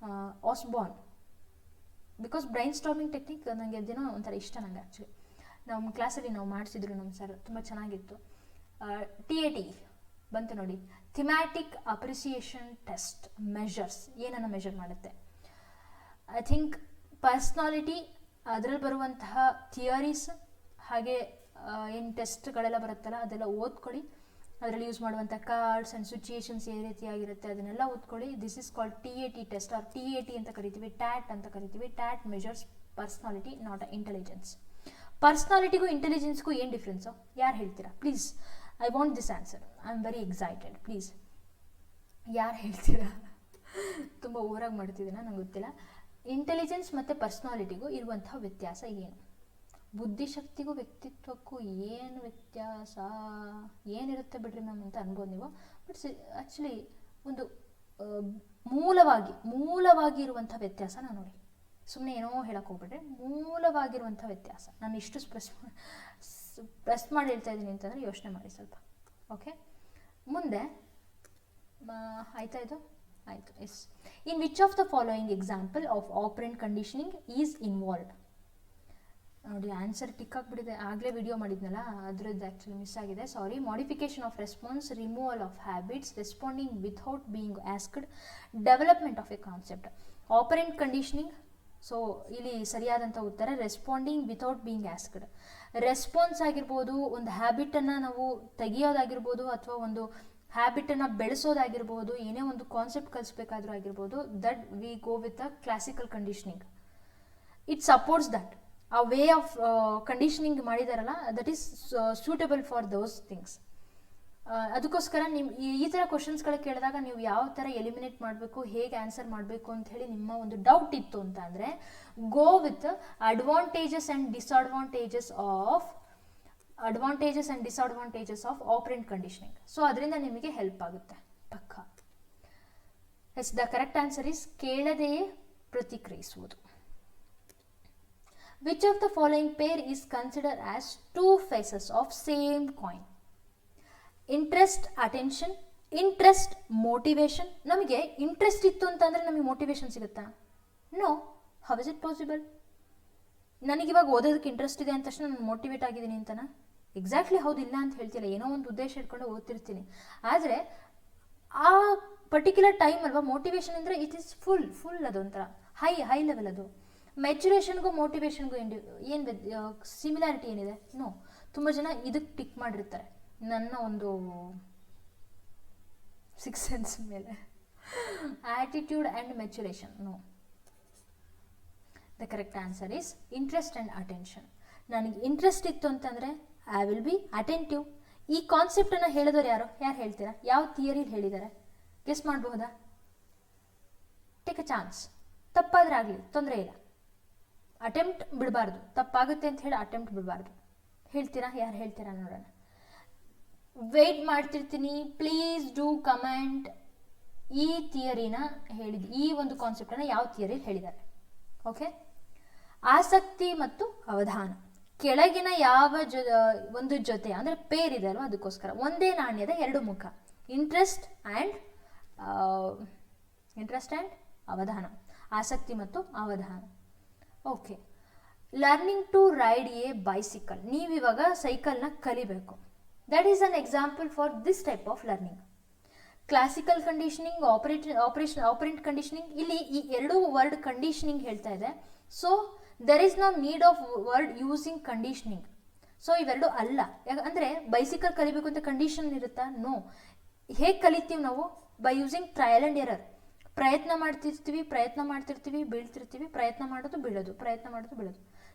Osborn. Because brainstorming technique ನನಗೆ ಅದೇನೋ ಒಂಥರ ಇಷ್ಟ ನನಗೆ. ಆ್ಯಕ್ಚುಲಿ ನಮ್ಮ ಕ್ಲಾಸಲ್ಲಿ ನಾವು ಮಾಡಿಸಿದ್ರು ನಮ್ಮ ಸರ್, ತುಂಬ ಚೆನ್ನಾಗಿತ್ತು. TAT ಬಂತು ನೋಡಿ, ಥಿಮ್ಯಾಟಿಕ್ ಅಪ್ರಿಸಿಯೇಷನ್ ಟೆಸ್ಟ್ ಮೆಷರ್ಸ್. ಏನನ್ನು ಮೆಷರ್ ಮಾಡುತ್ತೆ? ಐ ಥಿಂಕ್ ಪರ್ಸ್ನಾಲಿಟಿ, ಅದರಲ್ಲಿ ಬರುವಂತಹ ಥಿಯರೀಸ್, ಹಾಗೆ ಏನು ಟೆಸ್ಟ್ಗಳೆಲ್ಲ ಬರುತ್ತಲ್ಲ ಅದೆಲ್ಲ ಓದ್ಕೊಳ್ಳಿ. ಅದರಲ್ಲಿ ಯೂಸ್ ಮಾಡುವಂಥ ಕಾರ್ಡ್ಸ್ ಆ್ಯಂಡ್ ಸಿಚುಯೇಷನ್ಸ್ ಯಾವ ರೀತಿಯಾಗಿರುತ್ತೆ ಅದನ್ನೆಲ್ಲ ಓದ್ಕೊಳ್ಳಿ. This is called TAT test, or TAT ಅಂತ ಕರಿತೀವಿ, ಟ್ಯಾಟ್ ಅಂತ ಕರಿತೀವಿ. TAT measures personality, not intelligence. ಪರ್ಸ್ನಾಲಿಟಿಗೂ ಇಂಟೆಲಿಜೆನ್ಸ್ಗೂ ಏನು ಡಿಫ್ರೆನ್ಸು? ಯಾರು ಹೇಳ್ತೀರಾ please? I want this answer. I am very excited. Please ಯಾರು ಹೇಳ್ತೀರಾ? ತುಂಬ ಓವರಾಗಿ ಮಾಡ್ತಿದ್ದೀನ, ನಂಗೆ ಗೊತ್ತಿಲ್ಲ. ಇಂಟೆಲಿಜೆನ್ಸ್ ಮತ್ತು ಪರ್ಸ್ನಾಲಿಟಿಗೂ ಇರುವಂಥ ವ್ಯತ್ಯಾಸ ಏನು? ಬುದ್ಧಿಶಕ್ತಿಗೂ ವ್ಯಕ್ತಿತ್ವಕ್ಕೂ ಏನು ವ್ಯತ್ಯಾಸ? ಏನಿರುತ್ತೆ ಬಿಡ್ರಿ ಮ್ಯಾಮ್ ಅಂತ ಅನ್ಬೋದು ನೀವು. ಬಟ್ ಆ್ಯಕ್ಚುಲಿ ಒಂದು ಮೂಲವಾಗಿ ಇರುವಂಥ ವ್ಯತ್ಯಾಸನ ನೋಡಿ. ಸುಮ್ಮನೆ ಏನೋ ಹೇಳಕ್ಕೆ ಹೋಗ್ಬಿಟ್ರೆ ಮೂಲವಾಗಿರುವಂಥ ವ್ಯತ್ಯಾಸ. ನಾನು ಇಷ್ಟು ಪ್ರೆಸ್ ಮಾಡಿ ಹೇಳ್ತಾ ಇದ್ದೀನಿ ಅಂತಂದರೆ ಯೋಚನೆ ಮಾಡಿ ಸ್ವಲ್ಪ. ಓಕೆ, ಮುಂದೆ ಆಯ್ತಾ ಇದು? ಆಯಿತು. Yes. In which of the following example of operant conditioning is involved? ನೋಡಿ, ಆನ್ಸರ್ ಟಿಕ್ ಆಗಿಬಿಟ್ಟಿದೆ. ಆಗಲೇ ವಿಡಿಯೋ ಮಾಡಿದ್ನಲ್ಲ, ಅದರದ್ದು ಆ್ಯಕ್ಚುಲಿ ಮಿಸ್ ಆಗಿದೆ, sorry. Modification of response, removal of habits, responding without being asked, development of a concept. Operant conditioning, so ಇಲ್ಲಿ ಸರಿಯಾದಂಥ ಉತ್ತರ responding without being asked. Response ಆಗಿರ್ಬೋದು, ಒಂದು ಹ್ಯಾಬಿಟನ್ನು ನಾವು ತೆಗಿಯೋದಾಗಿರ್ಬೋದು, ಅಥವಾ ಒಂದು ಹ್ಯಾಬಿಟನ್ನು ಬೆಳೆಸೋದಾಗಿರ್ಬೋದು, ಏನೇ ಒಂದು ಕಾನ್ಸೆಪ್ಟ್ ಕಲಿಸ್ಬೇಕಾದ್ರೂ ಆಗಿರ್ಬೋದು, that we go with a classical conditioning. It supports that. ಆ ವೇ ಆಫ್ ಕಂಡೀಷನಿಂಗ್ ಮಾಡಿದಾರಲ್ಲ, that is suitable for those things. ಅದಕ್ಕೋಸ್ಕರ ನೀವು ಈ ಥರ ಕ್ವಶನ್ಸ್ಗಳು ಕೇಳಿದಾಗ ನೀವು ಯಾವ ಥರ ಎಲಿಮಿನೇಟ್ ಮಾಡಬೇಕು, ಹೇಗೆ ಆನ್ಸರ್ ಮಾಡಬೇಕು ಅಂತ ಹೇಳಿ ನಿಮ್ಮ ಒಂದು ಡೌಟ್ ಇತ್ತು ಅಂತ ಅಂದರೆ, go with advantages and disadvantages of operant conditioning. So ಅದರಿಂದ ನಿಮಗೆ ಹೆಲ್ಪ್ ಆಗುತ್ತೆ ಪಕ್ಕ. Yes, the correct answer is ಕೇಳದೆಯೇ ಪ್ರತಿಕ್ರಿಯಿಸುವುದು. Which of the following pair is considered as two faces of same coin? Interest, attention. Interest, motivation. ನಮಗೆ interest ಇತ್ತು ಅಂತಂದರೆ ನಮಗೆ ಮೋಟಿವೇಶನ್ ಸಿಗುತ್ತಾ? No. How is it possible? ನನಗಿವಾಗ ಓದೋದಕ್ಕೆ ಇಂಟ್ರೆಸ್ಟ್ ಇದೆ ಅಂದ ತಕ್ಷಣ ನಾನು ಮೋಟಿವೇಟ್ ಆಗಿದ್ದೀನಿ ಅಂತನಾ? ಎಕ್ಸಾಕ್ಟ್ಲಿ ಹೌದಿಲ್ಲ ಅಂತ ಹೇಳ್ತಿಲ್ಲ. ಏನೋ ಒಂದು ಉದ್ದೇಶ ಇಟ್ಕೊಂಡು ಓದ್ತಿರ್ತೀನಿ. ಆದರೆ ಆ ಪರ್ಟಿಕ್ಯುಲರ್ ಟೈಮ್ ಅಲ್ವಾ ಮೋಟಿವೇಶನ್ ಅಂದರೆ ಇಟ್ ಈಸ್ ಫುಲ್ ಅದೊಂಥರ ಹೈ ಲೆವೆಲ್ ಅದು. ಮೆಚುರೇಷನ್ಗೂ ಮೋಟಿವೇಶನ್ಗೂ ಏನು ಸಿಮಿಲಾರಿಟಿ ಏನಿದೆ? ನೋ. ತುಂಬ ಜನ ಇದಕ್ಕೆ ಟಿಕ್ ಮಾಡಿರ್ತಾರೆ ನನ್ನ ಒಂದು ಸಿಕ್ಸ್ ಸೆನ್ಸ್ ಮೇಲೆ. Attitude and maturation, no. The correct answer is interest and attention. ನನಗೆ ಇಂಟ್ರೆಸ್ಟ್ ಇತ್ತು ಅಂತಂದರೆ ಐ ವಿಲ್ ಬಿ ಅಟೆಂಟಿವ್. ಈ ಕಾನ್ಸೆಪ್ಟನ್ನು ಹೇಳಿದವರು ಯಾರು ಹೇಳ್ತೀರಾ? ಯಾವ ಥಿಯರಿಲಿ ಹೇಳಿದ್ದಾರೆ? ಗೆಸ್ ಮಾಡಬಹುದಾ? Take a chance. ತಪ್ಪಾದ್ರೆ ಆಗಲಿ, ತೊಂದರೆ ಇಲ್ಲ. ಅಟೆಂಪ್ಟ್ ಬಿಡಬಾರ್ದು. ತಪ್ಪಾಗುತ್ತೆ ಅಂತ ಹೇಳಿ ಅಟೆಂಪ್ಟ್ ಬಿಡಬಾರ್ದು. ಹೇಳ್ತೀರಾ? ಯಾರು ಹೇಳ್ತೀರಾ ನೋಡೋಣ. ವೆಯ್ಟ್ ಮಾಡ್ತಿರ್ತೀನಿ. Please do comment. ಈ ಥಿಯರಿನ ಈ ಒಂದು ಕಾನ್ಸೆಪ್ಟನ್ನು ಯಾವ ಥಿಯರಿ ಹೇಳಿದ್ದಾರೆ? ಓಕೆ. ಆಸಕ್ತಿ ಮತ್ತು ಅವಧಾನ. ಕೆಳಗಿನ ಯಾವ ಒಂದು ಜೊತೆ ಅಂದರೆ ಪೇರ್ ಇದೆ ಅಲ್ವಾ, ಅದಕ್ಕೋಸ್ಕರ ಒಂದೇ ನಾಣ್ಯದ ಎರಡು ಮುಖ. ಇಂಟ್ರೆಸ್ಟ್ ಆ್ಯಂಡ್ ಅವಧಾನ. ಆಸಕ್ತಿ ಮತ್ತು ಅವಧಾನ. Okay. Learning to ride a bicycle. ನೀವಿವಾಗ ಸೈಕಲ್ನ ಕಲಿಬೇಕು. That is an example for this type of learning. Classical conditioning, operant conditioning. ಇಲ್ಲಿ ಈ ಎರಡೂ ವರ್ಡ್ ಕಂಡೀಷನಿಂಗ್ ಹೇಳ್ತಾ ಇದೆ. So there is no need of word using conditioning. So ಇವೆರಡು ಅಲ್ಲ. ಅಂದರೆ ಬೈಸಿಕಲ್ ಕಲಿಬೇಕು ಅಂತ ಕಂಡೀಷನ್ ಇರುತ್ತಾ? ನೋ. ಹೇಗೆ ಕಲಿತೀವಿ ನಾವು? By using trial and error. ಪ್ರಯತ್ನ ಮಾಡ್ತಿರ್ತೀವಿ, ಬೀಳ್ತಿರ್ತೀವಿ, ಪ್ರಯತ್ನ ಮಾಡೋದು ಬೀಳೋದು.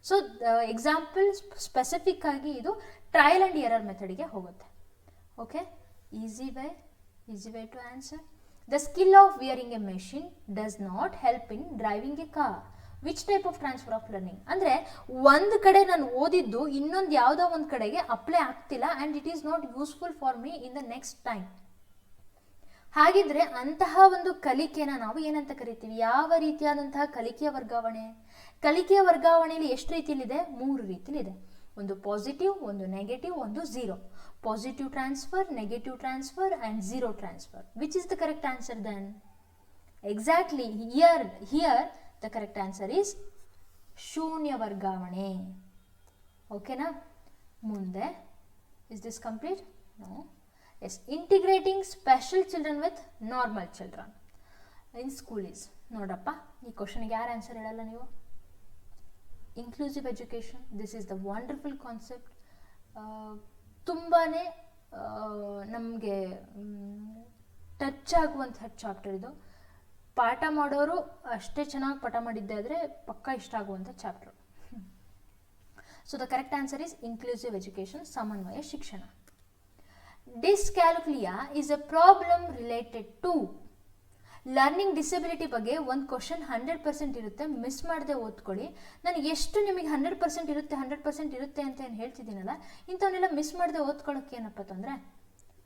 ಸೊ ಎಕ್ಸಾಂಪಲ್ ಸ್ಪೆಸಿಫಿಕ್ ಆಗಿ ಇದು ಟ್ರಯಲ್ ಆ್ಯಂಡ್ ಎರರ್ ಮೆಥಡಿಗೆ ಹೋಗುತ್ತೆ. Okay. Easy way to answer. The skill of wearing a machine does not help in driving a car. Which type of transfer of learning? ಅಂದರೆ ಒಂದು ಕಡೆ ನಾನು ಓದಿದ್ದು ಇನ್ನೊಂದು ಯಾವುದೋ ಒಂದು ಕಡೆಗೆ ಅಪ್ಲೈ ಆಗ್ತಿಲ್ಲ and it is not useful for me in the next time. ಹಾಗಿದ್ರೆ ಅಂತಹ ಒಂದು ಕಲಿಕೆನ ನಾವು ಏನಂತ ಕರಿತೀವಿ? ಯಾವ ರೀತಿಯಾದಂತಹ ಕಲಿಕೆಯ ವರ್ಗಾವಣೆ? ಕಲಿಕೆಯ ವರ್ಗಾವಣೆಯಲ್ಲಿ ಎಷ್ಟು ರೀತಿಯಲ್ಲಿದೆ? 3 ರೀತಿಯಲ್ಲಿದೆ. ಒಂದು ಪಾಸಿಟಿವ್, ಒಂದು ನೆಗೆಟಿವ್, ಒಂದು zero. Positive transfer, negative transfer and zero transfer. Which is the correct answer then? Exactly here the correct answer is ಶೂನ್ಯ ವರ್ಗಾವಣೆ. ಓಕೆನಾ? ಮುಂದೆ is this complete? No. Yes, integrating special children with normal children in school is. ನೋಡಪ್ಪ, ಈ ಕ್ವಶನ್ಗೆ ಯಾರು answer ಹೇಳಲ್ಲ ನೀವು? Inclusive education. This is the wonderful concept. ತುಂಬಾ ನಮಗೆ ಟಚ್ ಆಗುವಂತಹ ಚಾಪ್ಟರ್ ಇದು. ಪಾಠ ಮಾಡೋರು ಅಷ್ಟೇ ಚೆನ್ನಾಗಿ ಪಾಠ ಮಾಡಿದ್ದೆ ಆದರೆ ಪಕ್ಕಾ ಇಷ್ಟ ಆಗುವಂಥ chapter. So the correct answer is inclusive education, ಸಮನ್ವಯ ಶಿಕ್ಷಣ. Dyscalculia is a problem related to. Learning disability ಬಗ್ಗೆ ಒಂದು ಕ್ವಶನ್ 100% ಇರುತ್ತೆ. ಮಿಸ್ ಮಾಡದೆ ಓದ್ಕೊಳ್ಳಿ. ನಾನು ಎಷ್ಟು ನಿಮಗೆ 100% ಇರುತ್ತೆ ಅಂತ ಏನು ಹೇಳ್ತಿದ್ದೀನಲ್ಲ, ಇಂಥವನ್ನೆಲ್ಲ ಮಿಸ್ ಮಾಡದೆ ಓದ್ಕೊಳ್ಳೋಕೆ ಏನಪ್ಪ ತೊಂದರೆ?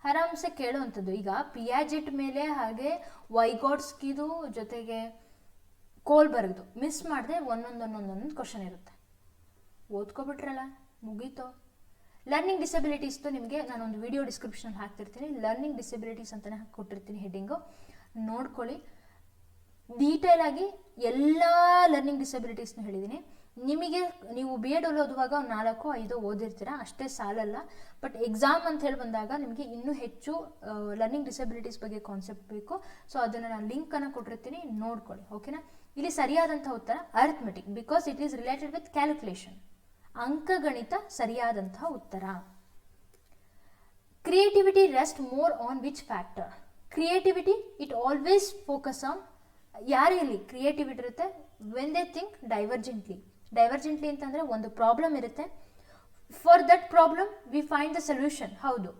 ಆರಾಮ್ಸೆ ಕೇಳುವಂಥದ್ದು. ಈಗ ಪಿಯಾಜೆಟ್ ಮೇಲೆ ಹಾಗೆ ವೈಗಾಟ್ಸ್ಕಿದು ಜೊತೆಗೆ ಕೋಲ್ಬರ್ಗ್ದು ಮಿಸ್ ಮಾಡದೆ ಒಂದೊಂದು ಕ್ವಶನ್ ಇರುತ್ತೆ. ಓದ್ಕೊಬಿಟ್ರಲ್ಲ, ಮುಗೀತು. ಲರ್ನಿಂಗ್ ಡಿಸಬಿಲಿಟೀಸ್ದು ನಿಮಗೆ ನಾನೊಂದು ವಿಡಿಯೋ ಡಿಸ್ಕ್ರಿಪ್ಷನ್ ಹಾಕ್ತಿರ್ತೀನಿ. ಲರ್ನಿಂಗ್ ಡಿಸಬಿಲಿಟೀಸ್ ಅಂತಲೇ ಕೊಟ್ಟಿರ್ತೀನಿ ಹೆಡ್ಡಿಂಗು, ನೋಡ್ಕೊಳ್ಳಿ. ಡೀಟೇಲ್ ಆಗಿ ಎಲ್ಲ ಲರ್ನಿಂಗ್ ಡಿಸಬಿಲಿಟೀಸ್ನ ಹೇಳಿದ್ದೀನಿ. ನಿಮಗೆ ನೀವು ಬಿ ಎಡ್ ಓದುವಾಗ 4-5 ಓದಿರ್ತೀರ, ಅಷ್ಟೇ ಸಾಲಲ್ಲ. ಬಟ್ ಎಕ್ಸಾಮ್ ಅಂತ ಹೇಳಿ ಬಂದಾಗ ನಿಮಗೆ ಇನ್ನೂ ಹೆಚ್ಚು ಲರ್ನಿಂಗ್ ಡಿಸಬಿಲಿಟೀಸ್ ಬಗ್ಗೆ ಕಾನ್ಸೆಪ್ಟ್ ಬೇಕು. ಸೊ ಅದನ್ನು ನಾನು ಲಿಂಕನ್ನು ಕೊಟ್ಟಿರ್ತೀನಿ, ನೋಡ್ಕೊಳ್ಳಿ. ಓಕೆನಾ? ಇಲ್ಲಿ ಸರಿಯಾದಂಥ ಉತ್ತರ arithmetic, because it is related with calculation. ಅಂಕಗಣಿತ ಸರಿಯಾದಂತಹ ಉತ್ತರ. Creativity rest more on which factor? Creativity it always focus on, ಯಾರಲ್ಲಿ ಕ್ರಿಯೇಟಿವಿಟಿ ಇರುತ್ತೆ, when they think divergently. Divergently ಅಂತಂದರೆ ಒಂದು ಪ್ರಾಬ್ಲಮ್ ಇರುತ್ತೆ, for that problem we find the solution. ಹೌದು,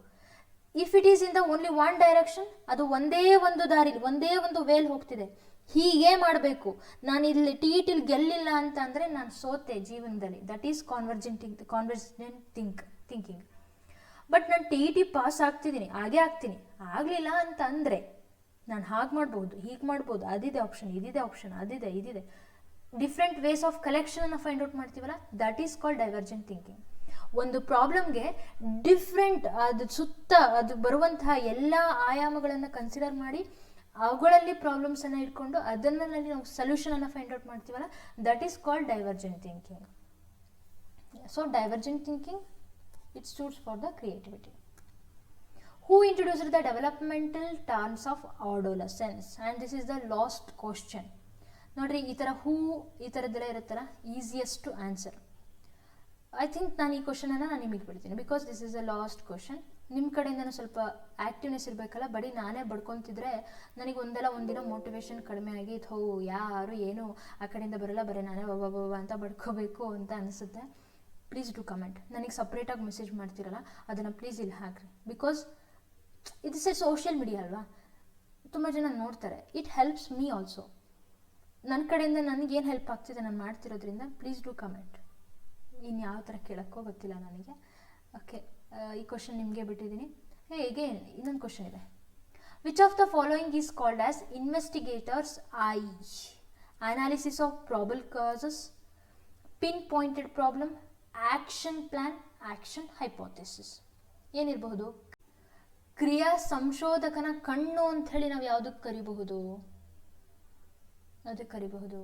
if it is in the only one direction, ಅದು ಒಂದೇ ಒಂದು ದಾರಿಲಿ ಒಂದೇ ಒಂದು ವೇಲ್ ಹೋಗ್ತಿದೆ, ಹೀಗೆ ಮಾಡಬೇಕು, ನಾನು ಇಲ್ಲಿ ಟಿಲ್ ಗೆಲ್ಲಿಲ್ಲ ಅಂತ ಅಂದರೆ ನಾನು ಸೋತೆ ಜೀವನದಲ್ಲಿ. That is convergent thinking. But ನಾನು ಟಿ ಪಾಸ್ ಆಗ್ತಿದ್ದೀನಿ, ಹಾಗೆ ಆಗ್ತೀನಿ, ಆಗಲಿಲ್ಲ ಅಂತ ಅಂದರೆ ನಾನು ಹಾಗೆ ಮಾಡ್ಬೋದು, ಹೀಗೆ ಮಾಡ್ಬೋದು, ಅದಿದೆ ಆಪ್ಷನ್, ಇದಿದೆ ಆಪ್ಷನ್, ಅದಿದೆ ಇದಿದೆ, ಡಿಫ್ರೆಂಟ್ ವೇಸ್ ಆಫ್ ಕಲೆಕ್ಷನನ್ನು ಫೈಂಡ್ ಔಟ್ ಮಾಡ್ತೀವಲ್ಲ, that is called divergent thinking. ಒಂದು ಪ್ರಾಬ್ಲಮ್ಗೆ ಡಿಫ್ರೆಂಟ್ ಅದು ಸುತ್ತ ಅದು ಬರುವಂತಹ ಎಲ್ಲ ಆಯಾಮಗಳನ್ನು ಕನ್ಸಿಡರ್ ಮಾಡಿ ಅವುಗಳಲ್ಲಿ ಪ್ರಾಬ್ಲಮ್ಸನ್ನು ಇಟ್ಕೊಂಡು ಅದನ್ನಲ್ಲಿ ನಾವು ಸೊಲ್ಯೂಷನನ್ನು ಫೈಂಡ್ ಔಟ್ ಮಾಡ್ತೀವಲ್ಲ, that is called divergent thinking. So divergent thinking it suits for the creativity. Who introduced the developmental terms of adolescence? And this is the last question. ನೋಡ್ರಿ, ಈ ಥರ ಈ ಥರದ್ದೆಲ್ಲ ಇರುತ್ತಲ್ಲ, easiest to answer. I think ನಾನು ಈ ಕ್ವಶನನ್ನು ನಾನು ನಿಮಗೆ ಬಿಡ್ತೀನಿ, because this is the last question. ನಿಮ್ಮ ಕಡೆಯಿಂದನೂ ಸ್ವಲ್ಪ ಆ್ಯಕ್ಟಿವ್ನೆಸ್ ಇರಬೇಕಲ್ಲ, ಬರೀ ನಾನೇ ಬಡ್ಕೊತಿದ್ರೆ ನನಗೆ ಒಂದಿನ ಮೋಟಿವೇಶನ್ ಕಡಿಮೆ ಆಗಿ ಯಾರು ಏನು ಆ ಕಡೆಯಿಂದ ಬರಲ್ಲ, ಬರೀ ನಾನೇ ಒಬ್ಬ ಅಂತ ಬಡ್ಕೋಬೇಕು ಅಂತ ಅನಿಸುತ್ತೆ. Please do comment. ನನಗೆ ಸಪ್ರೇಟಾಗಿ ಮೆಸೇಜ್ ಮಾಡ್ತಿರಲ್ಲ, ಅದನ್ನು ಪ್ಲೀಸ್ ಇಲ್ಲಿ ಹಾಕ್ರಿ. ಬಿಕಾಸ್ ಇದು ಸೋಷಿಯಲ್ ಮೀಡಿಯಾ ಅಲ್ವಾ, ತುಂಬ ಜನ ನೋಡ್ತಾರೆ. It helps me also. ನನ್ನ ಕಡೆಯಿಂದ ನನಗೇನು ಹೆಲ್ಪ್ ಆಗ್ತಿದೆ ನಾನು ಮಾಡ್ತಿರೋದ್ರಿಂದ ಪ್ಲೀಸ್ ಡು ಕಮೆಂಟ್. ಇನ್ನು ಯಾವ ಥರ ಕೇಳೋಕ್ಕೋ ಗೊತ್ತಿಲ್ಲ ನನಗೆ. ಓಕೆ, ಈ ಕ್ವಶನ್ ನಿಮಗೆ ಬಿಟ್ಟಿದ್ದೀನಿ. ಹೇಗೆ ಇನ್ನೊಂದು ಕ್ವಶನ್ ಇದೆ. Which of the following is called as investigators I? Analysis of probable causes, pinpointed problem, action plan, action hypothesis. ಏನಿರಬಹುದು? ಕ್ರಿಯಾ ಸಂಶೋಧಕನ ಕಣ್ಣು ಅಂತ ಹೇಳಿ ನಾವು ಯಾವುದಕ್ಕೆ ಕರಿಬಹುದು? ಅದಕ್ಕೆ ಕರಿಬಹುದು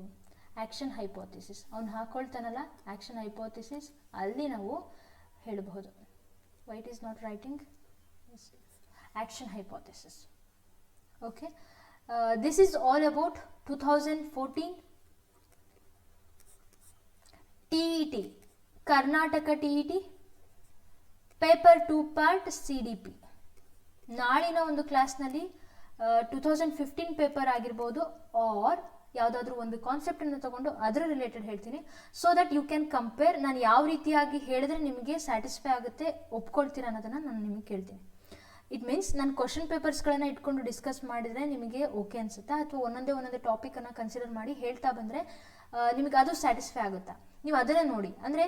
ಆಕ್ಷನ್ ಹೈಪೋಥೆಸಿಸ್. ಅವ್ನು ಹಾಕೊಳ್ತಾನಲ್ಲ ಆಕ್ಷನ್ ಹೈಪೋಥೆಸಿಸ್, ಅಲ್ಲಿ ನಾವು ಹೇಳಬಹುದು. Why it is not writing action hypothesis. Okay, this is all about 2014 TET, Karnataka TET paper 2 part CDP. ನಾಳಿನ ಒಂದು ಕ್ಲಾಸ್ನಲ್ಲಿ 2015 ಪೇಪರ್ ಆಗಿರ್ಬೋದು, ಆರ್ ಯಾವುದಾದ್ರೂ ಒಂದು ಕಾನ್ಸೆಪ್ಟನ್ನು ತಗೊಂಡು ಅದರ ರಿಲೇಟೆಡ್ ಹೇಳ್ತೀನಿ. So that you can compare. ನಾನು ಯಾವ ರೀತಿಯಾಗಿ ಹೇಳಿದ್ರೆ ನಿಮಗೆ ಸ್ಯಾಟಿಸ್ಫೈ ಆಗುತ್ತೆ, ಒಪ್ಕೊಳ್ತೀರಾ ಅನ್ನೋದನ್ನು ನಾನು ನಿಮಗೆ ಕೇಳ್ತೀನಿ. ಇಟ್ ಮೀನ್ಸ್ ನಾನು ಕ್ವಶನ್ ಪೇಪರ್ಸ್ಗಳನ್ನು ಇಟ್ಕೊಂಡು ಡಿಸ್ಕಸ್ ಮಾಡಿದರೆ ನಿಮಗೆ ಓಕೆ ಅನಿಸುತ್ತಾ, ಅಥವಾ ಒಂದೊಂದೇ ಟಾಪಿಕನ್ನು ಕನ್ಸಿಡರ್ ಮಾಡಿ ಹೇಳ್ತಾ ಬಂದರೆ ನಿಮಗೆ ಅದು ಸ್ಯಾಟಿಸ್ಫೈ ಆಗುತ್ತಾ? ನೀವು ಅದನ್ನೇ ನೋಡಿ. ಅಂದರೆ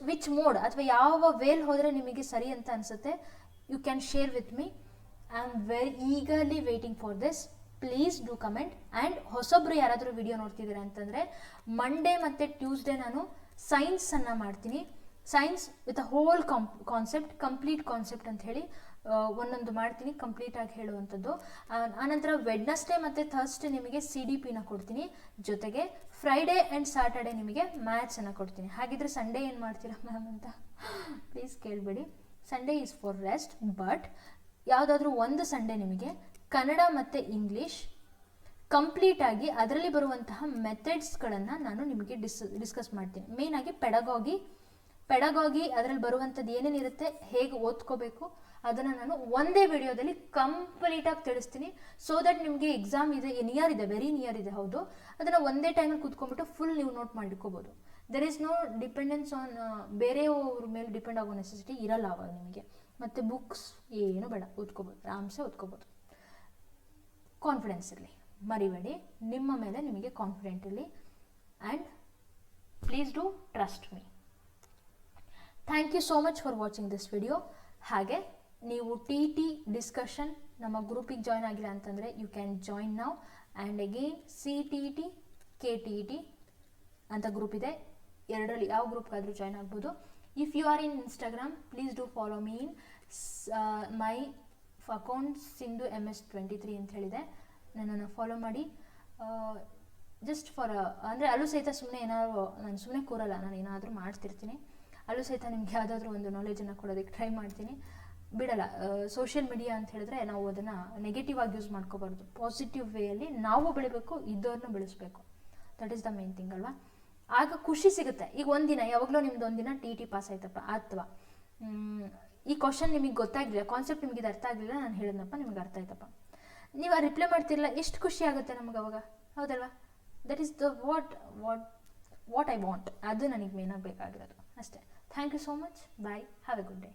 ವಿಚ್ ಮೋಡ್ ಅಥವಾ ಯಾವ ವೇಲ್ ಹೋದರೆ ನಿಮಗೆ ಸರಿ ಅಂತ ಅನಿಸುತ್ತೆ, you can share with me. I am very eagerly waiting for this. Please do comment. And ಹೊಸೊಬ್ಬರು ಯಾರಾದರೂ ವಿಡಿಯೋ ನೋಡ್ತಿದ್ದೀರಾ ಅಂತಂದರೆ ಮಂಡೇ ಮತ್ತು ಟ್ಯೂಸ್ಡೇ ನಾನು ಸೈನ್ಸನ್ನು ಮಾಡ್ತೀನಿ. Science with a whole concept, complete concept ಅಂತ ಹೇಳಿ ಒಂದೊಂದು ಮಾಡ್ತೀನಿ, ಕಂಪ್ಲೀಟಾಗಿ ಹೇಳುವಂಥದ್ದು. ಆನಂತರ ವೆಡ್ನಸ್ಡೇ ಮತ್ತು ಥರ್ಸ್ಡೇ ನಿಮಗೆ CDPನ ಕೊಡ್ತೀನಿ, ಜೊತೆಗೆ ಫ್ರೈಡೇ ಆ್ಯಂಡ್ ಸ್ಯಾಟರ್ಡೇ ನಿಮಗೆ ಮ್ಯಾಥ್ಸನ್ನು ಕೊಡ್ತೀನಿ. ಹಾಗಿದ್ರೆ ಸಂಡೇ ಏನು ಮಾಡ್ತೀರಾ ಮ್ಯಾಮ್ ಅಂತ ಪ್ಲೀಸ್ ಕೇಳಬೇಡಿ. Sunday is for rest. But ಯಾವುದಾದ್ರೂ ಒಂದು ಸಂಡೇ ನಿಮಗೆ ಕನ್ನಡ ಮತ್ತು ಇಂಗ್ಲೀಷ್ ಕಂಪ್ಲೀಟಾಗಿ ಅದರಲ್ಲಿ ಬರುವಂತಹ ಮೆಥಡ್ಸ್ಗಳನ್ನು ನಾನು ನಿಮಗೆ ಡಿಸ್ಕಸ್ ಮಾಡ್ತೀನಿ. ಮೇಯ್ನಾಗಿ ಪೆಡಗಾಗಿ ಅದರಲ್ಲಿ ಬರುವಂಥದ್ದು ಏನೇನಿರುತ್ತೆ, ಹೇಗೆ ಓದ್ಕೋಬೇಕು, ಅದನ್ನು ನಾನು ಒಂದೇ ವಿಡಿಯೋದಲ್ಲಿ ಕಂಪ್ಲೀಟಾಗಿ ತಿಳಿಸ್ತೀನಿ. ಸೊ ದಟ್ ನಿಮಗೆ ಎಕ್ಸಾಮ್ ಇದೆ, ನಿಯರ್ ಇದೆ, ವೆರಿ ನಿಯರ್ ಇದೆ. ಹೌದು, ಅದನ್ನು ಒಂದೇ ಟೈಮಲ್ಲಿ ಕೂತ್ಕೊಂಡ್ಬಿಟ್ಟು ಫುಲ್ ನೀವು ನೋಟ್ ಮಾಡಿಟ್ಕೋಬೋದು. There is no dependence on ಬೇರೆಯವ್ರ ಮೇಲೆ ಡಿಪೆಂಡ್ ಆಗೋ ನೆಸೆಸಿಟಿ ಇರಲ್ಲ ಅವಾಗ ನಿಮಗೆ. ಮತ್ತು ಬುಕ್ಸ್ ಏನು ಬೇಡ, ಓದ್ಕೋಬೋದು, ಆರಾಮ್ಸೆ ಓದ್ಕೋಬೋದು. ಕಾನ್ಫಿಡೆನ್ಸ್ ಇರಲಿ, ಮರಿಬೇಡಿ. ನಿಮ್ಮ ಮೇಲೆ ನಿಮಗೆ ಕಾನ್ಫಿಡೆಂಟ್ ಇರಲಿ. And please do trust me. Thank you so much for watching this video. ಹಾಗೆ ನೀವು TET ಡಿಸ್ಕಷನ್ ನಮ್ಮ ಗ್ರೂಪಿಗೆ ಜಾಯ್ನ್ ಆಗಿಲ್ಲ ಅಂತಂದರೆ you can join now. And again CTET, KTET ಅಂತ ಗ್ರೂಪ್ ಇದೆ. ಎರಡರಲ್ಲಿ ಯಾವ ಗ್ರೂಪ್ಗಾದರೂ ಜಾಯ್ನ್ ಆಗ್ಬೋದು. If you are in Instagram, please do follow me in my account Sindhu MS23 ಅಂತ ಹೇಳಿದೆ. ನನ್ನನ್ನು ಫಾಲೋ ಮಾಡಿ. ಜಸ್ಟ್ ಫಾರ್ ಅಂದರೆ ಅಲ್ಲೂ ಸಹಿತ ಸುಮ್ಮನೆ ಏನಾದ್ರು ನಾನು ಸುಮ್ಮನೆ ಕೂರಲ್ಲ, ನಾನು ಏನಾದರೂ ಮಾಡ್ತಿರ್ತೀನಿ. ಅಲ್ಲೂ ಸಹಿತ ನಿಮ್ಗೆ ಯಾವುದಾದ್ರೂ ಒಂದು ನಾಲೆಜನ್ನು ಕೊಡೋದಕ್ಕೆ ಟ್ರೈ ಮಾಡ್ತೀನಿ, ಬಿಡಲ್ಲ. ಸೋಷಿಯಲ್ ಮೀಡಿಯಾ ಅಂತ ಹೇಳಿದ್ರೆ ನಾವು ಅದನ್ನು ನೆಗೆಟಿವ್ ಆಗಿ ಯೂಸ್ ಮಾಡ್ಕೋಬಾರ್ದು. ಪಾಸಿಟಿವ್ ವೇಯಲ್ಲಿ ನಾವು ಬೆಳಿಬೇಕು, ಇದ್ದವ್ರನ್ನ ಬೆಳೆಸಬೇಕು. That is the main thing ಅಲ್ವಾ. ಆಗ ಖುಷಿ ಸಿಗುತ್ತೆ. ಈಗ ಒಂದಿನ ಯಾವಾಗಲೂ ನಿಮ್ದು ಒಂದಿನ TET ಪಾಸ್ ಆಯ್ತಪ್ಪ, ಅಥವಾ ಈ ಕ್ವಶನ್ ನಿಮಗೆ ಗೊತ್ತಾಗಲಿಲ್ಲ, ಕಾನ್ಸೆಪ್ಟ್ ನಿಮಗೆ ಇದು ಅರ್ಥ ಆಗಲಿಲ್ಲ, ನಾನು ಹೇಳಿದ್ನಪ್ಪ ನಿಮಗೆ ಅರ್ಥ ಆಯ್ತಪ್ಪ, ನೀವು ಆ ರಿಪ್ಲೈ ಮಾಡ್ತಿರಲ್ಲ, ಎಷ್ಟು ಖುಷಿ ಆಗುತ್ತೆ ನಮಗೆ ಅವಾಗ, ಹೌದಲ್ವಾ? That is the what I want, ಅದು ನನಗೆ ಮೇನಾಗಿ ಬೇಕಾಗಿರೋದು ಅಷ್ಟೇ. Thank you so much, bye, have a good day.